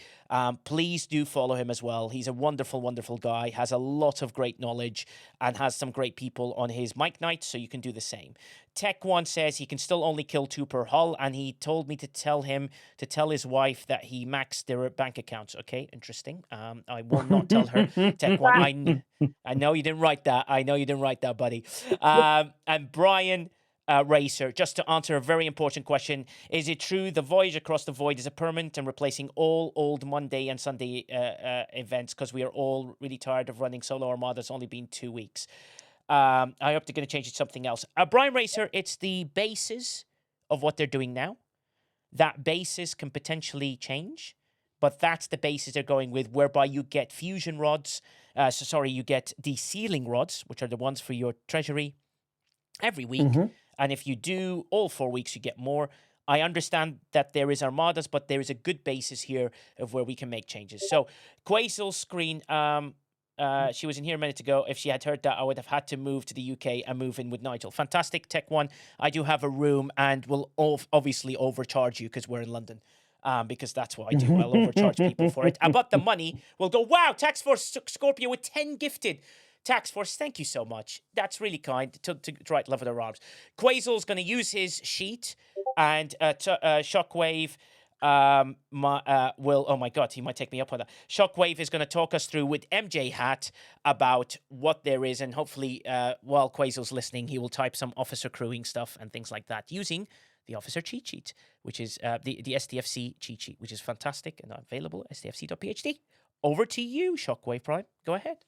Please do follow him as well. He's a wonderful, wonderful guy, has a lot of great knowledge and has some great people on his mic nights, so you can do the same. Tech One says he can still only kill 2 per hull, and he told me to tell him to tell his wife that he maxed their bank accounts. Okay, interesting. I will not tell her. Tech One, I know you didn't write that. I know you didn't write that, buddy. And Brian Racer, just to answer a very important question, is it true the voyage across the void is a permanent and replacing all old Monday and Sunday events because we are all really tired of running solo armada? It's only been 2 weeks. I hope they're going to change it to something else. Brian Racer, it's the basis of what they're doing now. That basis can potentially change, but that's the basis they're going with, whereby you get fusion rods. You get the sealing rods, which are the ones for your treasury, every week. And if you do all 4 weeks, you get more. I understand that there is armadas, but there is a good basis here of where we can make changes. So Quasel's screen, she was in here a minute ago. If she had heard that, I would have had to move to the UK and move in with Nigel. Fantastic, Tech One. I do have a room and will obviously overcharge you because we're in London. Because that's what I do. I'll overcharge people for it. But the money will go, wow, Tax Force Scorpio with 10 gifted. Tax Force, thank you so much. That's really kind to write love with our arms. Quasel's going to use his sheet and Shockwave will, oh my God, he might take me up on that. Shockwave is going to talk us through with MJ Hat about what there is, and hopefully while Quasel's listening, he will type some officer crewing stuff and things like that using the officer cheat sheet, which is the STFC cheat sheet, which is fantastic and available at stfc.phd. Over to you, Shockwave Prime. Go ahead.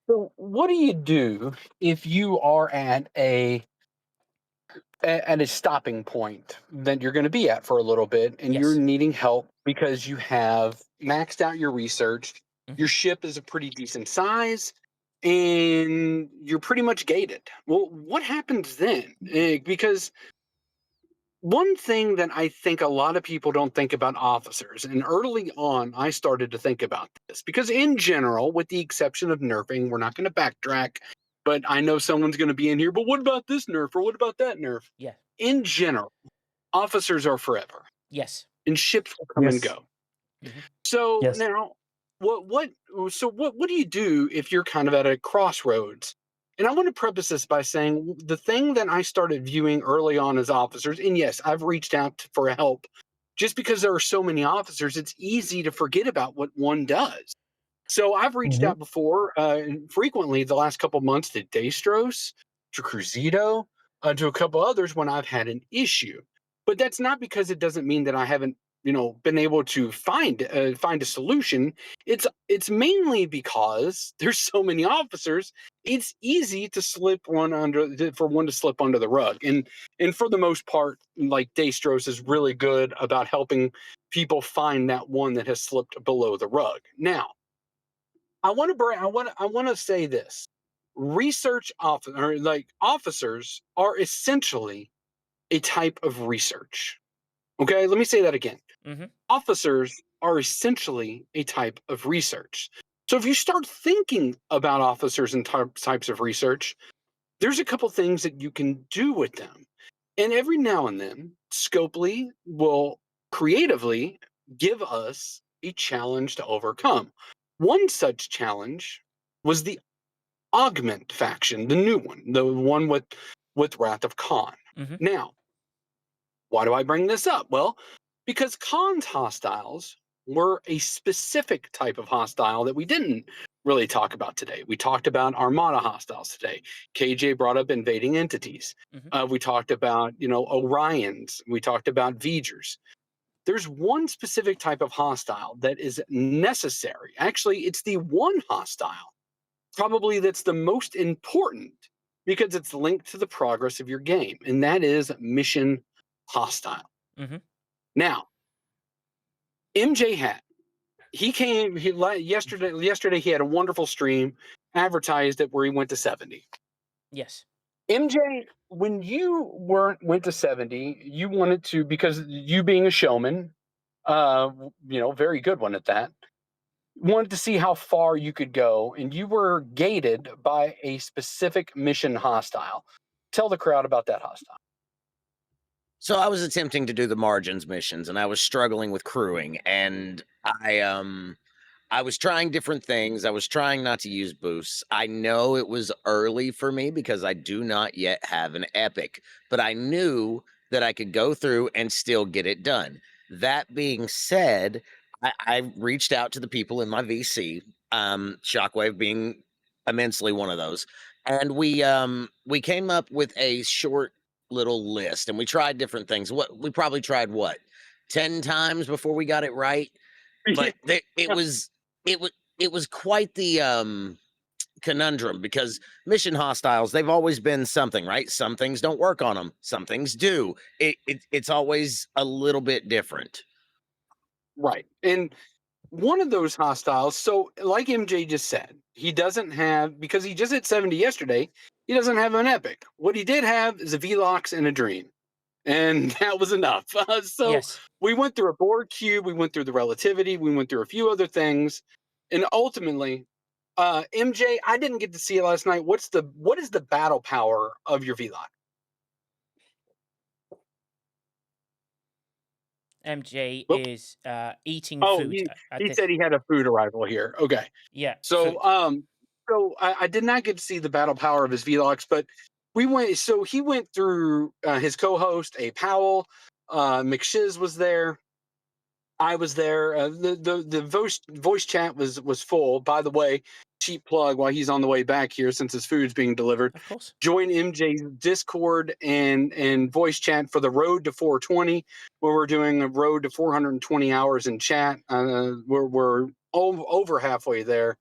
So what do you do if you are at a stopping point that you're going to be at for a little bit and you're needing help because you have maxed out your research, your ship is a pretty decent size, and you're pretty much gated? Well, what happens then? Because one thing that I think a lot of people don't think about officers, and early on I started to think about this, because in general, with the exception of nerfing, we're not going to backtrack, but I know someone's going to be in here, but what about this nerf, or what about that nerf? Yeah. In general, officers are forever. Yes. And ships will come and go. So now, what do you do if you're kind of at a crossroads? And I want to preface this by saying the thing that I started viewing early on as officers, and yes, I've reached out for help, just because there are so many officers, it's easy to forget about what one does. So I've reached out before, frequently the last couple of months, to Destros, to Cruzito, to a couple others when I've had an issue. But that's not because it doesn't mean that I haven't, been able to find a solution. It's mainly because there's so many officers. It's easy to slip one to slip under the rug, and for the most part, like, Destros is really good about helping people find that one that has slipped below the rug. Now, I want to say this: officers are essentially a type of research. Okay, let me say that again. Officers are essentially a type of research. So if you start thinking about officers and types of research, there's a couple things that you can do with them. And every now and then, Scopely will creatively give us a challenge to overcome. One such challenge was the Augment faction, the new one, the one with Wrath of Khan. Now, why do I bring this up? Well, because Khan's hostiles were a specific type of hostile that we didn't really talk about today. We talked about Armada hostiles today. KJ brought up invading entities. We talked about, Orions. We talked about V'gers. There's one specific type of hostile that is necessary. Actually, it's the one hostile probably that's the most important, because it's linked to the progress of your game, and that is mission hostile. Now, MJ Hat, yesterday he had a wonderful stream, advertised it, where he went to 70. Yes. MJ, when you went to 70, you wanted to, because you being a showman, very good one at that, wanted to see how far you could go, and you were gated by a specific mission hostile. Tell the crowd about that hostile. So I was attempting to do the margins missions, and I was struggling with crewing, and I was trying different things. I was trying not to use boosts. I know it was early for me because I do not yet have an epic, but I knew that I could go through and still get it done. That being said, I reached out to the people in my VC, Shockwave being immensely one of those, and we came up with a short little list, and we tried different things. We probably tried 10 times before we got it right, but it was it was quite the conundrum because mission hostiles, they've always been something, right? Some things don't work on them, some things do. It's always a little bit different. Right. And one of those hostiles, so like MJ just said, he doesn't have, because he just hit 70 yesterday, he doesn't have an epic. What he did have is a Velox and a Dream. And that was enough. So we went through a board cube, we went through the relativity, we went through a few other things. And ultimately, MJ, I didn't get to see it last night. What is the battle power of your Velox? MJ is eating food. He said he had a food arrival here. Okay. Yeah. So so I did not get to see the battle power of his Velox, but he went through his co-host, A. Powell, McShiz was there. I was there. The voice chat was full. By the way, cheap plug while he's on the way back here since his food's being delivered. Of course. Join MJ's Discord and voice chat for the Road to 420, where we're doing a Road to 420 hours in chat. We're over halfway there.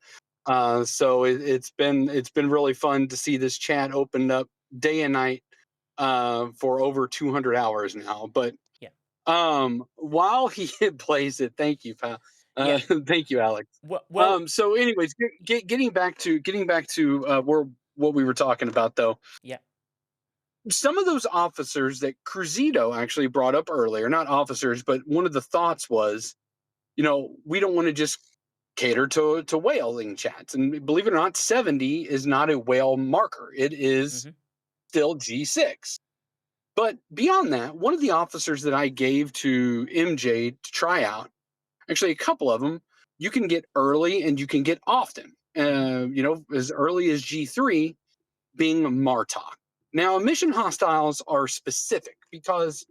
So it's been really fun to see this chat opened up day and night for over 200 hours now. But while he plays it, thank you, pal. Thank you, Alex. Well, so anyways, getting back to what we were talking about, though. Yeah. Some of those officers that Cruzito actually brought up earlier, not officers, but one of the thoughts was, we don't want to just cater to whaling chats. And believe it or not, 70 is not a whale marker. It is still G6. But beyond that, one of the officers that I gave to MJ to try out, actually a couple of them, you can get early and you can get often. As early as G3 being Martok. Now, mission hostiles are specific because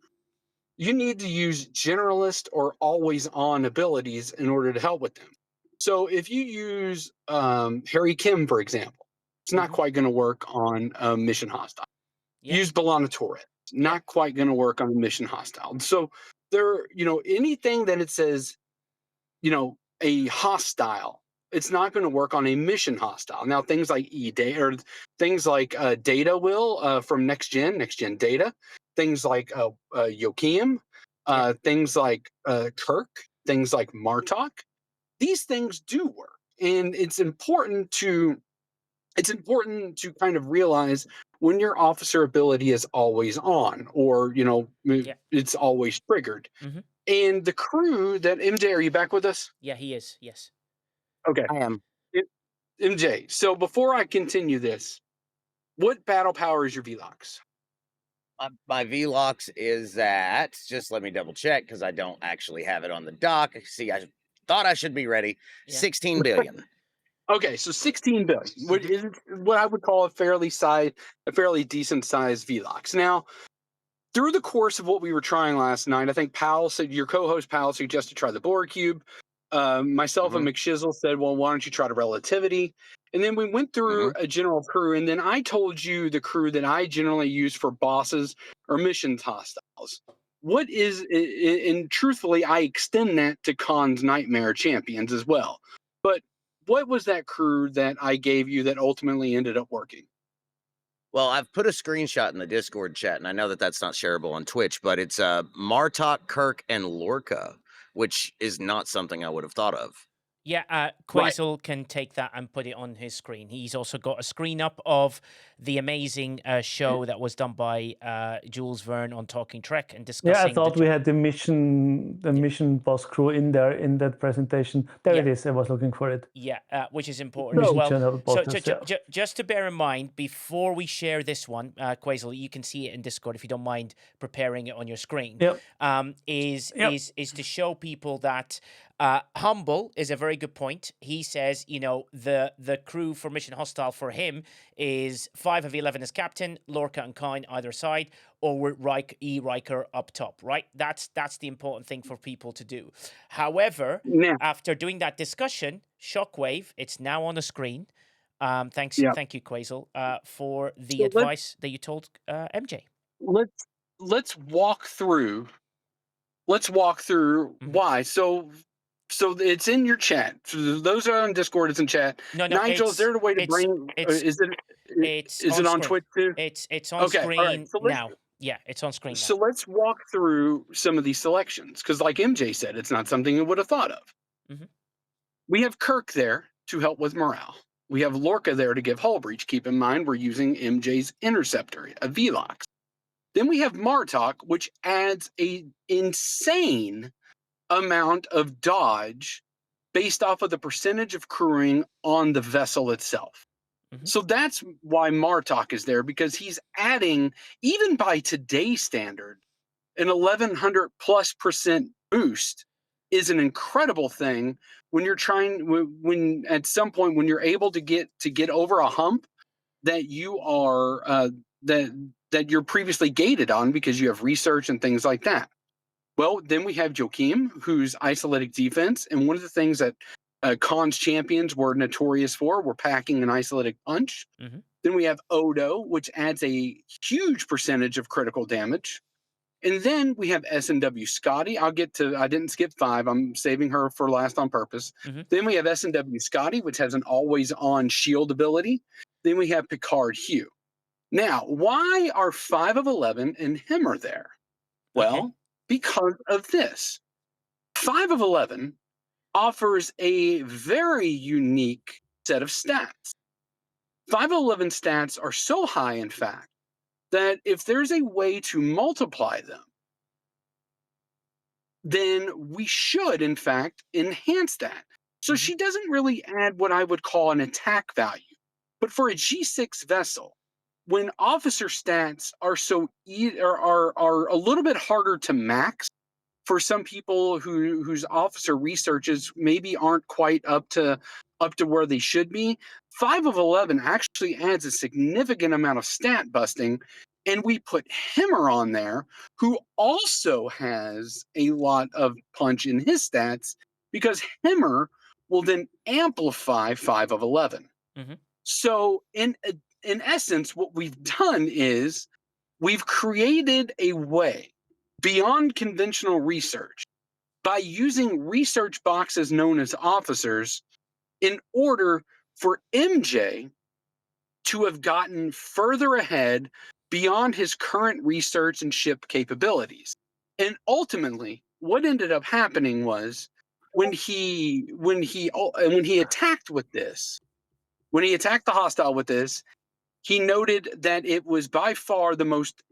you need to use generalist or always on abilities in order to help with them. So if you use Harry Kim, for example, it's not quite going to work on a mission hostile. Use Belana Torres, not quite going to work on a mission hostile. So there, anything that it says, a hostile, it's not going to work on a mission hostile. Now, things like E-Data or things like Data will from Next Gen Data, things like Yoakim, things like Kirk, things like Martok. These things do work, and it's important to kind of realize when your officer ability is always on, or it's always triggered. And the crew that MJ, are you back with us? Yeah, he is. Yes. Okay, I am. MJ. So before I continue this, what battle power is your Velox? My Velox is at, just let me double check because I don't actually have it on the dock. See, I thought I should be ready. 16 billion. Okay, so 16 billion, which is what I would call a fairly decent sized Velox. Now, through the course of what we were trying last night, I think your co-host Powell suggested try the board cube. Myself and McShizzle said, well, why don't you try the relativity? And then we went through a general crew, and then I told you the crew that I generally use for bosses or missions hostiles. What is, and truthfully, I extend that to Khan's Nightmare champions as well. But what was that crew that I gave you that ultimately ended up working? Well, I've put a screenshot in the Discord chat, and I know that that's not shareable on Twitch, but it's Martok, Kirk, and Lorca, which is not something I would have thought of. Yeah, Quasel can take that and put it on his screen. He's also got a screen up of the amazing show that was done by Jules Verne on Talking Trek and discussing. Yeah, I thought we had the mission boss crew in there in that presentation. There it is. I was looking for it. Yeah, which is important as well. General So bosses, just to bear in mind, before we share this one, Quasel, you can see it in Discord if you don't mind preparing it on your screen. Yep. Is to show people that humble is a very good point. He says, the crew for Mission Hostile for him is 5 of 11 as captain, Lorca and Kine either side, or with Riker up top, right? That's the important thing for people to do. However, after doing that discussion, Shockwave, it's now on the screen. Thank you, Quasel, for the advice that you told MJ. Let's walk through. Why. So it's in your chat. So those are on Discord. It's in chat. No, Nigel, is there a way to bring? Is it on Twitch too? It's on screen right. Now. Yeah, it's on screen now. So let's walk through some of these selections because, like MJ said, it's not something you would have thought of. Mm-hmm. We have Kirk there to help with morale. We have Lorca there to give hull breach. Keep in mind we're using MJ's interceptor, a Velox. Then we have Martok, which adds an insane amount of dodge based off of the percentage of crewing on the vessel itself. Mm-hmm. So that's why Martok is there, because he's adding, even by today's standard, an 1100+% boost is an incredible thing when you're when at some point when you're able to get over a hump that you are that you're previously gated on because you have research and things like that. Well, then we have Joachim, who's isolated defense. And one of the things that Khan's champions were notorious for were packing an isolated punch. Mm-hmm. Then we have Odo, which adds a huge percentage of critical damage. And then we have S&W Scotty. I didn't skip 5. I'm saving her for last on purpose. Mm-hmm. Then we have S&W Scotty, which has an always-on shield ability. Then we have Picard Hugh. Now, why are 5 of 11 and him are there? Well, because of this. 5 of 11 offers a very unique set of stats. 5 of 11 stats are so high, in fact, that if there's a way to multiply them, then we should, in fact, enhance that. So she doesn't really add what I would call an attack value. But for a G6 vessel, when officer stats are are a little bit harder to max for some people whose officer researches maybe aren't quite up to where they should be, 5 of 11 actually adds a significant amount of stat busting, and we put Himmer on there, who also has a lot of punch in his stats, because Himmer will then amplify 5 of 11. Mm-hmm. So in essence, what we've done is we've created a way beyond conventional research by using research boxes known as officers in order for MJ to have gotten further ahead beyond his current research and ship capabilities. And ultimately, what ended up happening was when he attacked with this, when he attacked the hostile with this, he noted that it was by far the most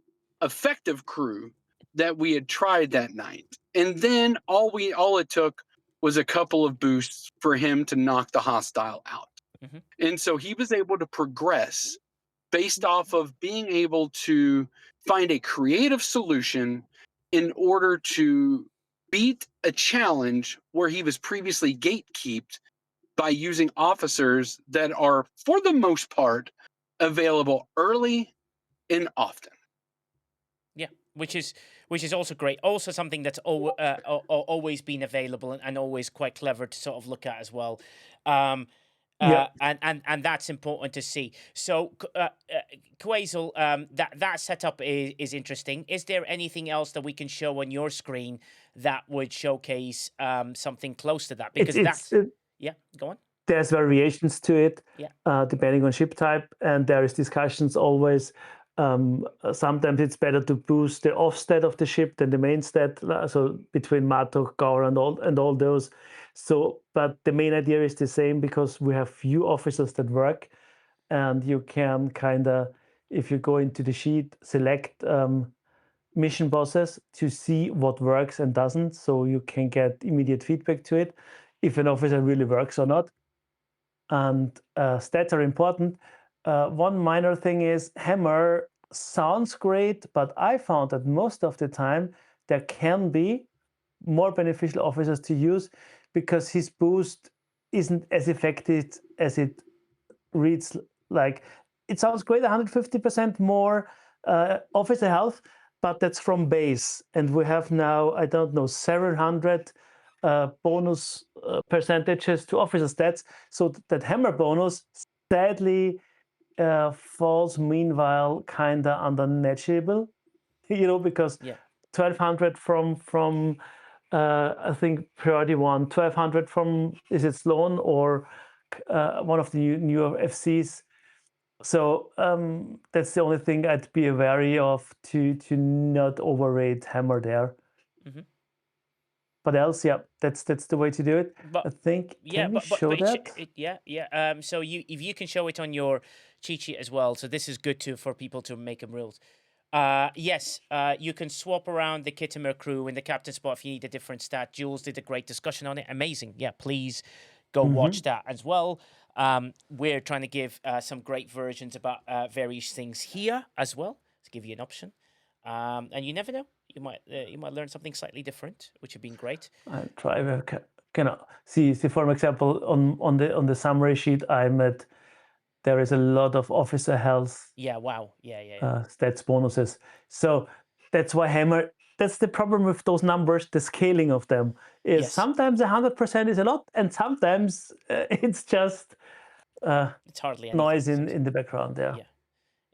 effective crew that we had tried that night. And then all it took was a couple of boosts for him to knock the hostile out. Mm-hmm. And so he was able to progress based off of being able to find a creative solution in order to beat a challenge where he was previously gatekept by using officers that are, for the most part, available early and often. Yeah, which is also great. Also something that's always been available and always quite clever to sort of look at as well. And that's important to see. So, Quasel, that setup is interesting. Is there anything else that we can show on your screen that would showcase something close to that? Because yeah, go on. There's variations to it, yeah. Depending on ship type, and there is discussions always. Sometimes it's better to boost the off stat of the ship than the main stat. So between Martok, Gaur, and all those. So, but the main idea is the same because we have few officers that work, and you can kind of, if you go into the sheet, select mission bosses to see what works and doesn't, so you can get immediate feedback to it if an officer really works or not. And stats are important. One minor thing is hammer sounds great, but I found that most of the time there can be more beneficial officers to use because his boost isn't as effective as it reads. Like, it sounds great, 150% more officer health, but that's from base. And we have now, I don't know, 700 bonus percentages to officer stats. So that hammer bonus sadly falls meanwhile kind of under negligible, because 1200 from I think priority 1, 1200 from, is it Sloan or one of the newer FCs? So that's the only thing I'd be wary of, to not overrate hammer there. Mm-hmm. But else, yeah, that's the way to do it. But, I think. Can we show that? So if you can show it on your cheat sheet as well. So this is good for people to make them rules. Yes, you can swap around the Kittimer crew in the captain spot if you need a different stat. Jules did a great discussion on it. Amazing. Yeah, please go watch that as well. We're trying to give some great versions about various things here as well to give you an option. And you never know. You might learn something slightly different, which would be great. I'll try. See for example on the summary sheet I'm at. There is a lot of officer health. Yeah. Wow. Yeah. Stats bonuses. So that's why hammer. That's the problem with those numbers. The scaling of them is sometimes 100% is a lot, and sometimes it's just it's hardly noise in the background there. Yeah,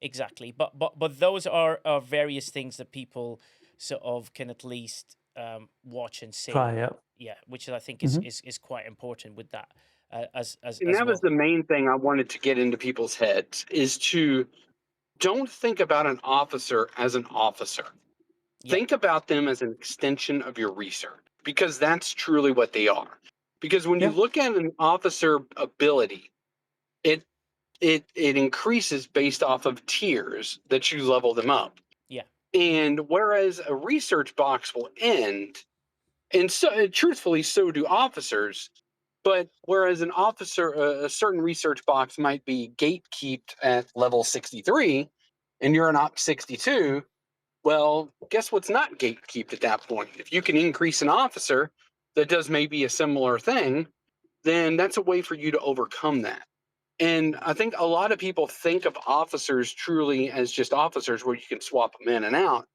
exactly. But those are various things that people sort of can at least watch and see. Try, yeah, which I think is quite important with that. Was the main thing I wanted to get into people's heads, is to don't think about an officer as an officer. Think about them as an extension of your research, because that's truly what they are. Because when you look at an officer ability, it increases based off of tiers that you level them up. Yeah. And whereas a research box will end, and so truthfully, so do officers. But whereas an officer, a certain research box might be gatekeeped at level 63, and you're an op 62, well, guess what's not gatekeeped at that point? If you can increase an officer that does maybe a similar thing, then that's a way for you to overcome that. And I think a lot of people think of officers truly as just officers where you can swap them in and out.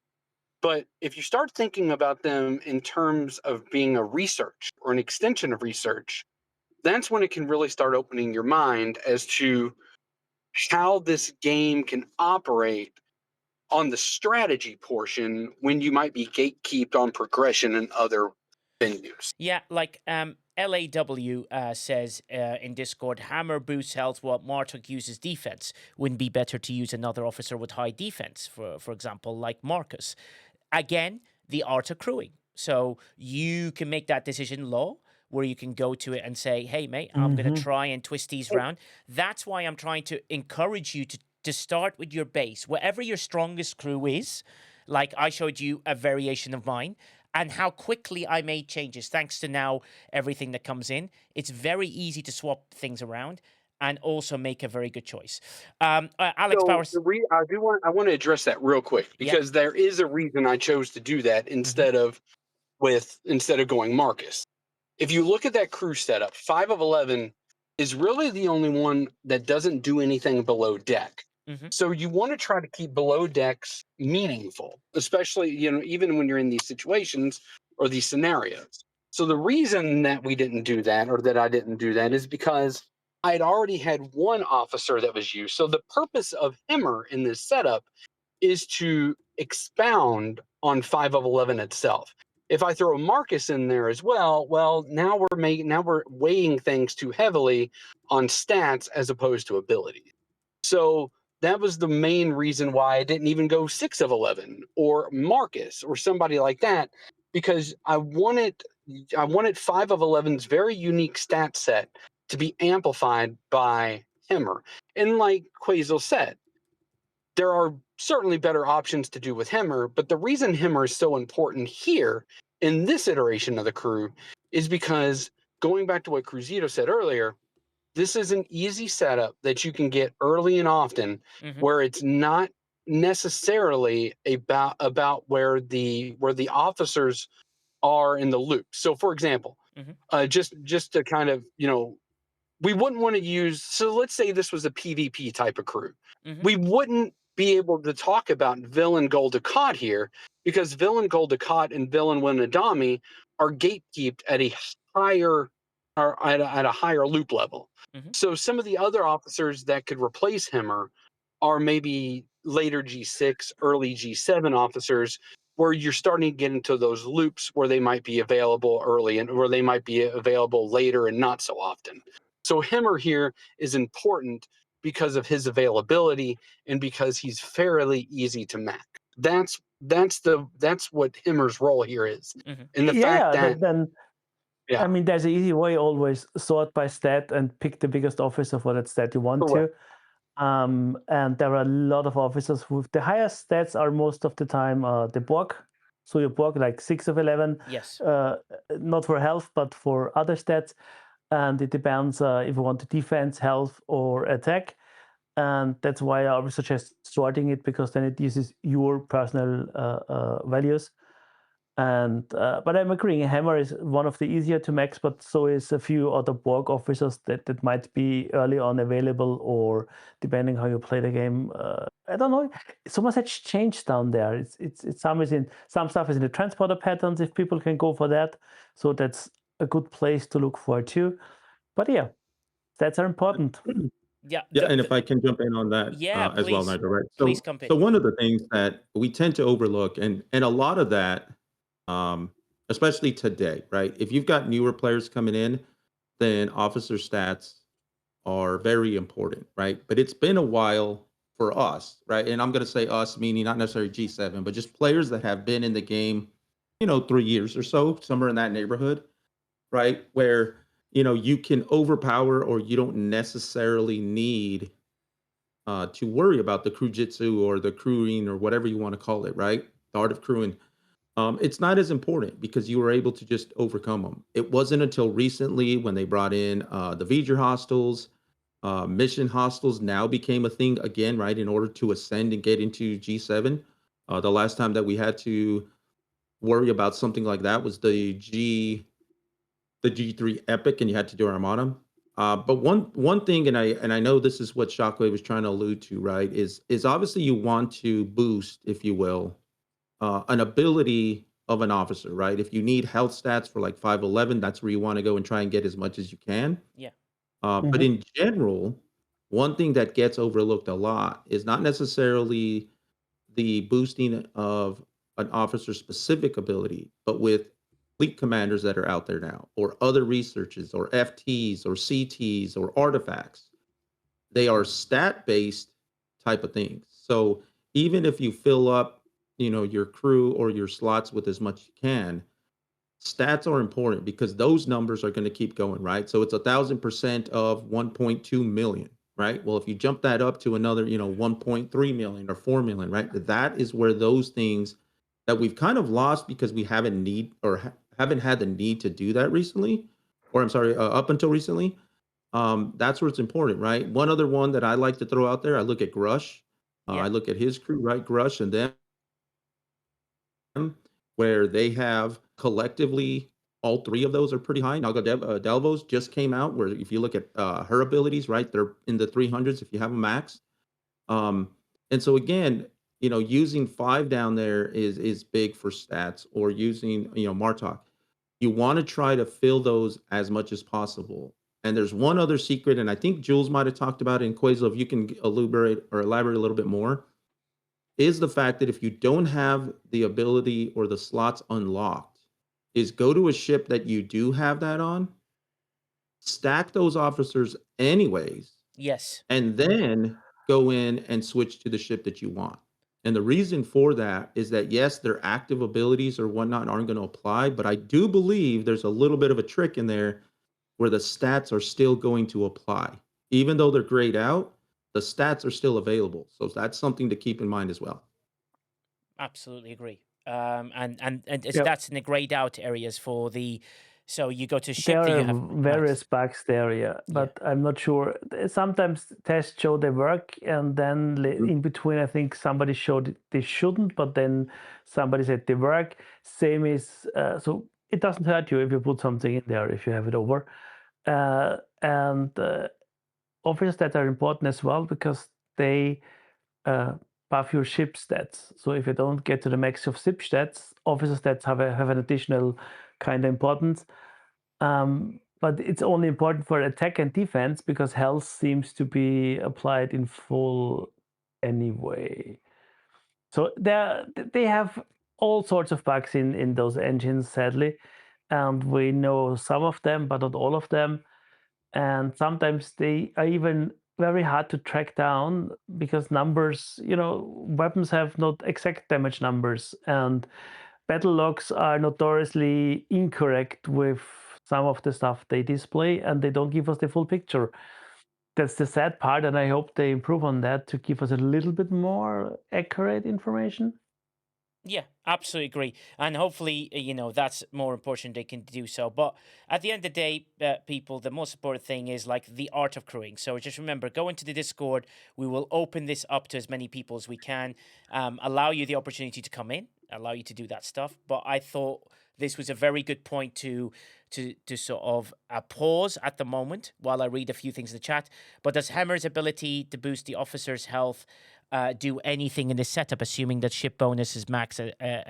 But if you start thinking about them in terms of being a research or an extension of research, that's when it can really start opening your mind as to how this game can operate on the strategy portion when you might be gatekeeped on progression and other venues. Yeah, like LAW says in Discord, hammer boosts health while Martok uses defense. Wouldn't be better to use another officer with high defense, for example, like Marcus? Again, the art of crewing. So you can make that decision, Law, where you can go to it and say, hey, mate, I'm going to try and twist these around. That's why I'm trying to encourage you to start with your base. Wherever your strongest crew is, like I showed you a variation of mine, and how quickly I made changes thanks to now everything that comes in. It's very easy to swap things around and also make a very good choice. Alex Powers. I want to address that real quick, because there is a reason I chose to do that instead of going Marcus. If you look at that crew setup, 5 of 11 is really the only one that doesn't do anything below deck. So you want to try to keep below decks meaningful, especially, even when you're in these situations or these scenarios. So the reason that we didn't do that, or that I didn't do that, is because I'd already had one officer that was used. So the purpose of Hammer in this setup is to expound on 5 of 11 itself. If I throw a Marcus in there as well, now we're weighing things too heavily on stats as opposed to ability. So that was the main reason why I didn't even go 6 of 11 or Marcus or somebody like that, because I wanted I wanted 5 of 11's very unique stat set to be amplified by Hemmer. And like Quasel said, there are certainly better options to do with Hemmer, but the reason Hemmer is so important here in this iteration of the crew is because, going back to what Cruzito said earlier, this is an easy setup that you can get early and often, where it's not necessarily about where the officers are in the loop. So, for example, just to kind of, we wouldn't want to use. So, let's say this was a PvP type of crew. We wouldn't be able to talk about Villain Goldacott here, because Villain Goldacott and Villain Winadami are gatekeeped at a higher, or at a higher loop level. So some of the other officers that could replace Hemmer are maybe later G6, early G7 officers, where you're starting to get into those loops where they might be available early and where they might be available later and not so often. So Hemmer here is important because of his availability and because he's fairly easy to match. That's what Hemmer's role here is. And the fact that I mean, there's an easy way. Always sort by stat and pick the biggest officer for that stat you want to. And there are a lot of officers with the highest stats are most of the time the Borg. So your Borg, like 6 of 11. Yes. Not for health, but for other stats. And it depends if you want to defense, health, or attack. And that's why I always suggest sorting it, because then it uses your personal values. And but I'm agreeing, Hammer is one of the easier to max, but so is a few other Borg officers that might be early on available, or depending how you play the game. I don't know. So much has changed down there. It's some stuff is in the transporter patterns, if people can go for that. So that's a good place to look for too. But yeah, stats are important. Yeah, and if I can jump in on that as well, Nigel, right? So, please come in. So one of the things that we tend to overlook, and a lot of that, especially today, right? If you've got newer players coming in, then officer stats are very important, right? But it's been a while for us, right? And I'm going to say us, meaning not necessarily G7, but just players that have been in the game, 3 years or so, somewhere in that neighborhood, right? Where, you can overpower, or you don't necessarily need to worry about the crew jitsu or the crewing or whatever you want to call it, right? The art of crewing. It's not as important because you were able to just overcome them. It wasn't until recently when they brought in the V'ger hostels, mission hostels now became a thing again, right? In order to ascend and get into G7. The last time that we had to worry about something like that was the G3 Epic, and you had to do Armada. But one thing, and I know this is what Shockwave was trying to allude to, right? Is obviously you want to boost, if you will, an ability of an officer, right? If you need health stats for like 511, that's where you want to go and try and get as much as you can. Yeah. But in general, one thing that gets overlooked a lot is not necessarily the boosting of an officer's specific ability, but with fleet commanders that are out there now, or other researchers, or FTs, or CTs, or artifacts. They are stat-based type of things. So even if you fill up your crew or your slots with as much as you can, stats are important because those numbers are going to keep going, right? So it's 1,000% of 1.2 million, right? Well, if you jump that up to another, 1.3 million or 4 million, right? That is where those things that we've kind of lost because we haven't had the need to do that recently, or I'm sorry, up until recently. That's where it's important, right? One other one that I like to throw out there, I look at Grush. I look at his crew, right? Grush and them, where they have collectively, all three of those are pretty high. Naga Delvos just came out, where if you look at her abilities, right, they're in the 300s if you have a max. And so again, using 5 down there is big for stats, or using, Martok. You want to try to fill those as much as possible. And there's one other secret, and I think Jules might have talked about it in Quasel, if you can elaborate a little bit more, is the fact that if you don't have the ability or the slots unlocked, is go to a ship that you do have that on, stack those officers anyways. Yes. And then go in and switch to the ship that you want. And the reason for that is that, yes, their active abilities or whatnot aren't going to apply, but I do believe there's a little bit of a trick in there where the stats are still going to apply. Even though they're grayed out, the stats are still available. So that's something to keep in mind as well. Absolutely agree. And Yeah. that's in the grayed out areas for the. So you go to ship, There then are you have various bugs there, yeah, but I'm not sure. Sometimes tests show they work, and then in between, I think somebody showed they shouldn't, but then somebody said they work. Same is so it doesn't hurt you if you put something in there if you have it over, and officer stats are important as well because they buff your ship stats. So if you don't get to the max of ship stats, officer stats have an additional kind of importance. But it's only important for attack and defense because health seems to be applied in full anyway. So they have all sorts of bugs in those engines, sadly, and we know some of them, but not all of them. And sometimes they are even very hard to track down because numbers, weapons have not exact damage numbers, and battle logs are notoriously incorrect with some of the stuff they display, and they don't give us the full picture. That's the sad part, and I hope they improve on that to give us a little bit more accurate information. Yeah, absolutely agree. And hopefully, that's more important they can do so. But at the end of the day, people, the most important thing is like the art of crewing. So just remember, go into the Discord. We will open this up to as many people as we can, allow you the opportunity to come in, allow you to do that stuff. But I thought this was a very good point to sort of pause at the moment while I read a few things in the chat. But does Hammer's ability to boost the officer's health do anything in this setup, assuming that ship bonus is max,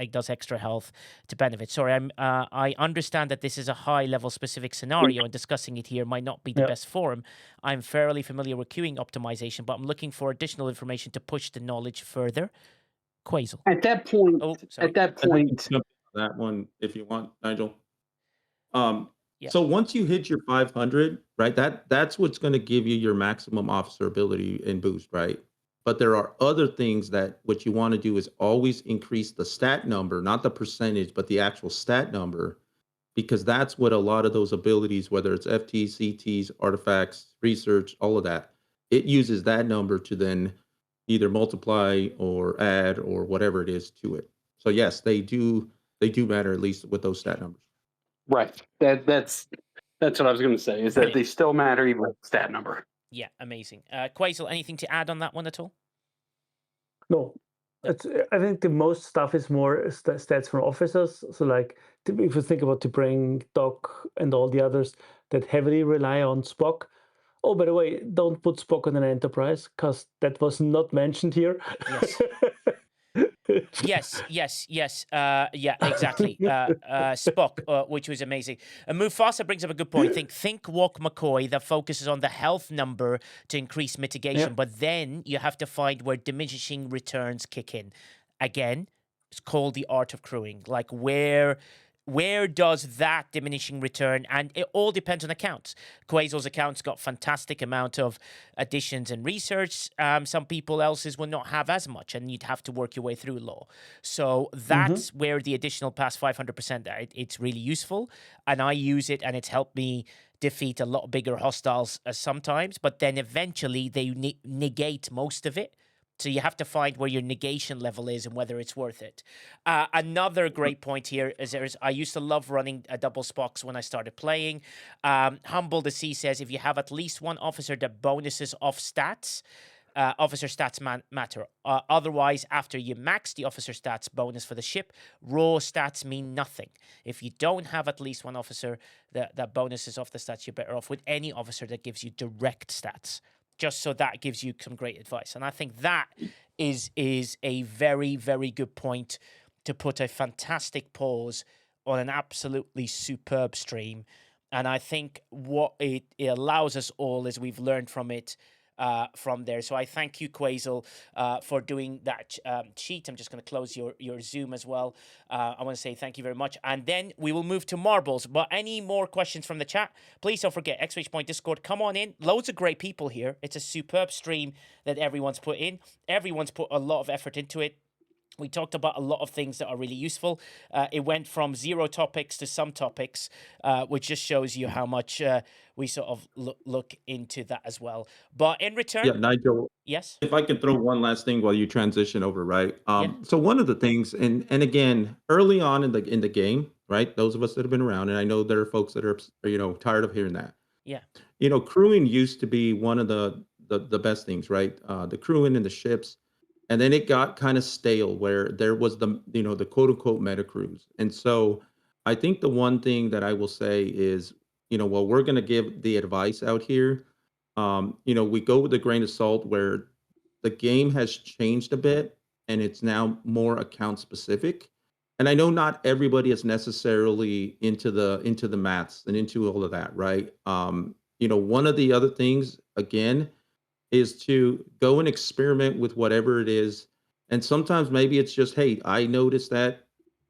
does extra health to benefit? Sorry, I understand that this is a high-level specific scenario, and discussing it here might not be the best forum. I'm fairly familiar with queuing optimization, but I'm looking for additional information to push the knowledge further. Quasel. At that point, that one, if you want, Nigel. Yeah. So once you hit your 500, right, that's what's going to give you your maximum officer ability and boost, right? But there are other things that what you want to do is always increase the stat number, not the percentage, but the actual stat number, because that's what a lot of those abilities, whether it's FTs, CTs, artifacts, research, all of that, it uses that number to then either multiply or add or whatever it is to it. So yes, they do matter, at least with those stat numbers. Right. That's what I was going to say, is that they still matter even with stat number. Yeah, amazing. Quasel, anything to add on that one at all? No. I think the most stuff is more stats from officers. So like if you think about to bring Doc and all the others that heavily rely on Spock. Oh, by the way, don't put Spock on an Enterprise because that was not mentioned here. Yes. yes. Yeah, exactly. Spock, which was amazing. Mufasa brings up a good point. Think Walk McCoy that focuses on the health number to increase mitigation, but then you have to find where diminishing returns kick in. Again, it's called the art of crewing. Like where does that diminishing return? And it all depends on accounts. Quasel's account's got fantastic amount of additions and research. Some people else's will not have as much, and you'd have to work your way through law. So that's where the additional past 500%, it's really useful. And I use it, and it's helped me defeat a lot bigger hostiles sometimes. But then eventually they negate most of it. So you have to find where your negation level is and whether it's worth it. Another great point here is I used to love running double Spocks when I started playing. Humble the Sea says if you have at least one officer that bonuses off stats, officer stats matter. Otherwise, after you max the officer stats bonus for the ship, raw stats mean nothing. If you don't have at least one officer that bonuses off the stats, you're better off with any officer that gives you direct stats. Just so that gives you some great advice. And I think that is a very, very good point to put a fantastic pause on an absolutely superb stream. And I think what it allows us all, as we've learned from it, from there. So I thank you, Quasel, for doing that sheet. I'm just going to close your Zoom as well. I want to say thank you very much. And then we will move to marbles. But any more questions from the chat, please don't forget, Exclamation Point Discord, come on in. Loads of great people here. It's a superb stream that everyone's put in. Everyone's put a lot of effort into it. We talked about a lot of things that are really useful. It went from 0 topics to some topics, which just shows you how much we sort of look into that as well. But in return... Yeah, Nigel. Yes? If I could throw one last thing while you transition over, right? So one of the things, and again, early on in the game, right? Those of us that have been around, and I know there are folks that are tired of hearing that. Yeah. Crewing used to be one of the best things, right? The crewing and the ships. And then it got kind of stale where there was the quote unquote meta crews. And so I think the one thing that I will say is, while we're going to give the advice out here, we go with a grain of salt where the game has changed a bit and it's now more account specific. And I know not everybody is necessarily into the maths and into all of that, right? One of the other things, again, is to go and experiment with whatever it is. And sometimes maybe it's just, hey, I noticed that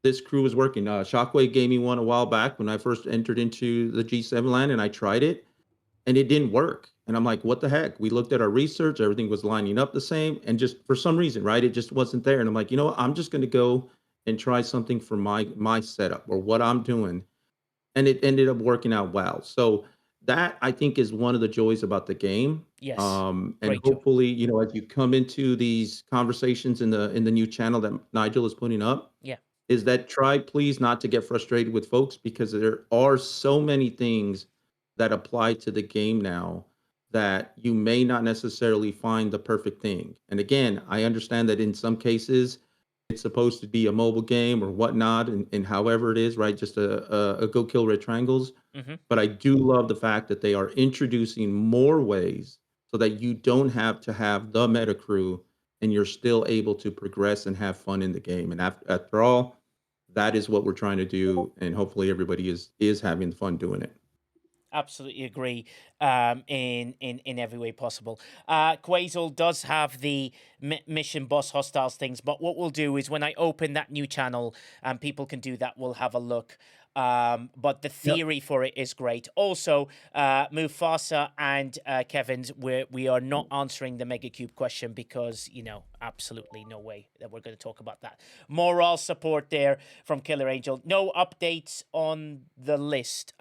this crew is working. Shockwave gave me one a while back when I first entered into the G7 land, and I tried it and it didn't work. And I'm like, what the heck? We looked at our research, everything was lining up the same. And just for some reason, right, it just wasn't there. And I'm like, I'm just going to go and try something for my setup or what I'm doing. And it ended up working out well. So that, I think, is one of the joys about the game. Yes. And Great hopefully, as you come into these conversations in the new channel that Nigel is putting up, is that try please not to get frustrated with folks, because there are so many things that apply to the game now that you may not necessarily find the perfect thing. And again, I understand that in some cases it's supposed to be a mobile game or whatnot, and however it is, right? Just a go kill red triangles. But I do love the fact that they are introducing more ways so that you don't have to have the meta crew and you're still able to progress and have fun in the game. And after all, that is what we're trying to do. And hopefully everybody is having fun doing it. Absolutely agree in every way possible. Quasel does have the mission boss hostiles things, but what we'll do is when I open that new channel and people can do that, we'll have a look. But the theory for it is great. Also, Mufasa and Kevin's, we are not answering the Mega Cube question because, absolutely no way that we're going to talk about that. Moral support there from Killer Angel. No updates on the list.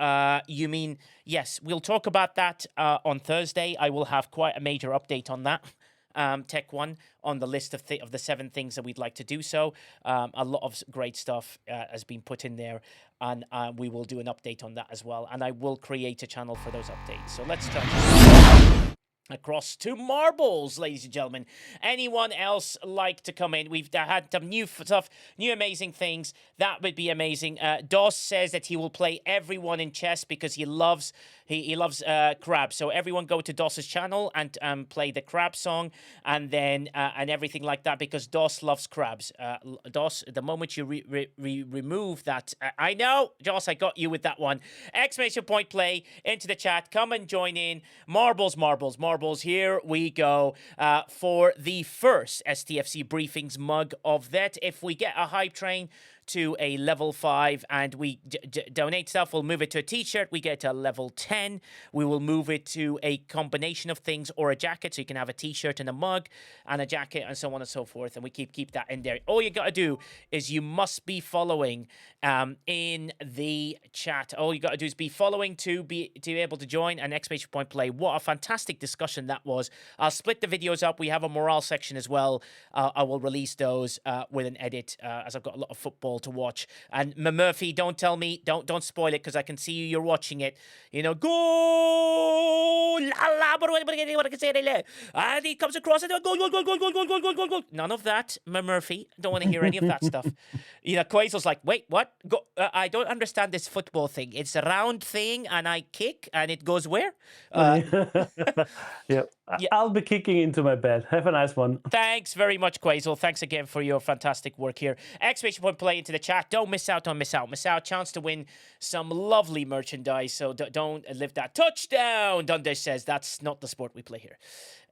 You mean, yes, we'll talk about that on Thursday. I will have quite a major update on that. Tech One on the list of the 7 things that we'd like to do. So a lot of great stuff has been put in there, and we will do an update on that as well. And I will create a channel for those updates. So let's start across to marbles, ladies and gentlemen. Anyone else like to come in? We've had some new stuff, new amazing things. That would be amazing. Doss says that he will play everyone in chess because he loves crab. So everyone go to Doss's channel and play the crab song and then and everything like that, because Doss loves crabs. Doss, the moment you remove that, I know, Joss, I got you with that one. Exclamation point play into the chat. Come and join in. Marbles. Here we go for the first STFC Briefings mug of that. If we get a hype train to a level 5 and we donate stuff, we'll move it to a t-shirt. We get to level 10. We will move it to a combination of things or a jacket, so you can have a t-shirt and a mug and a jacket and so on and so forth, and we keep that in there. All you gotta do is you must be following in the chat. All you gotta do is be following to be able to join an exclamation point play. What a fantastic discussion that was. I'll split the videos up. We have a morale section as well. I will release those with an edit as I've got a lot of football to watch. And Murphy, don't tell me, don't spoil it, because I can see you're watching it. Goal! And he comes across it. Goal. None of that, Murphy. Don't want to hear any of that stuff. Quasel's like, wait, what? I don't understand this football thing. It's a round thing, and I kick, and it goes where? Yeah. I'll be kicking into my bed. Have a nice one. Thanks very much, Quasel. Thanks again for your fantastic work here. Exclamation point play into the chat. Don't miss out. Chance to win some lovely merchandise. So don't live that. Touchdown, Dundish says. That's not the sport we play here.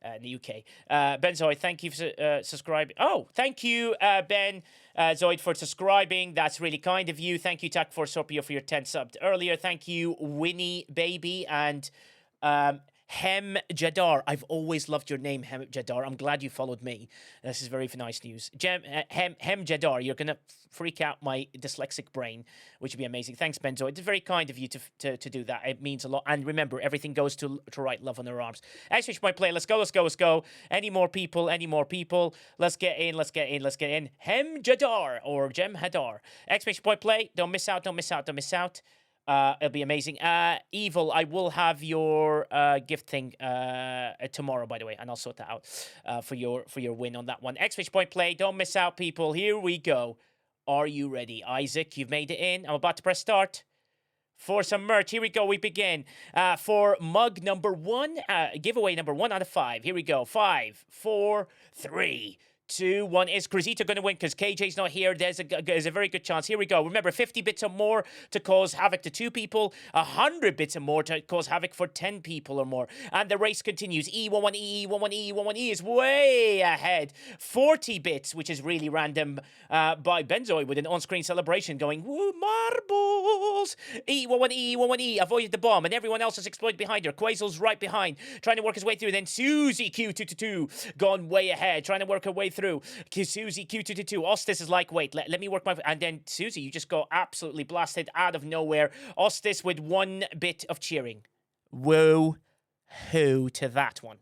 in the UK. Ben Zoid, thank you for subscribing. Oh, thank you, Ben Zoid, for subscribing. That's really kind of you. Thank you, Tak for Sopio, for your 10 subbed earlier. Thank you, Winnie Baby, and Hem Jadar. I've always loved your name, Hem Jadar. I'm glad you followed me. This is very nice news. Hem Jadar, you're going to freak out my dyslexic brain, which would be amazing. Thanks, Benzo. It's very kind of you to do that. It means a lot. And remember, everything goes to right love on their arms. Switch my play. Let's go. Any more people? Let's get in. Hem Jadar or Jem Hadar. Exclamation point play. Don't miss out. It'll be amazing. Evil, I will have your gift thing tomorrow, by the way, and I'll sort that out for your win on that one. Exclamation point play. Don't miss out, people. Here we go. Are you ready? Isaac, you've made it in. I'm about to press start for some merch. Here we go. We begin for mug number 1, giveaway number 1 out of 5. Here we go. 5, 4, 3, 2, 1. Is Cruzito going to win? Because KJ's not here. There's a very good chance. Here we go. Remember, 50 bits or more to cause havoc to 2 people. 100 bits or more to cause havoc for 10 people or more. And the race continues. E11E is way ahead. 40 bits, which is really random, by Benzoid with an on-screen celebration going, woo, marbles. E11E avoided the bomb, and everyone else is exploited behind her. Quasel's right behind, trying to work his way through. Then Susie Q222 gone way ahead, trying to work her way through. Susie Q222. Ostis is like, wait, let me work my... And then Susie, you just got absolutely blasted out of nowhere. Ostis with 1 bit of cheering. Whoa. Who to that one.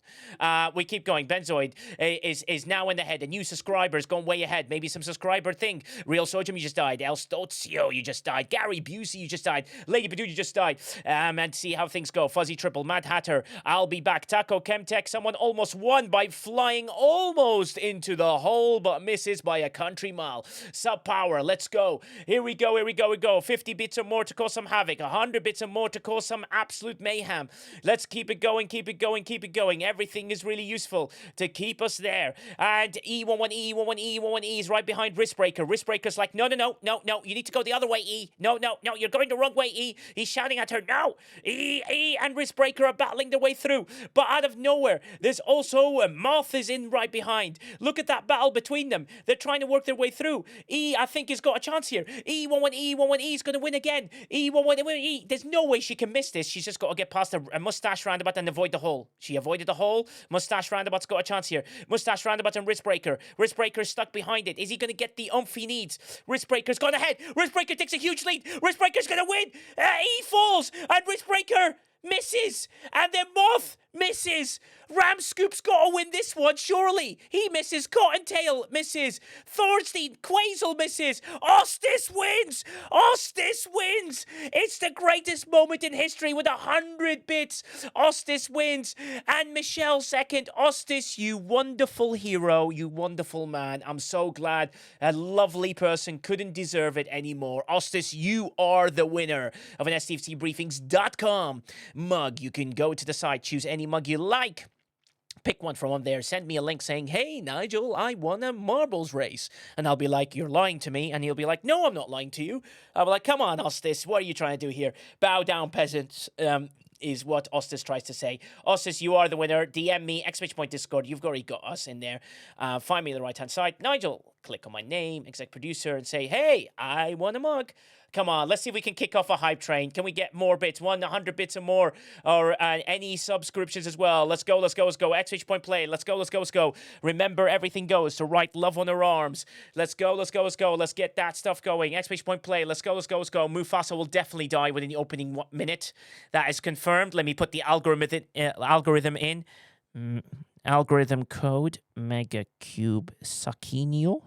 We keep going. Benzoid is now in the head. A new subscriber's gone way ahead. Maybe some subscriber thing. Real Sojum, you just died. El Stozio, you just died. Gary Busey, you just died. Lady Badoo, you just died. And see how things go. Fuzzy Triple, Mad Hatter, I'll be back. Taco Chemtech, someone almost won by flying almost into the hole, but misses by a country mile. Sub Power, let's go. Here we go. 50 bits or more to cause some havoc. 100 bits or more to cause some absolute mayhem. Let's keep it going. Everything is really useful to keep us there. And E11E is right behind Wristbreaker. Wristbreaker's like, no, you need to go the other way, E. No, you're going the wrong way, E. He's shouting at her, no. E and Wristbreaker are battling their way through. But out of nowhere, there's also Moth is in right behind. Look at that battle between them. They're trying to work their way through. E, I think, has got a chance here. E11E is going to win again. E11E, there's no way she can miss this. She's just got to get past a mustache roundabout and avoid the hole. She avoided the hole. Mustache Roundabout's got a chance here. Mustache Roundabout and Wristbreaker. Wristbreaker's stuck behind it. Is he going to get the oomph he needs? Wristbreaker's gone ahead. Wristbreaker takes a huge lead. Wristbreaker's going to win. He falls. And Wristbreaker misses. And then Moth misses. Ramscoop's got to win this one, surely. He misses. Cottontail misses. Thorstein, Quasel misses. Ostis wins. It's the greatest moment in history with 100 bits. Ostis wins. And Michelle second. Ostis, you wonderful hero. You wonderful man. I'm so glad a lovely person couldn't deserve it anymore. Ostis, you are the winner of an STFCbriefings.com mug. You can go to the site, choose any mug you like. Pick one from on there, send me a link saying, hey, Nigel, I won a marbles race. And I'll be like, you're lying to me. And he'll be like, no, I'm not lying to you. I'll be like, come on, Ostis, what are you trying to do here? Bow down, peasants. Is what Ostis tries to say. Ostis, you are the winner. DM me, !Discord. You've already got us in there. Find me on the right-hand side. Nigel, click on my name, exec producer, and say, hey, I won a mug. Come on, let's see if we can kick off a hype train. Can we get more bits? 100 bits or more, or any subscriptions as well? Let's go. !Play. Let's go. Remember, everything goes to right love on our arms. Let's go. Let's get that stuff going. !Play. Let's go. Mufasa will definitely die within the opening minute. That is confirmed. Let me put the algorithm in. Algorithm code Megacube Saquinio.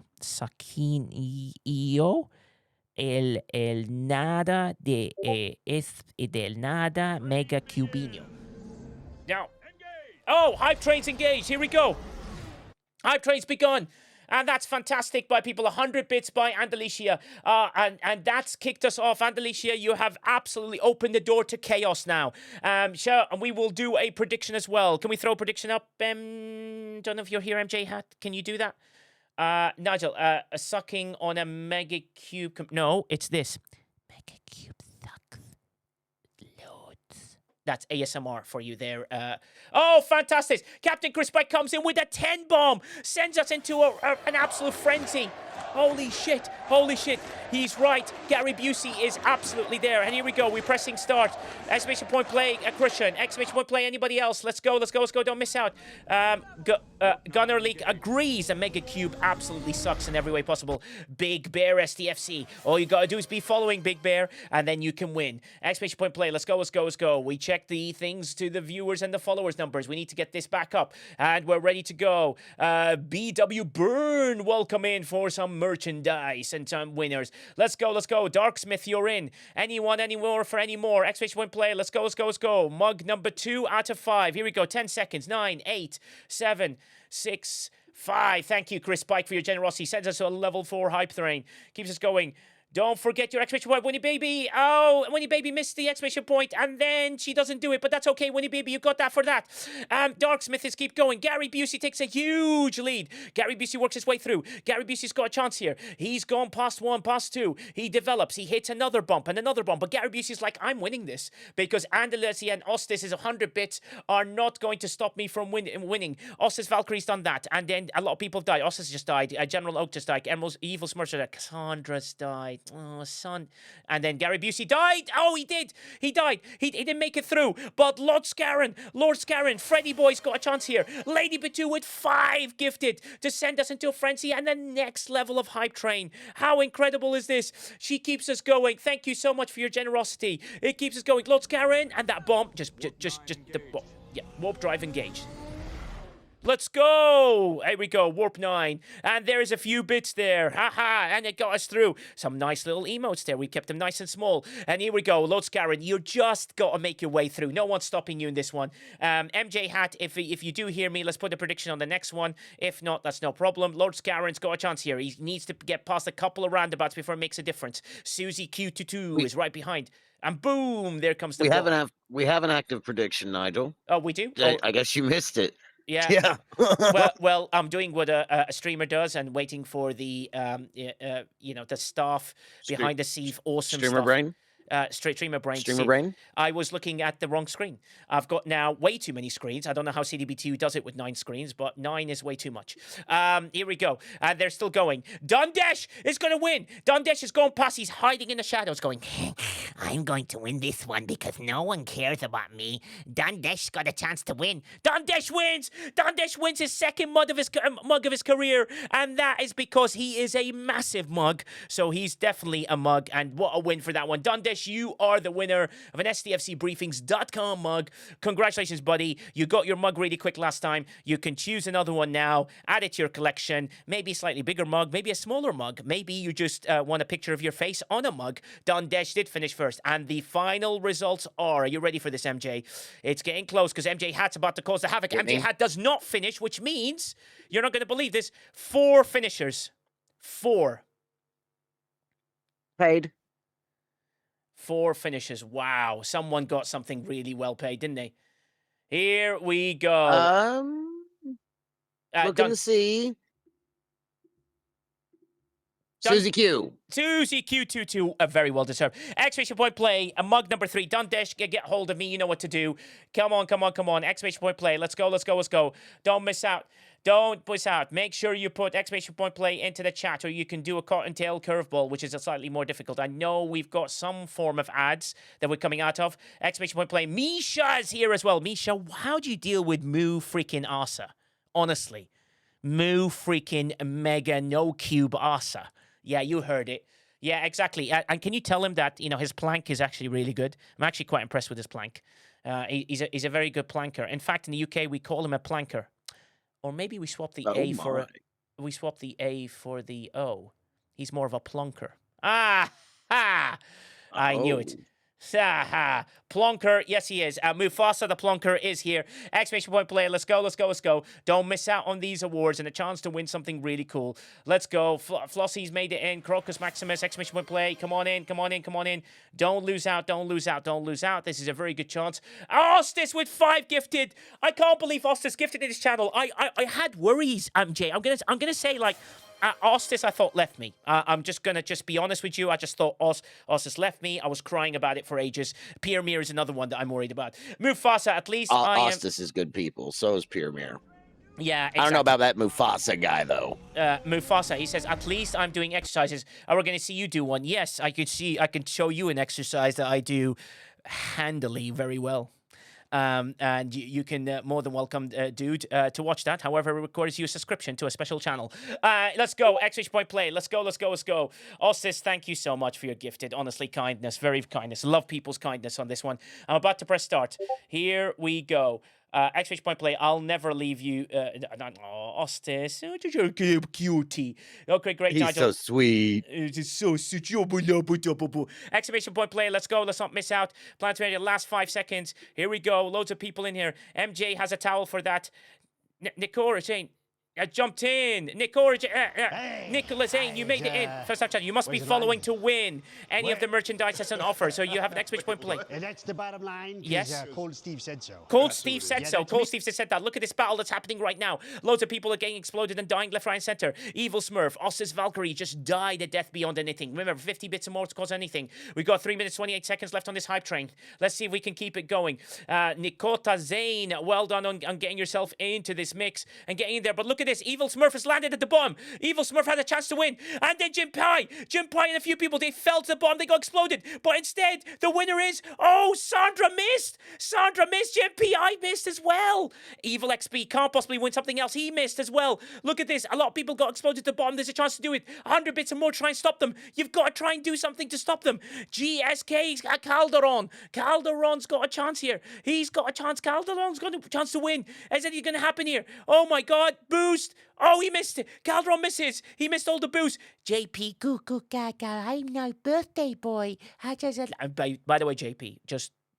El nada del nada mega cubinho. Now, hype train's engaged. Here we go. Hype train's begun. And that's fantastic by people. 100 bits by Andalicia. And that's kicked us off. Andalicia, you have absolutely opened the door to chaos now. Sure, and we will do a prediction as well. Can we throw a prediction up? Don't know if you're here, MJ Hat. Can you do that? Nigel, a sucking on a mega cube. No, it's this. Mega cube sucks loads. That's ASMR for you there. Oh, fantastic. Captain Chris Pike comes in with a 10 bomb. Sends us into an absolute frenzy. Holy shit. Holy shit. He's right. Gary Busey is absolutely there. And here we go. We're pressing start. Exclamation point play, Christian. Exclamation point play, anybody else? Let's go. Let's go. Let's go. Don't miss out. Gunner League agrees a Mega Cube absolutely sucks in every way possible. Big Bear STFC. All you got to do is be following Big Bear, and then you can win. Exclamation point play. Let's go. Let's go. Let's go. We check the things to the viewers and the followers numbers. We need to get this back up. And we're ready to go. BW Burn, welcome in for some merchandise and some winners. Let's go. Let's go. Darksmith, you're in. Anyone, anymore for any more? Exclamation point play. Let's go. Let's go. Let's go. Mug number 2 out of 5. Here we go. 10 seconds. 9, 8, 7, 6, 5. Thank you, Chris Pike, for your generosity. Sends us to a level 4 hype train. Keeps us going. Don't forget your exclamation point, Winnie Baby. Oh, Winnie Baby missed the exclamation point, and then she doesn't do it, but that's okay, Winnie Baby. You got that for that. Darksmith is keep going. Gary Busey takes a huge lead. Gary Busey works his way through. Gary Busey's got a chance here. He's gone past 1, past 2. He develops. He hits another bump and another bump, but Gary Busey's like, I'm winning this because Andalesi and Ostis is 100 bits are not going to stop me from winning. Ostis Valkyrie's done that, and then a lot of people have died. Ostis just died. General Oak just died. Emerald's Evil Smurfs died. Cassandra's died. Oh, son. And then Gary Busey died. Oh, he did. He died. He didn't make it through. But Lord Scarron, Freddy Boy's got a chance here. Lady Batu with 5 gifted to send us into a frenzy and the next level of hype train. How incredible is this? She keeps us going. Thank you so much for your generosity. It keeps us going. Lord Scarron, and that bomb, just the bomb. Yeah, warp drive engaged. Let's go! Here we go, Warp 9. And there's a few bits there. Haha, and it got us through. Some nice little emotes there. We kept them nice and small. And here we go, Lord Scarron. You just got to make your way through. No one's stopping you in this one. MJ Hat, if you do hear me, let's put a prediction on the next one. If not, that's no problem. Lord Scarron's got a chance here. He needs to get past a couple of roundabouts before it makes a difference. Susie Q22 is right behind. And boom, there comes the ball. We have an active prediction, Nigel. Oh, we do? I guess you missed it. Yeah. well, I'm doing what a streamer does and waiting for the the staff behind the scenes. Awesome streamer stuff. brain. Streamer brain. Streamer brain. I was looking at the wrong screen. I've got now way too many screens. I don't know how CDB2 does it with 9 screens, but 9 is way too much. Here we go. They're still going. Dundesh is going to win. Dundesh is going past. He's hiding in the shadows going, I'm going to win this one because no one cares about me. Dundesh's got a chance to win. Dundesh wins. Dundesh wins his second mug of his career, and that is because he is a massive mug. So he's definitely a mug, and what a win for that one. Dundesh, you are the winner of an STFCbriefings.com mug. Congratulations, buddy. You got your mug really quick last time. You can choose another one now. Add it to your collection. Maybe a slightly bigger mug. Maybe a smaller mug. Maybe you just want a picture of your face on a mug. Dundesh did finish first. And the final results are you ready for this, MJ? It's getting close because MJ Hat's about to cause the havoc. MJ Hat does not finish, which means you're not going to believe this. 4 finishers. 4. Paid. 4 finishes. Wow. Someone got something really well paid, didn't they? Here we go. Looking to see. Susie Q. Susie Q22, very well deserved. Exclamation point play, a mug number 3. Dundesh, get hold of me. You know what to do. Come on, come on, come on. Exclamation point play. Let's go, let's go, let's go. Don't miss out. Don't miss out. Make sure you put exclamation point play into the chat, or you can do a cottontail curveball, which is a slightly more difficult. I know we've got some form of ads that we're coming out of. Exclamation point play. Misha's here as well. Misha, how do you deal with Moo freaking Asa? Honestly. Moo freaking mega no cube Asa. Yeah, you heard it. Yeah, exactly. And can you tell him that, his plank is actually really good? I'm actually quite impressed with his plank. He's a very good planker. In fact, in the UK, we call him a planker. Or maybe we swap the A for the O. He's more of a plonker. Ah, ha! I knew it. Ha! Plonker, yes he is. Mufasa the Plonker is here. Exclamation point play. Let's go, let's go, let's go. Don't miss out on these awards and a chance to win something really cool. Let's go. Flossie's made it in. Crocus Maximus, exclamation point play. Come on in, come on in, come on in. Don't lose out, don't lose out, don't lose out. This is a very good chance. Ostis with 5 gifted. I can't believe Ostis gifted in his channel. I had worries, MJ. I'm gonna say, like, Ostis, I thought, left me. I'm just going to be honest with you. I just thought Ostis left me. I was crying about it for ages. Pyramir is another one that I'm worried about. Mufasa, at least I am... Ostis is good people. So is Pyramir. Yeah, exactly. I don't know about that Mufasa guy, though. Mufasa, he says, at least I'm doing exercises. Are we going to see you do one? Yes, I can show you an exercise that I do handily very well. And you can more than welcome, dude, to watch that. However, it requires you a subscription to a special channel. Let's go. Exchange point play. Let's go. Ossis, thank you so much for your gifted. Honestly, kindness. Very kindness. Love people's kindness on this one. I'm about to press start. Here we go. Exchange point play. I'll never leave you. Ostis. Oh, you're a cutie. Okay, great. He's Nigel. so sweet. It's so sweet. Exclamation point play. Let's go. Let's not miss out. Plan to make the last 5 seconds. Here we go. Loads of people in here. MJ has a towel for that. Nicola Jane. Jumped in. Nicola Nicholas Ain, you made it in. First time, you must be following to win any of the merchandise that's on offer. So you have an exclamation point play. And that's the bottom line. Yes. Cold Steve said so. Cold Steve said so. Cold Steve said that. Look at this battle that's happening right now. Loads of people are getting exploded and dying left, right, and center. Evil Smurf, Ossis Valkyrie just died a death beyond anything. Remember, 50 bits or more to cause anything. We've got 3 minutes, 28 seconds left on this hype train. Let's see if we can keep it going. Nikota Zane, well done on getting yourself into this mix and getting in there. But look at this. Evil Smurf has landed at the bottom. Evil Smurf had a chance to win. And then Jim Pie and a few people, they fell to the bottom. They got exploded. But instead, the winner is, Sandra missed. Jim Pie missed as well. Evil XP can't possibly win something else. He missed as well. Look at this. A lot of people got exploded at the bottom. There's a chance to do it. 100 bits or more, try and stop them. You've got to try and do something to stop them. GSK's got Calderon. Calderon's got a chance here. He's got a chance. Calderon's got a chance to win. Is anything going to happen here? Oh my God. Boost. Oh, he missed it. Calderon misses. He missed all the boost. JP, goo gaga, I'm no birthday boy. How does it... By the way, JP,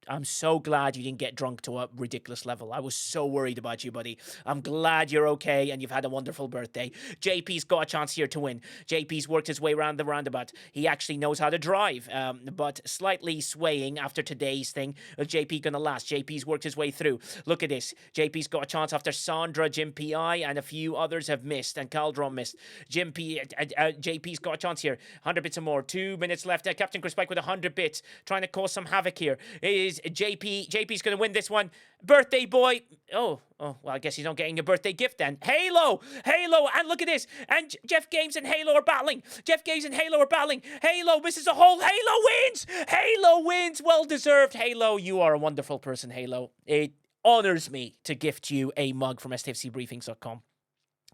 I'm so glad you didn't get drunk to a ridiculous level. I was so worried about you, buddy. I'm glad you're okay and you've had a wonderful birthday. JP's got a chance here to win. JP's worked his way around the roundabout. He actually knows how to drive, but slightly swaying after today's thing. Is JP going to last? JP's worked his way through. Look at this. JP's got a chance after Sandra, Jim P.I., and a few others have missed, and Calderon missed. JP's got a chance here. 100 bits or more. 2 minutes left. Captain Chris Pike with 100 bits. Trying to cause some havoc here. Is JP's going to win this one. Birthday boy. Oh, well, I guess he's not getting a birthday gift then. Halo, and look at this. And Jeff Games and Halo are battling. Halo misses a hole. Halo wins. Well deserved. Halo, you are a wonderful person, Halo. It honors me to gift you a mug from stfcbriefings.com.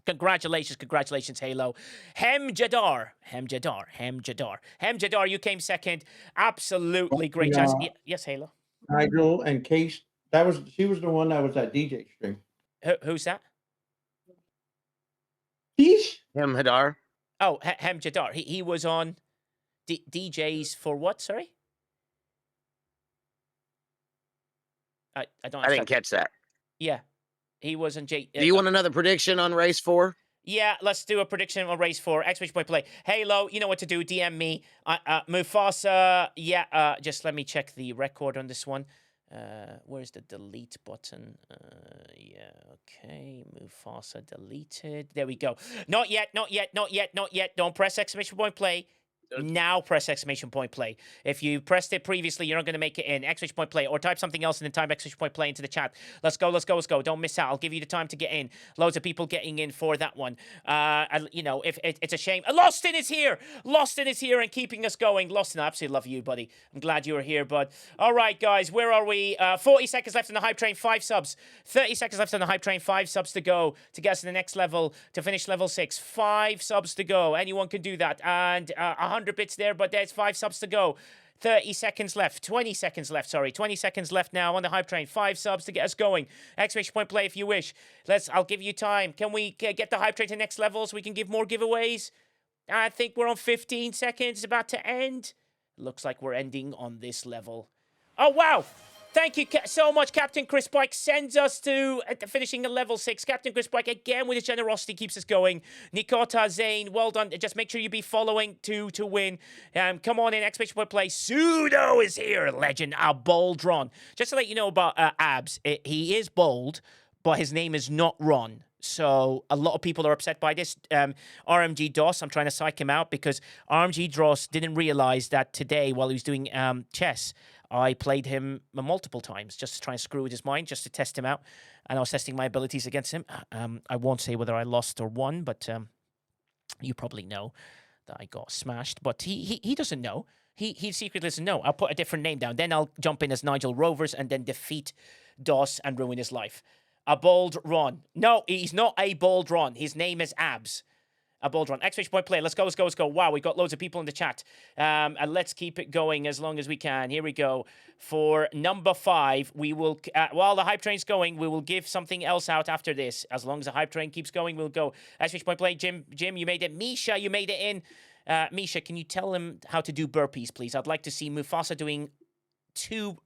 Congratulations, Halo. Hemjadar, you came second. Absolutely great chance. Yes, Halo. Nigel and Case, she was the one that was at DJ stream. Who's that? Hemjadar. Oh, Hemjadar. He was on DJs for what? Sorry, I didn't catch that. Yeah, he was on J. Do you want another prediction on race 4? Yeah, let's do a prediction on race 4. Exclamation point play. Halo, you know what to do. DM me. Mufasa. Yeah. Just let me check the record on this one. Where's the delete button? Yeah. Okay. Mufasa deleted. There we go. Not yet. Don't press exclamation point play. Now press exclamation point play. If you pressed it previously, you're not going to make it in. Exclamation point play, or type something else and then type exclamation point play into the chat. Let's go. Don't miss out. I'll give you the time to get in. Loads of people getting in for that one. If it's a shame. Lostin is here and keeping us going. Lostin, I absolutely love you, buddy. I'm glad you were here, bud. All right, guys, where are we? 40 seconds left in the hype train. 5 subs. 30 seconds left on the hype train. 5 subs to go to get us to the next level to finish level 6. 5 subs to go. Anyone can do that. And 100 bits there, but there's 5 subs to go. 30 seconds left. 20 seconds left, sorry. 20 seconds left now on the hype train. 5 subs to get us going. Exclamation point play if you wish. I'll give you time. Can we get the hype train to next level so we can give more giveaways? I think we're on 15 seconds. It's about to end. Looks like we're ending on this level. Oh, wow. Thank you so much. Captain Chris Pike sends us to finishing at level 6. Captain Chris Pike, again, with his generosity, keeps us going. Nikota Zane, well done. Just make sure you be following to win. Come on in, exclamation point play. Pseudo is here, legend. Boldron. Just to let you know about Abs, he is bold, but his name is not Ron. So a lot of people are upset by this. RMG DOS, I'm trying to psych him out because RMG DOS didn't realize that today while he was doing chess, I played him multiple times just to try and screw with his mind, just to test him out. And I was testing my abilities against him. I won't say whether I lost or won, but you probably know that I got smashed. But he doesn't know. He secretly doesn't know. I'll put a different name down. Then I'll jump in as Nigel Rovers and then defeat DOS and ruin his life. A bald Ron. No, he's not a bald Ron. His name is Abs. A bold run. Exclamation point play. Let's go, let's go, let's go. Wow, we got loads of people in the chat. And let's keep it going as long as we can. Here we go. For number 5, we will, while the hype train's going, we will give something else out after this. As long as the hype train keeps going, we'll go. Exclamation point play. Jim, you made it. Misha, you made it in. Misha, can you tell him how to do burpees, please? I'd like to see Mufasa doing two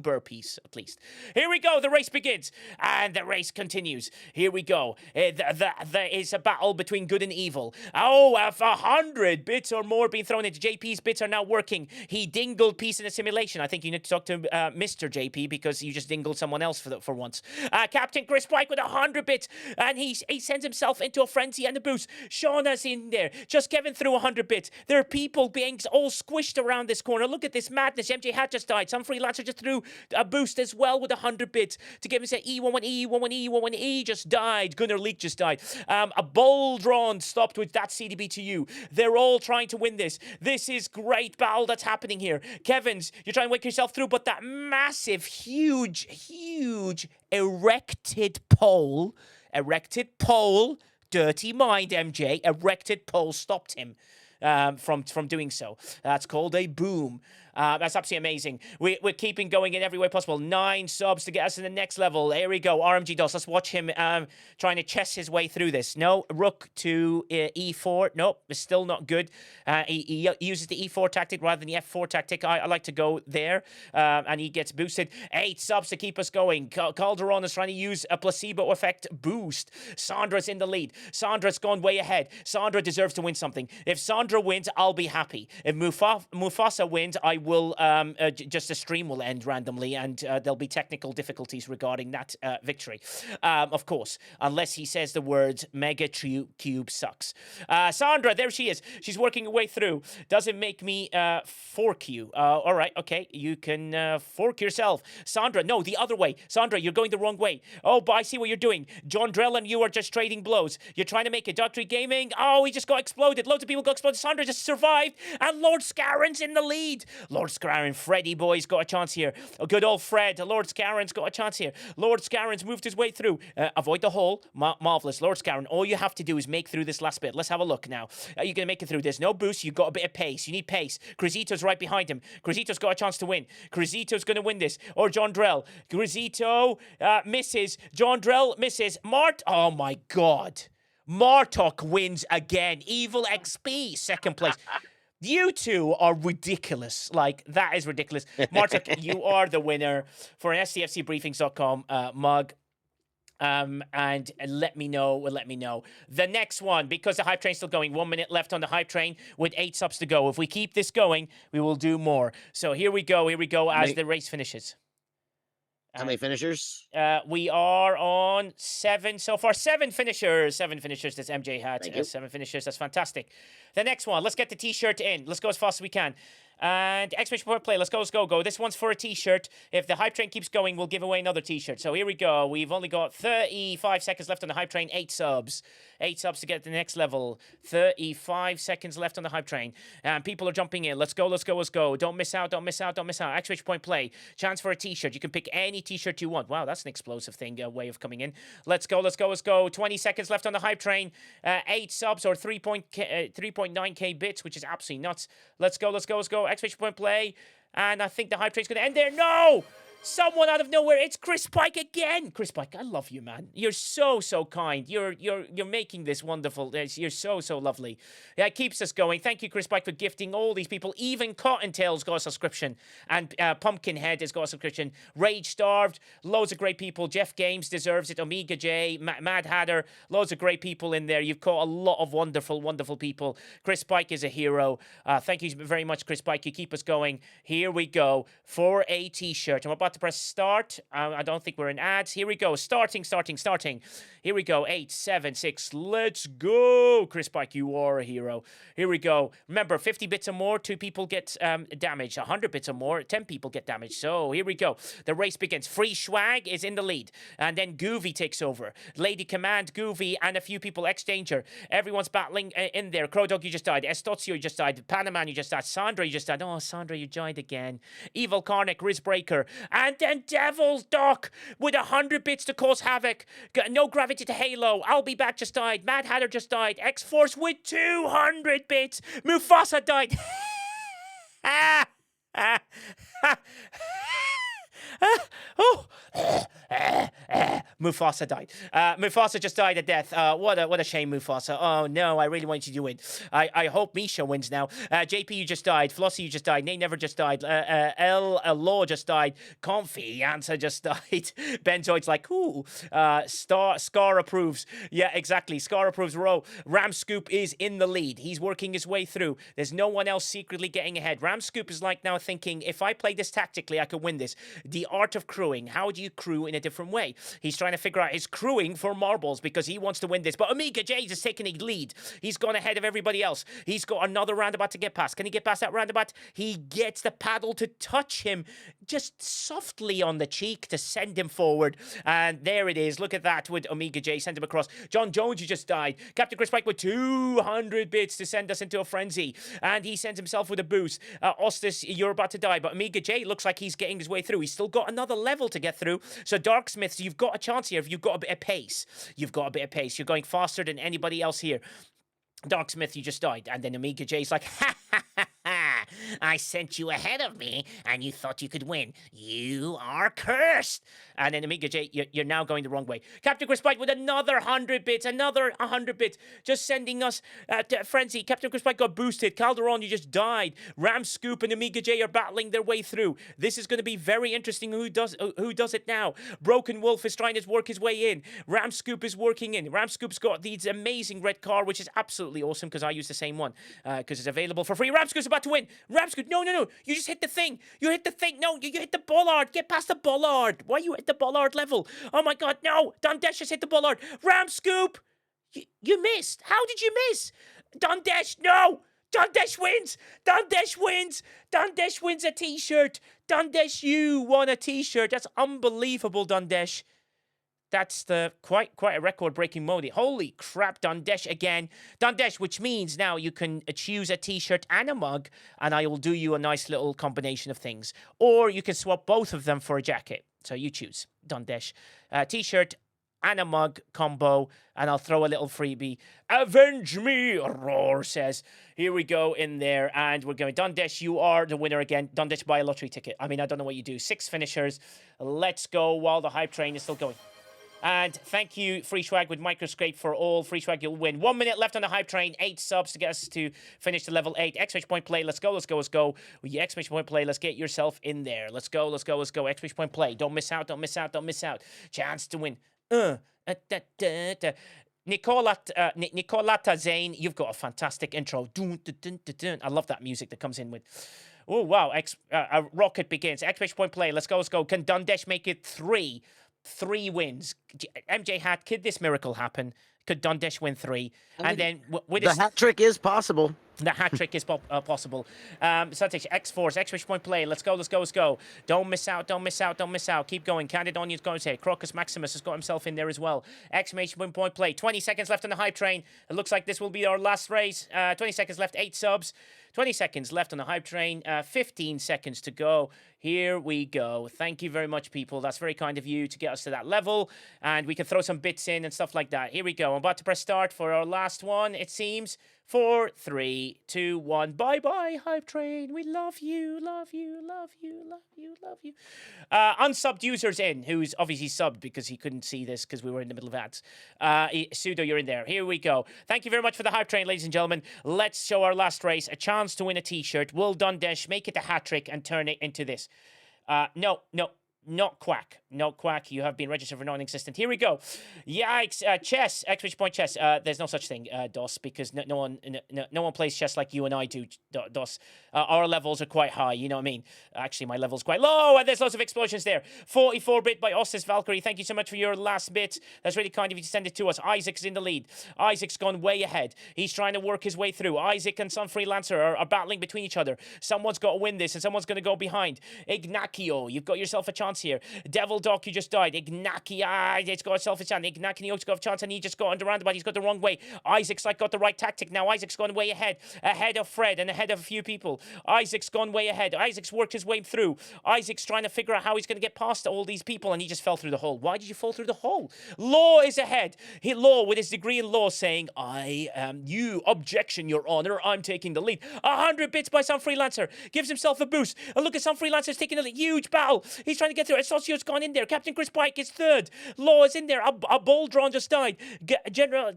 burpees at least. Here we go. The race begins and the race continues. Here we go. There is a battle between good and evil. Oh, 100 bits or more being thrown into JP's bits are now working. He dingled peace in a simulation. I think you need to talk to Mr. JP because you just dingled someone else for once. Captain Chris Pike with 100 bits and he sends himself into a frenzy and a boost. Shauna's in there. Just Kevin threw 100 bits. There are people being all squished around this corner. Look at this madness. MJ Hat just died. Some freelancer just threw a boost as well with 100 bits to give him say E11E just died. Gunnar Leak just died. A bold run stopped with that CDB to you. They're all trying to win this. This is great battle that's happening here. Kevin's, you're trying to wake yourself through, but that massive, huge erected pole, dirty mind, MJ, erected pole stopped him from doing so. That's called a boom. That's absolutely amazing. We're keeping going in every way possible. 9 subs to get us to the next level. Here we go. RMG DOS. Let's watch him trying to chess his way through this. No, rook to E4. Nope, it's still not good. He uses the E4 tactic rather than the F4 tactic. I like to go there. And he gets boosted. 8 subs to keep us going. Calderon is trying to use a placebo effect boost. Sandra's in the lead. Sandra's gone way ahead. Sandra deserves to win something. If Sandra wins, I'll be happy. If Mufasa wins, I will just the stream will end randomly and there'll be technical difficulties regarding that victory, of course, unless he says the words Mega Cube sucks. Sandra, there she is. She's working her way through. Doesn't make me fork you. All right, okay, you can fork yourself. Sandra, no, the other way. Sandra, you're going the wrong way. Oh, but I see what you're doing. John Drell and you are just trading blows. You're trying to make it. Dr. Gaming, oh, he just got exploded. Loads of people got exploded. Sandra just survived and Lord Scarron's in the lead. Lord Scarron, Freddy boy's got a chance here. Oh, good old Fred. Lord Scarron's got a chance here. Lord Scarron's moved his way through. Avoid the hole. Marvelous. Lord Scarron, all you have to do is make through this last bit. Let's have a look now. Are you going to make it through? There's no boost. You've got a bit of pace. You need pace. Crisito's right behind him. Crisito's got a chance to win. Crisito's going to win this. Or John Drell. Crisito misses. John Drell misses. Oh my God. Martok wins again. Evil XP, second place. You two are ridiculous. Like, that is ridiculous. Martok, you are the winner for an STFCbriefings.com mug. And let me know. The next one, because the hype train's still going, 1 minute left on the hype train with 8 subs to go. If we keep this going, we will do more. So here we go as the race finishes. How many finishers? We are on 7 so far. 7 finishers. 7 finishers. That's MJ Hat. 7 finishers. That's fantastic. The next one. Let's get the t-shirt in. Let's go as fast as we can. And exclamation point play. Let's go. This one's for a t-shirt. If the hype train keeps going, we'll give away another t-shirt. So here we go. We've only got 35 seconds left on the hype train. 8 subs. 8 subs to get to the next level. 35 seconds left on the hype train. And people are jumping in. Let's go. Don't miss out. Exclamation point play. Chance for a t-shirt. You can pick any t-shirt you want. Wow, that's an explosive thing, way of coming in. Let's go. 20 seconds left on the hype train. 8 subs or 3.9k bits, which is absolutely nuts. Let's go. Exclamation point play. And I think the hype train's going to end there. No! Someone out of nowhere. It's Chris Pike again. Chris Pike, I love you, man. You're so kind. You're making this wonderful. You're so lovely. Yeah, it keeps us going. Thank you, Chris Pike, for gifting all these people. Even Cottontail's got a subscription. And Pumpkinhead has got a subscription. Rage Starved. Loads of great people. Jeff Games deserves it. Omega J. Mad Hatter. Loads of great people in there. You've caught a lot of wonderful people. Chris Pike is a hero. Thank you very much, Chris Pike. You keep us going. Here we go for a t-shirt. I'm about to to press start. I don't think we're in ads. Here we go. Starting. Here we go. 8, 7, 6. Let's go. Chris Pike, you are a hero. Here we go. Remember, 50 bits or more, 2 people get damaged. 100 bits or more, 10 people get damaged. So here we go. The race begins. Free Swag is in the lead. And then Goovy takes over. Lady Command, Goovy, and a few people. X-Danger. Everyone's battling in there. Crow Dog, you just died. Estozio, you just died. Panaman, you just died. Sandra, you just died. Oh, Sandra, you died again. Evil Karnak, Rizbreaker. And then Devil's Doc with 100 bits to cause havoc. No gravity to Halo. I'll be back just died. Mad Hatter just died. X-Force with 200 bits. Mufasa died. Mufasa died. Mufasa just died a death. What a shame, Mufasa. Oh no, I really want you to win. I hope Misha wins now. JP, you just died. Flossie, you just died. Nay Never just died. Law just died. Comfy Answer just died. Benzoid's like, ooh. Scar approves. Yeah, exactly. Scar approves. Ram Scoop is in the lead. He's working his way through. There's no one else secretly getting ahead. Ram Scoop is like now thinking, if I play this tactically, I could win this. The art of crewing. How do you crew in a different way? He's trying to figure out his crewing for marbles because he wants to win this. But Omega Jade is taking a lead. He's gone ahead of everybody else. He's got another roundabout to get past. Can he get past that roundabout? He gets the paddle to touch him just softly on the cheek to send him forward. And there it is. Look at that with Omega J. Send him across. John Jones, you just died. Captain Chris Pike with 200 bits to send us into a frenzy. And he sends himself with a boost. Ostis, you're about to die. But Omega J looks like he's getting his way through. He's still got another level to get through. So Darksmiths, you've got a chance here if you've got a bit of pace. You've got a bit of pace. You're going faster than anybody else here. Darksmith, you just died. And then Omega J's like, ha ha ha ha. I sent you ahead of me and you thought you could win. You are cursed. And then Omega J, you're now going the wrong way. Captain Chris Pike with another 100 bits. Another 100 bits. Just sending us to frenzy. Captain Chris Pike got boosted. Calderon, you just died. Ram Scoop and Omega J are battling their way through. This is going to be very interesting who does it now. Broken Wolf is trying to work his way in. Ram Scoop is working in. Ram Scoop's got these amazing red car, which is absolutely awesome because I use the same one because it's available for free. Ram Scoop's about to win. Ram Scoop, no. You just hit the thing. You hit the thing. No, you hit the bollard. Get past the bollard. Why you hit the bollard level? Oh my God, no. Dondesh just hit the bollard. Ram Scoop, you missed. How did you miss? Dondesh, no. Dondesh wins. Dondesh wins. Dondesh wins a t-shirt. Dondesh, you won a t-shirt. That's unbelievable, Dondesh. That's the quite a record-breaking mode. Holy crap, Dondesh again. Dondesh, which means now you can choose a t-shirt and a mug, and I will do you a nice little combination of things. Or you can swap both of them for a jacket. So you choose, Dondesh. T-shirt and a mug combo, and I'll throw a little freebie. Avenge me, Roar says. Here we go in there, and we're going. Dondesh, you are the winner again. Dondesh, buy a lottery ticket. I mean, I don't know what you do. 6 finishers. Let's go while the hype train is still going. And thank you, Free Swag with Microscape for all. Free Swag, you'll win. 1 minute left on the hype train. 8 subs to get us to finish the level 8. Exclamation point play. Let's go. With your exclamation point play, let's get yourself in there. Let's go. Exclamation point play. Don't miss out. Chance to win. Nicolata Zane, you've got a fantastic intro. I love that music that comes in with. Oh, wow. Rocket begins. Exclamation point play. Let's go. Can Dondesh make it 3? 3 wins. MJ Hat, could this miracle happen? Could Dondesh win 3? And then with the hat trick is possible. The hat trick is possible. Celtics, X-Force, exclamation point play. Let's go. Don't miss out. Keep going. Candid Onion's going to say. Crocus Maximus has got himself in there as well. Exclamation point play. 20 seconds left on the hype train. It looks like this will be our last race. 20 seconds left, 8 subs. 20 seconds left on the hype train. 15 seconds to go. Here we go. Thank you very much, people. That's very kind of you to get us to that level. And we can throw some bits in and stuff like that. Here we go. I'm about to press start for our last one, it seems. 4, 3, 2, 1. Bye-bye, hype train. We love you. Unsubbed users in, who's obviously subbed because he couldn't see this because we were in the middle of ads. Pseudo, you're in there. Here we go. Thank you very much for the hype train, ladies and gentlemen. Let's show our last race. A chance to win a t-shirt. Will Dondesh make it a hat trick and turn it into this? No. Not quack. Not quack. You have been registered for non-existent. Here we go. Yikes. Chess. Exclamation point chess. There's no such thing, DOS, because no one plays chess like you and I do, DOS. Our levels are quite high, you know what I mean? Actually, my level's quite low, and there's lots of explosions there. 44-bit by Ostis Valkyrie. Thank you so much for your last bit. That's really kind of you to send it to us. Isaac's in the lead. Isaac's gone way ahead. He's trying to work his way through. Isaac and Sun Freelancer are battling between each other. Someone's got to win this, and someone's going to go behind. Ignacio, you've got yourself a chance here. Devil Doc, you just died. Ignacio, it's got itself a chance. Ignacio's got a chance, and he just got on the roundabout. He's got the wrong way. Isaac's got the right tactic now. Isaac's gone way ahead of Fred and ahead of a few people. Isaac's gone way ahead. Isaac's worked his way through. Isaac's trying to figure out how he's going to get past all these people, and he just fell through the hole. Why did you fall through the hole? Law is ahead. Law, with his degree in law, saying, I am you. Objection, Your Honor. I'm taking the lead. 100 bits by some freelancer. Gives himself a boost. And look at some freelancers taking a huge battle. He's trying to get through. Associo's gone in there. Captain Chris Pike is third. Law is in there. A ball drawn just died. General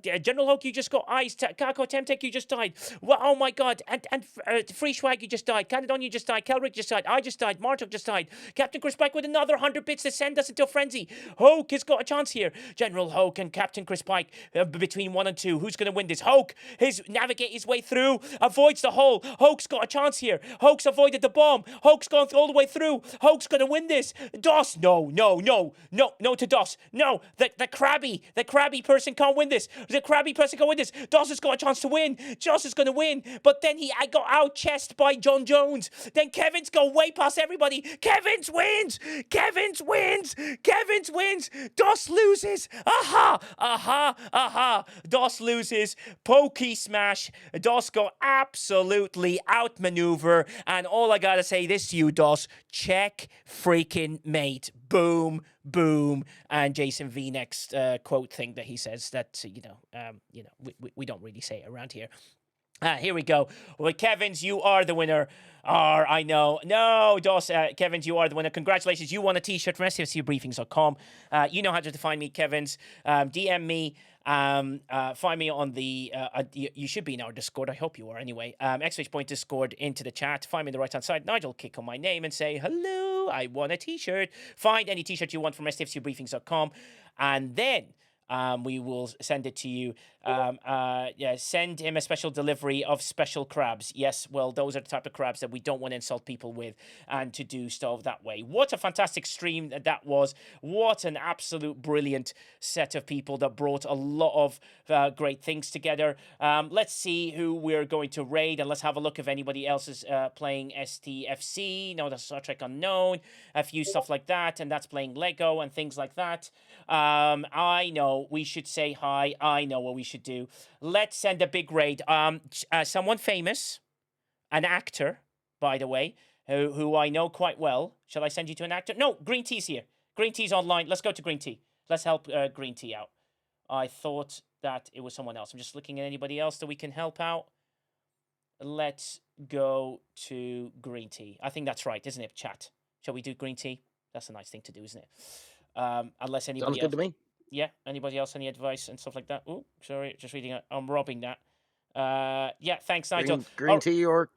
Hulk, you just got eyes. Kako Temtek, you just died. Well, oh my God. And Free Schwag, you just died. Canadon, you just died. Kelrick just died. I just died. Martok just died. Captain Chris Pike with another 100 bits to send us into a frenzy. Hulk has got a chance here. General Hulk and Captain Chris Pike between 1 and 2. Who's going to win this? Hulk navigate his way through. Avoids the hole. Hulk's got a chance here. Hulk's avoided the bomb. Hulk's gone all the way through. Hulk's going to win this. DOS. No to DOS. No, the crabby person can't win this. The crabby person can't win this. DOS has got a chance to win. Joss is going to win, but then I got out-chessed by John Jones. Then Kevin's gone way past everybody. Kevin's wins. DOS loses. Aha. DOS loses. Pokey smash. DOS got absolutely outmaneuver, and all I gotta say this to you, DOS, check freaking mate. Boom, and Jason V next quote thing that he says that we don't really say it around here. Here we go. Well, Kevins, you are the winner. I know. No, DOS, Kevins, you are the winner. Congratulations. You won a t-shirt from STFCbriefings.com. You know how to find me, Kevins. DM me. Find me on the you should be in our Discord. I hope you are anyway. !point Discord into the chat. Find me on the right hand side. Nigel, click on my name and say hello. I won a t-shirt. Find any t-shirt you want from STFCbriefings.com, and then we will send it to you. Send him a special delivery of special crabs. Yes, well, those are the type of crabs that we don't want to insult people with, and to do stuff that way. What a fantastic stream that was. What an absolute brilliant set of people that brought a lot of great things together. Let's see who we're going to raid, and let's have a look if anybody else is playing STFC. No, that's Star Trek Unknown. A few stuff like that, and that's playing Lego and things like that. I know we should say hi. I know what we should do. Let's send a big raid. Someone famous, an actor, by the way, who I know quite well. Shall I send you to an actor? No, Green Tea's here. Green Tea's online. Let's go to Green Tea. Let's help Green Tea out. I thought that it was someone else. I'm just looking at anybody else that we can help out. Let's go to Green Tea. I think that's right, isn't it, chat? Shall we do Green Tea? That's a nice thing to do, isn't it? Unless anybody Sounds good to me. Yeah, anybody else, any advice and stuff like that? Oh, sorry, just reading it. I'm robbing that. Yeah, thanks, Nigel. Green tea or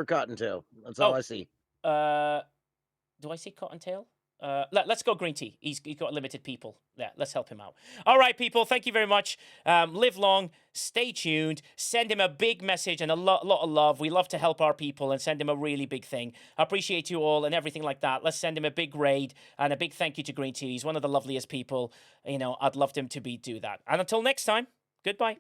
cottontail. That's all I see. Do I see cottontail? Let's go Green Tea. He's got limited people. Yeah, let's help him out. All right, people, thank you very much. Live long, stay tuned, send him a big message and a lot of love. We love to help our people and send him a really big thing. I appreciate you all and everything like that. Let's send him a big raid and a big thank you to Green Tea. He's one of the loveliest people. I'd love him to do that. And until next time, goodbye.